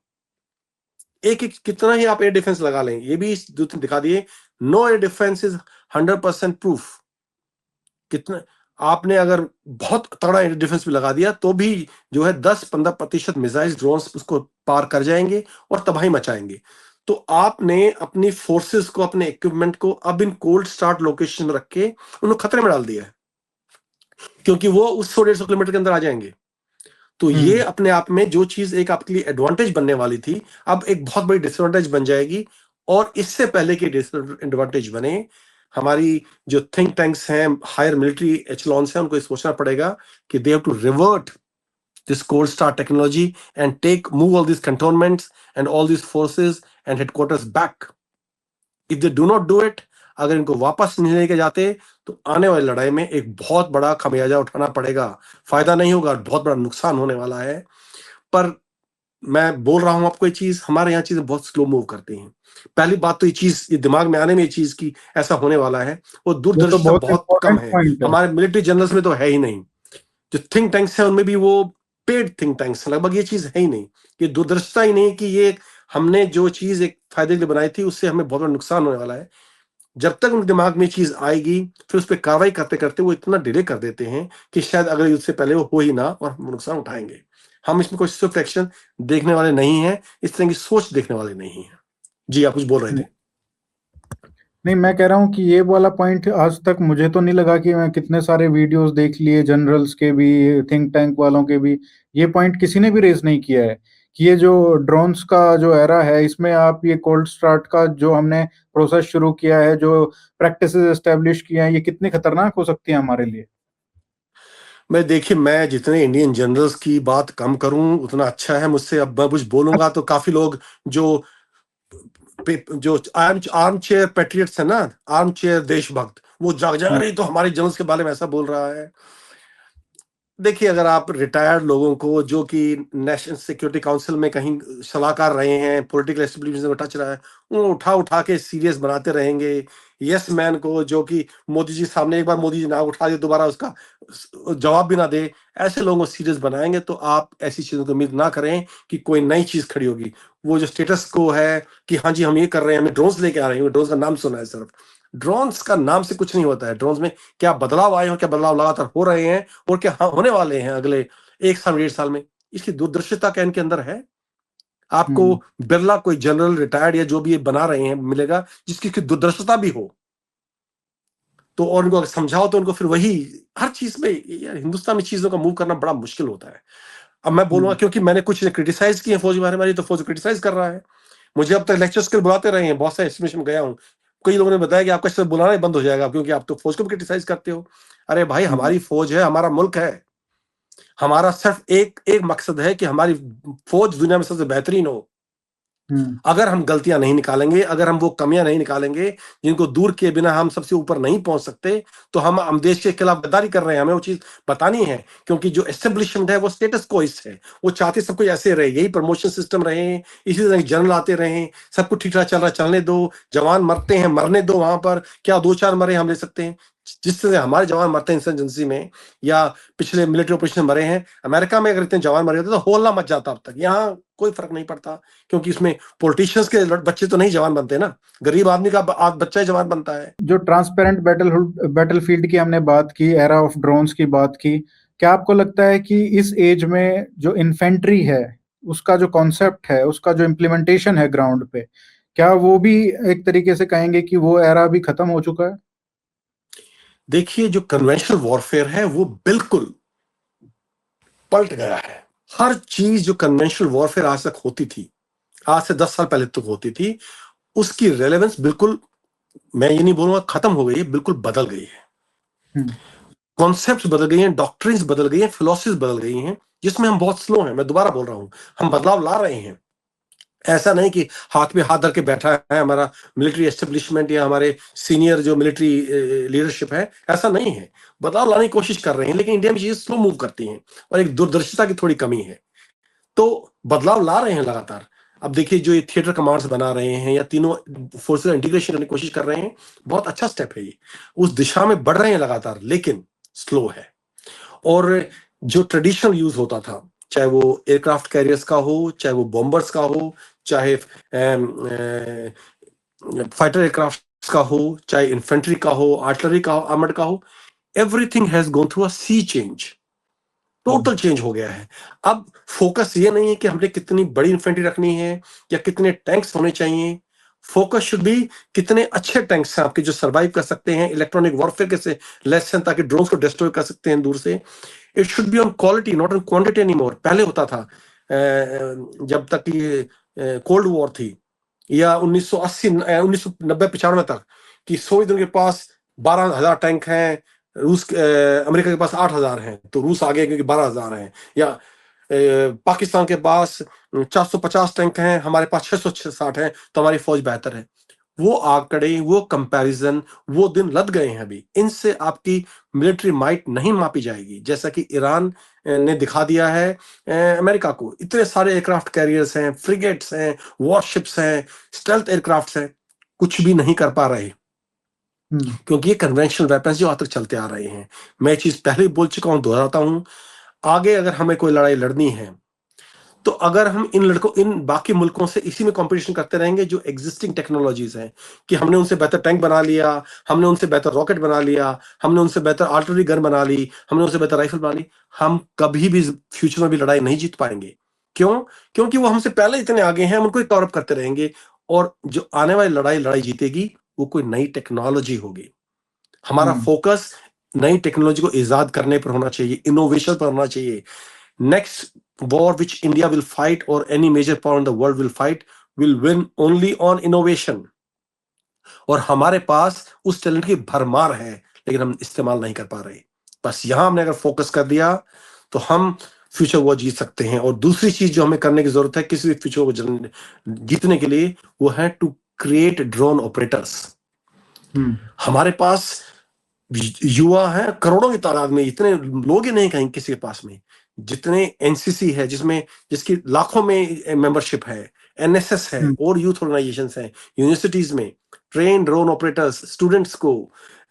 एक एक कितना ही आप एयर डिफेंस लगा लें, ये भी दिखा दिए, no air defence is 100% proof. कितना आपने अगर बहुत तगड़ा एयर डिफेंस भी लगा दिया तो भी जो है 10-15% मिसाइल ड्रोन्स उसको पार कर जाएंगे और तबाही मचाएंगे। तो आपने अपनी फोर्सेस को, अपने इक्विपमेंट को अब इन कोल्ड स्टार्ट लोकेशन में रख के उन्हें खतरे में डाल दिया है, क्योंकि वो उस 100-150 किलोमीटर के अंदर आ जाएंगे। तो ये अपने आप में जो चीज एक आपके लिए एडवांटेज बनने वाली थी, अब एक बहुत बड़ी डिसएडवांटेज बन जाएगी। और इससे पहले कि डिसएडवांटेज बने, हमारी जो थिंक टैंक्स हैं, हायर मिलिट्री एचलॉन्स हैं, उनको सोचना पड़ेगा कि they have to revert this cold start technology and move all these cantonments and all these forces and headquarters back. If they do not do it, अगर इनको वापस नहीं लेके जाते तो आने वाली लड़ाई में एक बहुत बड़ा खमियाजा उठाना पड़ेगा। फायदा नहीं होगा, बहुत बड़ा नुकसान होने वाला है। पर मैं बोल रहा हूं आपको, ये चीज हमारे यहाँ चीजें बहुत स्लो मूव करती हैं। पहली बात तो ये चीज, ये दिमाग में आने में ये चीज की ऐसा होने वाला है, वो दूरदर्शिता बहुत कम है। हमारे मिलिट्री जनरल्स में तो है ही नहीं। जो थिंक टैंक्स है उनमें भी वो पेड थिंक टैंक्स, लगभग ये चीज है ही नहीं, ये दूरदर्शिता ही नहीं कि ये हमने जो चीज एक फायदे के लिए बनाई थी उससे हमें बहुत बड़ा नुकसान होने वाला है। जब तक उनके दिमाग में चीज आएगी फिर उस पर कार्रवाई करते करते वो इतना डिले कर देते हैं कि शायद अगले युद्ध से पहले वो हो ही ना और हम नुकसान उठाएंगे। हम इसमें कोई स्विफ्ट एक्शन देखने वाले नहीं है, इस तरह की सोच देखने वाले नहीं है। जी आप कुछ बोल रहे थे। नहीं, मैं कह रहा हूँ कि ये वाला पॉइंट आज तक मुझे तो नहीं लगा कि मैं कितने सारे वीडियोस देख लिए जनरल्स के भी, थिंक टैंक वालों के भी, ये पॉइंट किसी ने भी रेज नहीं किया है कि ये जो ड्रोन्स का जो एरा है इसमें आप ये कोल्ड स्टार्ट का जो हमने प्रोसेस शुरू किया है, जो प्रैक्टिसेस एस्टेब्लिश किए हैं, ये कितनी खतरनाक हो सकती है हमारे लिए। मैं देखिए, मैं जितने इंडियन जनरल्स की बात कम करूं उतना अच्छा है मुझसे। अब मैं कुछ बोलूंगा तो काफी लोग जो जो आर्म चेयर पैट्रियट्स है ना, आर्म चेयर देशभक्त, वो जाग जाएगा, हाँ। नहीं तो हमारे जनरल्स के बारे में ऐसा बोल रहा है। देखिए, अगर आप रिटायर्ड लोगों को जो कि नेशनल सिक्योरिटी काउंसिल में कहीं सलाहकार रहे हैं, पॉलिटिकल एस्टेब्लिशमेंट में टच रहा है, उनको उठा उठा के सीरियस बनाते रहेंगे। यस मैन को जो कि मोदी जी सामने एक बार मोदी जी नाम उठा दे, दोबारा उसका जवाब भी ना दे, ऐसे लोगों को सीरियस बनाएंगे तो आप ऐसी चीजों की उम्मीद ना करें कि कोई नई चीज खड़ी होगी। वो जो स्टेटस को है कि हाँ जी हम ये कर रहे हैं, हमें ड्रोन्स लेके आ रहे हैं, ड्रोन्स का नाम सुना है सिर्फ। ड्रोन्स का नाम से कुछ नहीं होता है। ड्रोन्स में क्या बदलाव आए हो, क्या बदलाव लगातार हो रहे हैं और क्या होने वाले हैं अगले 1 साल 1.5 साल में, इसकी दूरदर्शिता क्या इनके अंदर है। आपको बिरला कोई जनरल रिटायर्ड या जो भी ये बना रहे हैं मिलेगा जिसकी दूरदर्शिता भी हो, तो और उनको अगर समझाओ तो उनको फिर वही हर चीज में। यार हिंदुस्तान में चीजों का मूव करना बड़ा मुश्किल होता है। अब मैं बोलूंगा क्योंकि मैंने कुछ क्रिटिसाइज किए फौज के बारे में, तो फौज क्रिटिसाइज कर रहा है। मुझे अब तक लेक्चर्स के लिए बुलाते रहे हैं, बहुत सारे एस्टिमेशन में गया हूँ, कई लोगों ने बताया कि आपका सिर्फ बुलाना ही बंद हो जाएगा क्योंकि आप तो फौज को भी क्रिटिसाइज करते हो। अरे भाई, हमारी फौज है, हमारा मुल्क है, हमारा सिर्फ एक एक मकसद है कि हमारी फौज दुनिया में सबसे बेहतरीन हो। अगर हम गलतियां नहीं निकालेंगे, अगर हम वो कमियां नहीं निकालेंगे जिनको दूर किए बिना हम सबसे ऊपर नहीं पहुंच सकते, तो हम देश के खिलाफ गद्दारी कर रहे हैं। हमें वो चीज बतानी है क्योंकि जो एस्टेब्लिशमेंट है वो स्टेटस कोइस है, वो चाहते सब कुछ ऐसे रहे, यही प्रमोशन सिस्टम रहे, इसी तरह जनरल आते रहे, सब कुछ ठीक ठाक चल रहा, चलने दो। जवान मरते हैं, मरने दो। वहां पर क्या 2-4 मरे हम ले सकते हैं? जिस तरह हमारे जवान मरते हैं इंसर्जेंसी में या पिछले मिलिट्री ऑपरेशन मरे हैं, अमेरिका में अगर इतने जवान मरे होते तो होल्ला मच जाता अब तक। यहाँ कोई फर्क नहीं पड़ता क्योंकि इसमें पॉलिटिशियंस के बच्चे तो नहीं जवान बनते ना, गरीब आदमी का बच्चा ही जवान बनता है। जो ट्रांसपेरेंट बैटलफील्ड की हमने बात की, एरा ऑफ ड्रोन्स की बात की, क्या आपको लगता है कि इस एज में जो इन्फेंट्री है उसका जो कॉन्सेप्ट है, उसका जो इम्प्लीमेंटेशन है ग्राउंड पे, क्या वो भी एक तरीके से कहेंगे कि वो एरा भी खत्म हो चुका है? देखिए, जो कन्वेंशनल वॉरफेयर है वो बिल्कुल पलट गया है। हर चीज जो कन्वेंशनल वॉरफेयर आज तक होती थी, आज से 10 साल पहले तक होती थी, उसकी रेलेवेंस बिल्कुल, मैं ये नहीं बोलूंगा खत्म हो गई है, बिल्कुल बदल गई है। कॉन्सेप्ट्स बदल गई हैं, डॉक्ट्रिन्स बदल गई हैं, फिलोसफीज बदल गई हैं, जिसमें हम बहुत स्लो हैं। मैं दोबारा बोल रहा हूं, हम बदलाव ला रहे हैं। ऐसा नहीं कि हाथ में हाथ धर के बैठा है हमारा मिलिट्री एस्टेब्लिशमेंट या हमारे सीनियर जो मिलिट्री लीडरशिप है, ऐसा नहीं है। बदलाव लाने की कोशिश कर रहे हैं, लेकिन इंडिया में चीजें स्लो मूव करती हैं और एक दूरदर्शिता की थोड़ी कमी है। तो बदलाव ला रहे हैं लगातार। अब देखिए, जो ये थिएटर कमांड्स बना रहे हैं या तीनों फोर्सेस का इंटीग्रेशन करने की कोशिश कर रहे हैं, बहुत अच्छा स्टेप है ये, उस दिशा में बढ़ रहे हैं लगातार, लेकिन स्लो है। और जो ट्रेडिशनल यूज होता था, चाहे वो एयरक्राफ्ट कैरियर्स का हो, चाहे वो बॉम्बर्स का हो, चाहे फाइटर एयरक्राफ्ट का हो, चाहे इन्फेंट्री का हो, आर्टिलरी का हो, आर्मर्ड का हो, everything has gone through a sea change. Total change हो गया है। अब फोकस ये नहीं है कि हमने कितनी बड़ी इन्फेंट्री रखनी है या कितने टैंक्स होने चाहिए। फोकस शुड बी कितने अच्छे टैंक्स हैं आपके जो सर्वाइव कर सकते हैं इलेक्ट्रॉनिक वॉरफेयर के से लेस हैं, ताकि ड्रोन्स को डिस्ट्रॉय कर सकते हैं दूर से। It should be on quality, not on quantity any more. पहले होता था जब तक ये कोल्ड वॉर थी या 1980 1990 95 तक, कि सोवियत यूनियन के पास 12,000 टैंक हैं, अमेरिका के पास 8,000 हैं, तो रूस आगे क्योंकि 12,000 हैं। या पाकिस्तान के पास 450 टैंक हैं, हमारे पास 660 हैं, तो हमारी फौज बेहतर है। वो आंकड़े, वो कंपैरिजन, वो दिन लद गए हैं। अभी इनसे आपकी मिलिट्री माइट नहीं मापी जाएगी, जैसा कि ईरान ने दिखा दिया है अमेरिका को। इतने सारे एयरक्राफ्ट कैरियर्स हैं, फ्रिगेट्स हैं, वॉरशिप्स हैं, स्टेल्थ एयरक्राफ्ट्स हैं, कुछ भी नहीं कर पा रहे क्योंकि ये कन्वेंशनल वेपन्स जो आज तक चलते आ रहे हैं। मैं चीज पहले ही बोल चुका हूं, दोहराता हूं, आगे अगर हमें कोई लड़ाई लड़नी है तो अगर हम इन बाकी मुल्कों से इसी में कंपटीशन करते रहेंगे जो एग्जिस्टिंग टेक्नोलॉजीज हैं, कि हमने उनसे बेहतर टैंक बना लिया, हमने उनसे बेहतर रॉकेट बना लिया, हमने उनसे बेहतर आर्टिलरी गन बना ली, हमने उनसे बेहतर राइफल बना ली, हम कभी भी फ्यूचर में भी लड़ाई नहीं जीत पाएंगे। क्यों? क्योंकि वो हमसे पहले इतने आगे हैं, हम उनको ही कवर अप करते रहेंगे। और जो आने वाली लड़ाई जीतेगी वो कोई नई टेक्नोलॉजी होगी। हमारा फोकस नई टेक्नोलॉजी को इजाद करने पर होना चाहिए, इनोवेशन पर होना चाहिए। Next war which India will fight or any major power in the world will fight will win only on innovation. और हमारे पास उस टैलेंट की भरमार है, लेकिन हम इस्तेमाल नहीं कर पा रहे। बस यहां हमने अगर फोकस कर दिया तो हम फ्यूचर वॉर जीत सकते हैं। और दूसरी चीज जो हमें करने की जरूरत है किसी भी फ्यूचर को जीतने के लिए, वो है टू क्रिएट ड्रोन ऑपरेटर्स। हमारे पास युवा हैं करोड़ों की तादाद में, इतने लोग ही नहीं कहीं किसी के पास में, जितने एनसीसी है जिसकी लाखों में मेंबरशिप है, एनएसएस है और यूथ ऑर्गेनाइजेशंस हैं यूनिवर्सिटीज में। ट्रेन ड्रोन ऑपरेटर्स स्टूडेंट्स को,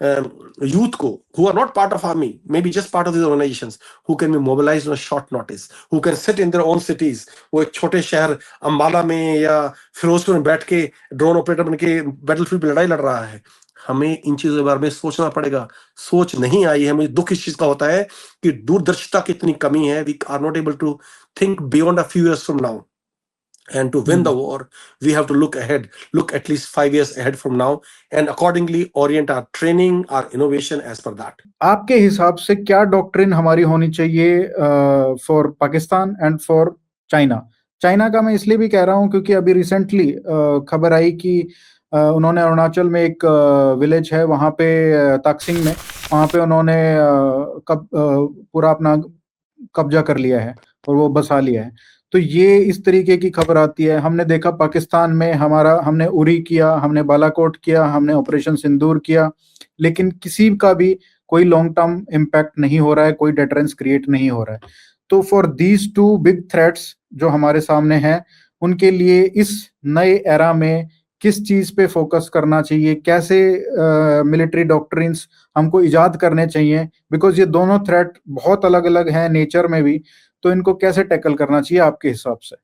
यूथ को, who are not part of army, maybe just part of these organizations, who can be mobilized on a short notice, who can sit in their own cities। वो एक छोटे शहर अंबाला में या फिरोजपुर में बैठ के ड्रोन ऑपरेटर बन के बैटलफील्ड पे लड़ाई लड़ रहा है। हमें इन चीजों के बारे में सोचना पड़ेगा। सोच नहीं आई है। मुझे दुख इस चीज का होता है कि दूरदर्शिता की इतनी कमी है। We are not able to think beyond a few years from now. And to win the war, we have to look ahead, look at least 5 years ahead from now, and accordingly orient our training, our innovation as per that. आपके हिसाब से क्या doctrine हमारी होनी चाहिए for Pakistan and for China? China का मैं इसलिए भी कह रहा हूं क्योंकि अभी रिसेंटली खबर आई कि उन्होंने अरुणाचल में एक विलेज है वहां पे ताकसिंग में, वहां पे उन्होंने पूरा अपना कब्जा कर लिया है और वो बसा लिया है। तो ये इस तरीके की खबर आती है। हमने देखा पाकिस्तान में हमने उरी किया, हमने बालाकोट किया, हमने ऑपरेशन सिंदूर किया, लेकिन किसी का भी कोई लॉन्ग टर्म इम्पैक्ट नहीं हो रहा है, कोई डेटरेंस क्रिएट नहीं हो रहा है। तो for these two big threats जो हमारे सामने हैं, उनके लिए इस नए एरा में किस चीज पे फोकस करना चाहिए, कैसे मिलिट्री डॉक्ट्रिन्स हमको इजाद करने चाहिए, बिकॉज ये दोनों थ्रेट बहुत अलग अलग हैं नेचर में भी। तो इनको कैसे टैकल करना चाहिए आपके हिसाब से?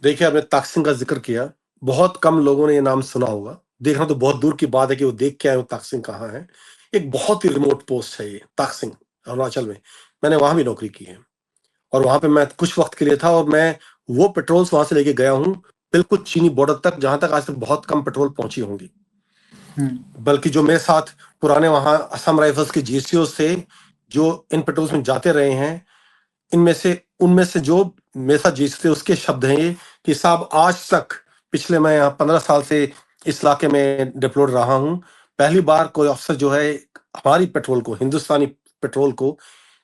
देखिए, आपने ताकसिंग का जिक्र किया, बहुत कम लोगों ने ये नाम सुना होगा। देखना तो बहुत दूर की बात है कि वो देख के आए वो ताकसिंग कहाँ है। एक बहुत ही रिमोट पोस्ट है ये ताकसिंग, अरुणाचल में। मैंने वहां भी नौकरी की है और वहां पे मैं कुछ वक्त के लिए था और मैं वो पेट्रोल्स वहां से लेके गया हूँ बिल्कुल चीनी बॉर्डर तक, जहां तक आज तक बहुत कम पेट्रोल पहुंची होंगी। बल्कि जो मेरे साथ पुराने वहां असम राइफल्स के जीसीओ से जो इन पेट्रोल्स में जाते रहे हैं, उनमें से जो मेरे साथ जीसीओ थे उसके शब्द हैं ये कि साहब, आज तक पिछले मैं यहाँ 15 साल से इस इलाके में डिप्लॉयड रहा हूँ, पहली बार कोई अफसर जो है हमारी पेट्रोल को, हिंदुस्तानी पेट्रोल को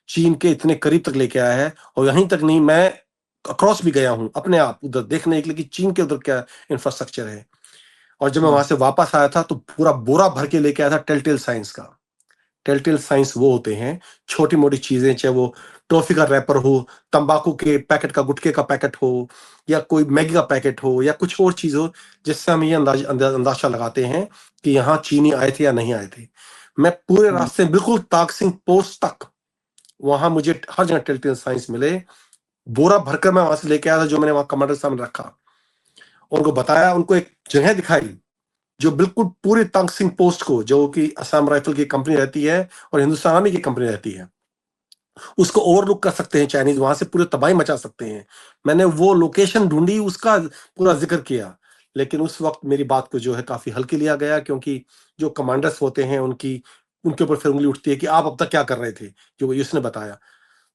चीन के इतने करीब तक लेके आया है। और यहीं तक नहीं, मैं अक्रॉस भी गया हूँ अपने आप उधर देखने के लिए कि चीन के उधर क्या इंफ्रास्ट्रक्चर है। और जब मैं वहां से वापस आया था तो पूरा बोरा भर के लेके आया था टेलटेल साइंस का। टेलटेल साइंस वो होते हैं छोटी मोटी चीजें, चाहे वो टॉफी का रैपर हो, तंबाकू के पैकेट का, गुटखे का पैकेट हो, या कोई मैगी का पैकेट हो, या कुछ और चीज हो, जिससे हम ये अंदाजा लगाते हैं कि यहाँ चीनी आए थे या नहीं आए थे। मैं पूरे रास्ते बिल्कुल ताकसिंग पोस्ट तक, वहां मुझे हर जगह टेलटेल साइंस मिले। बोरा भरकर मैं वहां से लेके आया था, जो मैंने वहां कमांडर सामने रखा, उनको बताया, उनको एक जगह दिखाई जो बिल्कुल पूरी ताकसिंग पोस्ट को, जो कि असम राइफल की कंपनी रहती है और हिंदुस्तान आर्मी की कंपनी रहती है, उसको ओवरलुक कर सकते हैं चाइनीज, वहां से पूरी तबाही मचा सकते हैं। मैंने वो लोकेशन ढूंढी, उसका पूरा जिक्र किया। लेकिन उस वक्त मेरी बात को जो है काफी हल्के लिया गया, क्योंकि जो कमांडर्स होते हैं उनके ऊपर फिर उंगली उठती है कि आप अब तक क्या कर रहे थे, जो उसने बताया।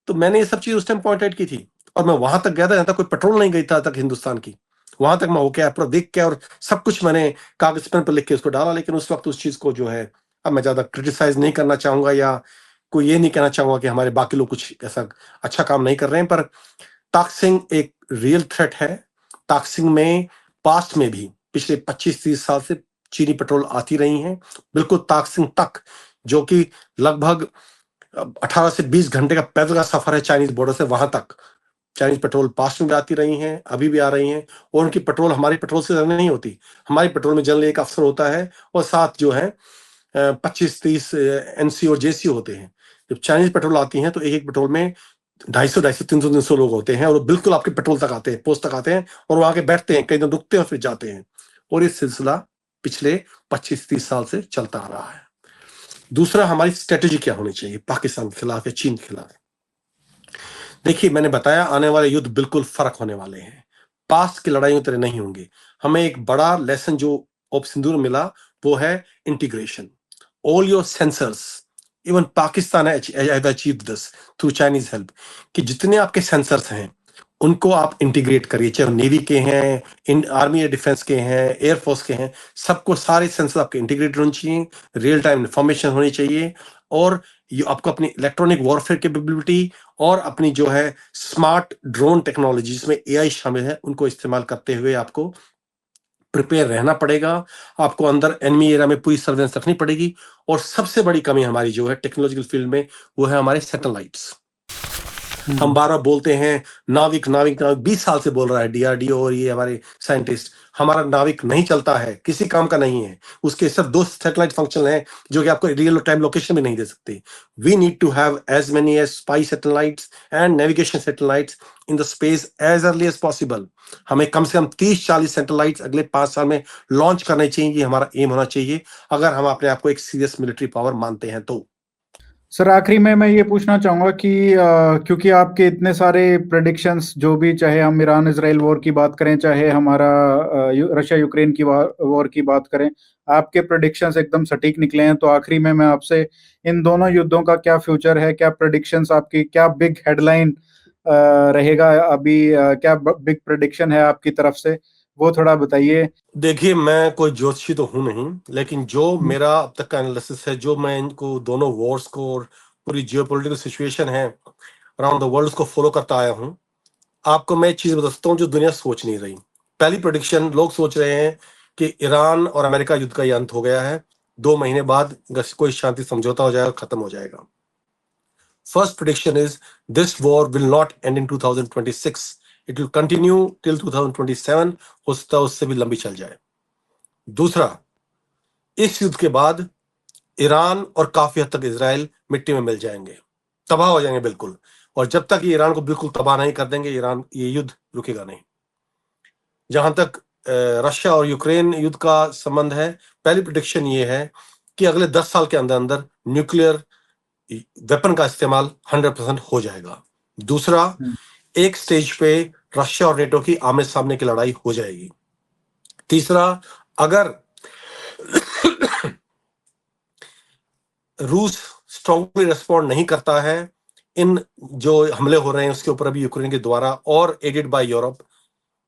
तो मैंने ये सब चीज उस टाइम पॉइंट आउट की थी और मैं वहां तक गया था जहां तक कोई पेट्रोल नहीं गई था तक हिंदुस्तान की। वहां तक मैं होके आया, पूरा देख के, और सब कुछ मैंने कागज पेन पर लिख के उसको डाला। लेकिन उस वक्त उस चीज को जो है, अब मैं ज्यादा क्रिटिसाइज नहीं करना चाहूंगा या कोई ये नहीं कहना चाहूंगा कि हमारे बाकी लोग कुछ ऐसा अच्छा काम नहीं कर रहे हैं, पर ताकसिंग एक रियल थ्रेट है। ताकसिंग में पास्ट में भी पिछले 25-30 साल से चीनी पेट्रोल आती रही हैं, बिल्कुल ताकसिंग तक, जो कि लगभग 18 से 20 घंटे का पैदल का सफर है चाइनीज बॉर्डर से वहां तक। चाइनीज पेट्रोल पास्ट में भी आती रही हैं, अभी भी आ रही हैं, और उनकी पेट्रोल हमारी पेट्रोल से ज्यादा नहीं होती। हमारी पेट्रोल में जनरली एक अफसर होता है और साथ जो है 25-30 एनसी और जेसी होते हैं। जब चाइनीज पेट्रोल आती हैं तो एक एक पेट्रोल में 250 300 लोग होते हैं और वो बिल्कुल आपके पेट्रोल तक आते हैं, पोस्ट तक आते हैं और वहां के बैठते हैं, कई दिन रुकते हैं और फिर जाते हैं। और ये सिलसिला पिछले 25-30 साल से चलता आ रहा है। दूसरा, हमारी स्ट्रेटेजी क्या होनी चाहिए पाकिस्तान के खिलाफ या चीन के खिलाफ? देखिए, मैंने बताया आने वाले युद्ध बिल्कुल फर्क होने वाले हैं, पास्ट की लड़ाइयों तरह नहीं होंगे। हमें एक बड़ा लेसन जो ऑपरेशन सिंदूर में मिला वो है integration. All your sensors, even Pakistan have achieved this through Chinese help, कि जितने आपके सेंसर्स हैं उनको आप इंटीग्रेट करिए, चाहे नेवी के हैं, इन आर्मी या डिफेंस के हैं, एयरफोर्स के हैं, सबको सारे सेंसर आपके इंटीग्रेटेड होने चाहिए, रियल टाइम इंफॉर्मेशन होनी चाहिए, और ये आपको अपनी इलेक्ट्रॉनिक वॉरफेयर कैपेबिलिटी और अपनी जो है स्मार्ट ड्रोन टेक्नोलॉजी जिसमें एआई शामिल है उनको इस्तेमाल करते हुए आपको प्रिपेयर रहना पड़ेगा। आपको अंदर एनिमी एरिया में पूरी सर्वेलेंस रखनी पड़ेगी। और सबसे बड़ी कमी हमारी जो है टेक्नोलॉजिकल फील्ड में वो है हमारे सैटेलाइट्स। हम बार बार बोलते हैं नाविक नाविक नाविक, 20 साल से बोल रहा है डीआरडीओ और ये हमारे साइंटिस्ट। हमारा नाविक नहीं चलता है, किसी काम का नहीं है, उसके सिर्फ 2 सैटेलाइट फंक्शन है जो कि आपको रियल टाइम लोकेशन भी नहीं दे सकते। We need to have as many as spy satellites and navigation satellites in the space as early as possible. हमें कम से कम 30-40 सैटेलाइट्स अगले 5 साल में लॉन्च करने चाहिए, ये हमारा एम होना चाहिए, अगर हम अपने आप को एक सीरियस मिलिट्री पावर मानते हैं तो। सर आखिरी में मैं ये पूछना चाहूंगा कि क्योंकि आपके इतने सारे प्रेडिक्शंस, जो भी, चाहे हम ईरान इजराइल वॉर की बात करें, चाहे हमारा रशिया यूक्रेन की वॉर की बात करें, आपके प्रेडिक्शंस एकदम सटीक निकले हैं। तो आखिरी में मैं आपसे इन दोनों युद्धों का क्या फ्यूचर है, क्या प्रेडिक्शंस आपकी, क्या बिग हेडलाइन रहेगा अभी, क्या बिग प्रेडिक्शन है आपकी तरफ से, वो थोड़ा बताइए। देखिए, मैं कोई ज्योतिषी तो हूं नहीं, लेकिन जो मेरा अब तक का एनालिसिस है, जो मैं इनको दोनों वॉर्स को और पूरी जियोपॉलिटिकल सिचुएशन है अराउंड द वर्ल्ड को फॉलो करता आया हूं, आपको मैं एक चीज बता सकता हूं जो दुनिया सोच नहीं रही। पहली प्रेडिक्शन, लोग सोच रहे हैं कि ईरान और अमेरिका युद्ध का ये अंत हो गया है, 2 महीने बाद कोई शांति समझौता हो जाएगा, खत्म हो जाएगा। First prediction is this war will not end in 2026. It will continue till 2027. हो सकता है उससे भी लंबी चल जाए। दूसरा, इस युद्ध के बाद ईरान और काफी हद तक इजराइल मिट्टी में मिल जाएंगे, तबाह हो जाएंगे बिल्कुल। और जब तक ये ईरान को बिल्कुल तबाह नहीं कर देंगे, ईरान ये युद्ध रुकेगा नहीं। जहां तक रशिया और यूक्रेन युद्ध का संबंध है, पहली प्रेडिक्शन ये है कि अगले 10 साल के अंदर अंदर न्यूक्लियर वेपन का इस्तेमाल 100% हो जाएगा। दूसरा, एक स्टेज पे रशिया और नेटो की आमने सामने की लड़ाई हो जाएगी। तीसरा, अगर रूस स्ट्रांगली रिस्पॉन्ड नहीं करता है इन जो हमले हो रहे हैं उसके ऊपर अभी यूक्रेन के द्वारा और aided by Europe,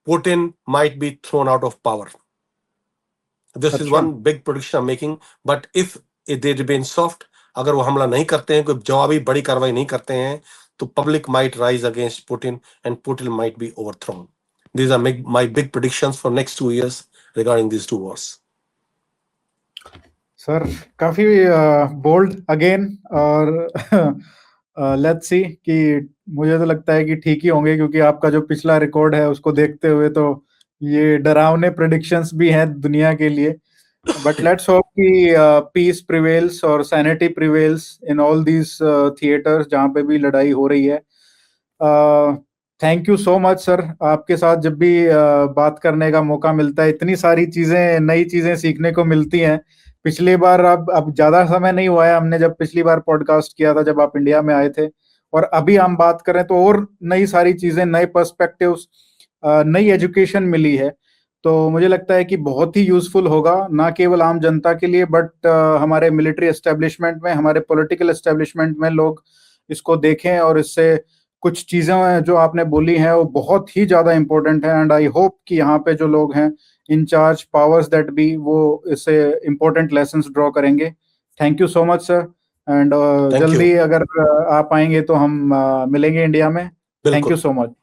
Putin might be thrown out of power. This is one big prediction I am making. But if they remain soft, अगर वो हमला नहीं करते हैं, कोई जवाबी बड़ी कार्रवाई नहीं करते हैं, तो public might rise against Putin and Putin might B overthrown. These are my big predictions for next 2 years regarding these 2 wars. Sir काफी बोल्ड अगेन, और लेट्स सी कि मुझे तो लगता है कि ठीक ही होंगे, क्योंकि आपका जो पिछला रिकॉर्ड है उसको देखते हुए तो ये डरावने प्रेडिक्शंस भी हैं दुनिया के लिए। बट लेट्स होप कि पीस प्रिवेल्स और sanity prevails in all these theatres जहाँ पे भी लड़ाई हो रही है। Thank you so much sir, आपके साथ जब भी बात करने का मौका मिलता है, इतनी सारी चीजें, नई चीजें सीखने को मिलती हैं। पिछली बार, अब ज्यादा समय नहीं हुआ है, हमने जब पिछली बार पॉडकास्ट किया था जब आप इंडिया में आए थे, और अभी हम बात करें तो और नई सारी चीजें, नए पर्सपेक्टिव्स, नई एजुकेशन मिली है। तो मुझे लगता है कि बहुत ही यूजफुल होगा, ना केवल आम जनता के लिए, बट हमारे मिलिट्री एस्टेब्लिशमेंट में, हमारे पॉलिटिकल एस्टेब्लिशमेंट में लोग इसको देखें, और इससे कुछ चीजें जो आपने बोली हैं वो बहुत ही ज्यादा इंपॉर्टेंट है। एंड आई होप कि यहाँ पे जो लोग हैं in charge, powers that be, वो इससे इंपॉर्टेंट लेसन्स ड्रॉ करेंगे। Thank you so much sir, and जल्दी अगर आप आएंगे तो हम मिलेंगे इंडिया में। Thank you so much.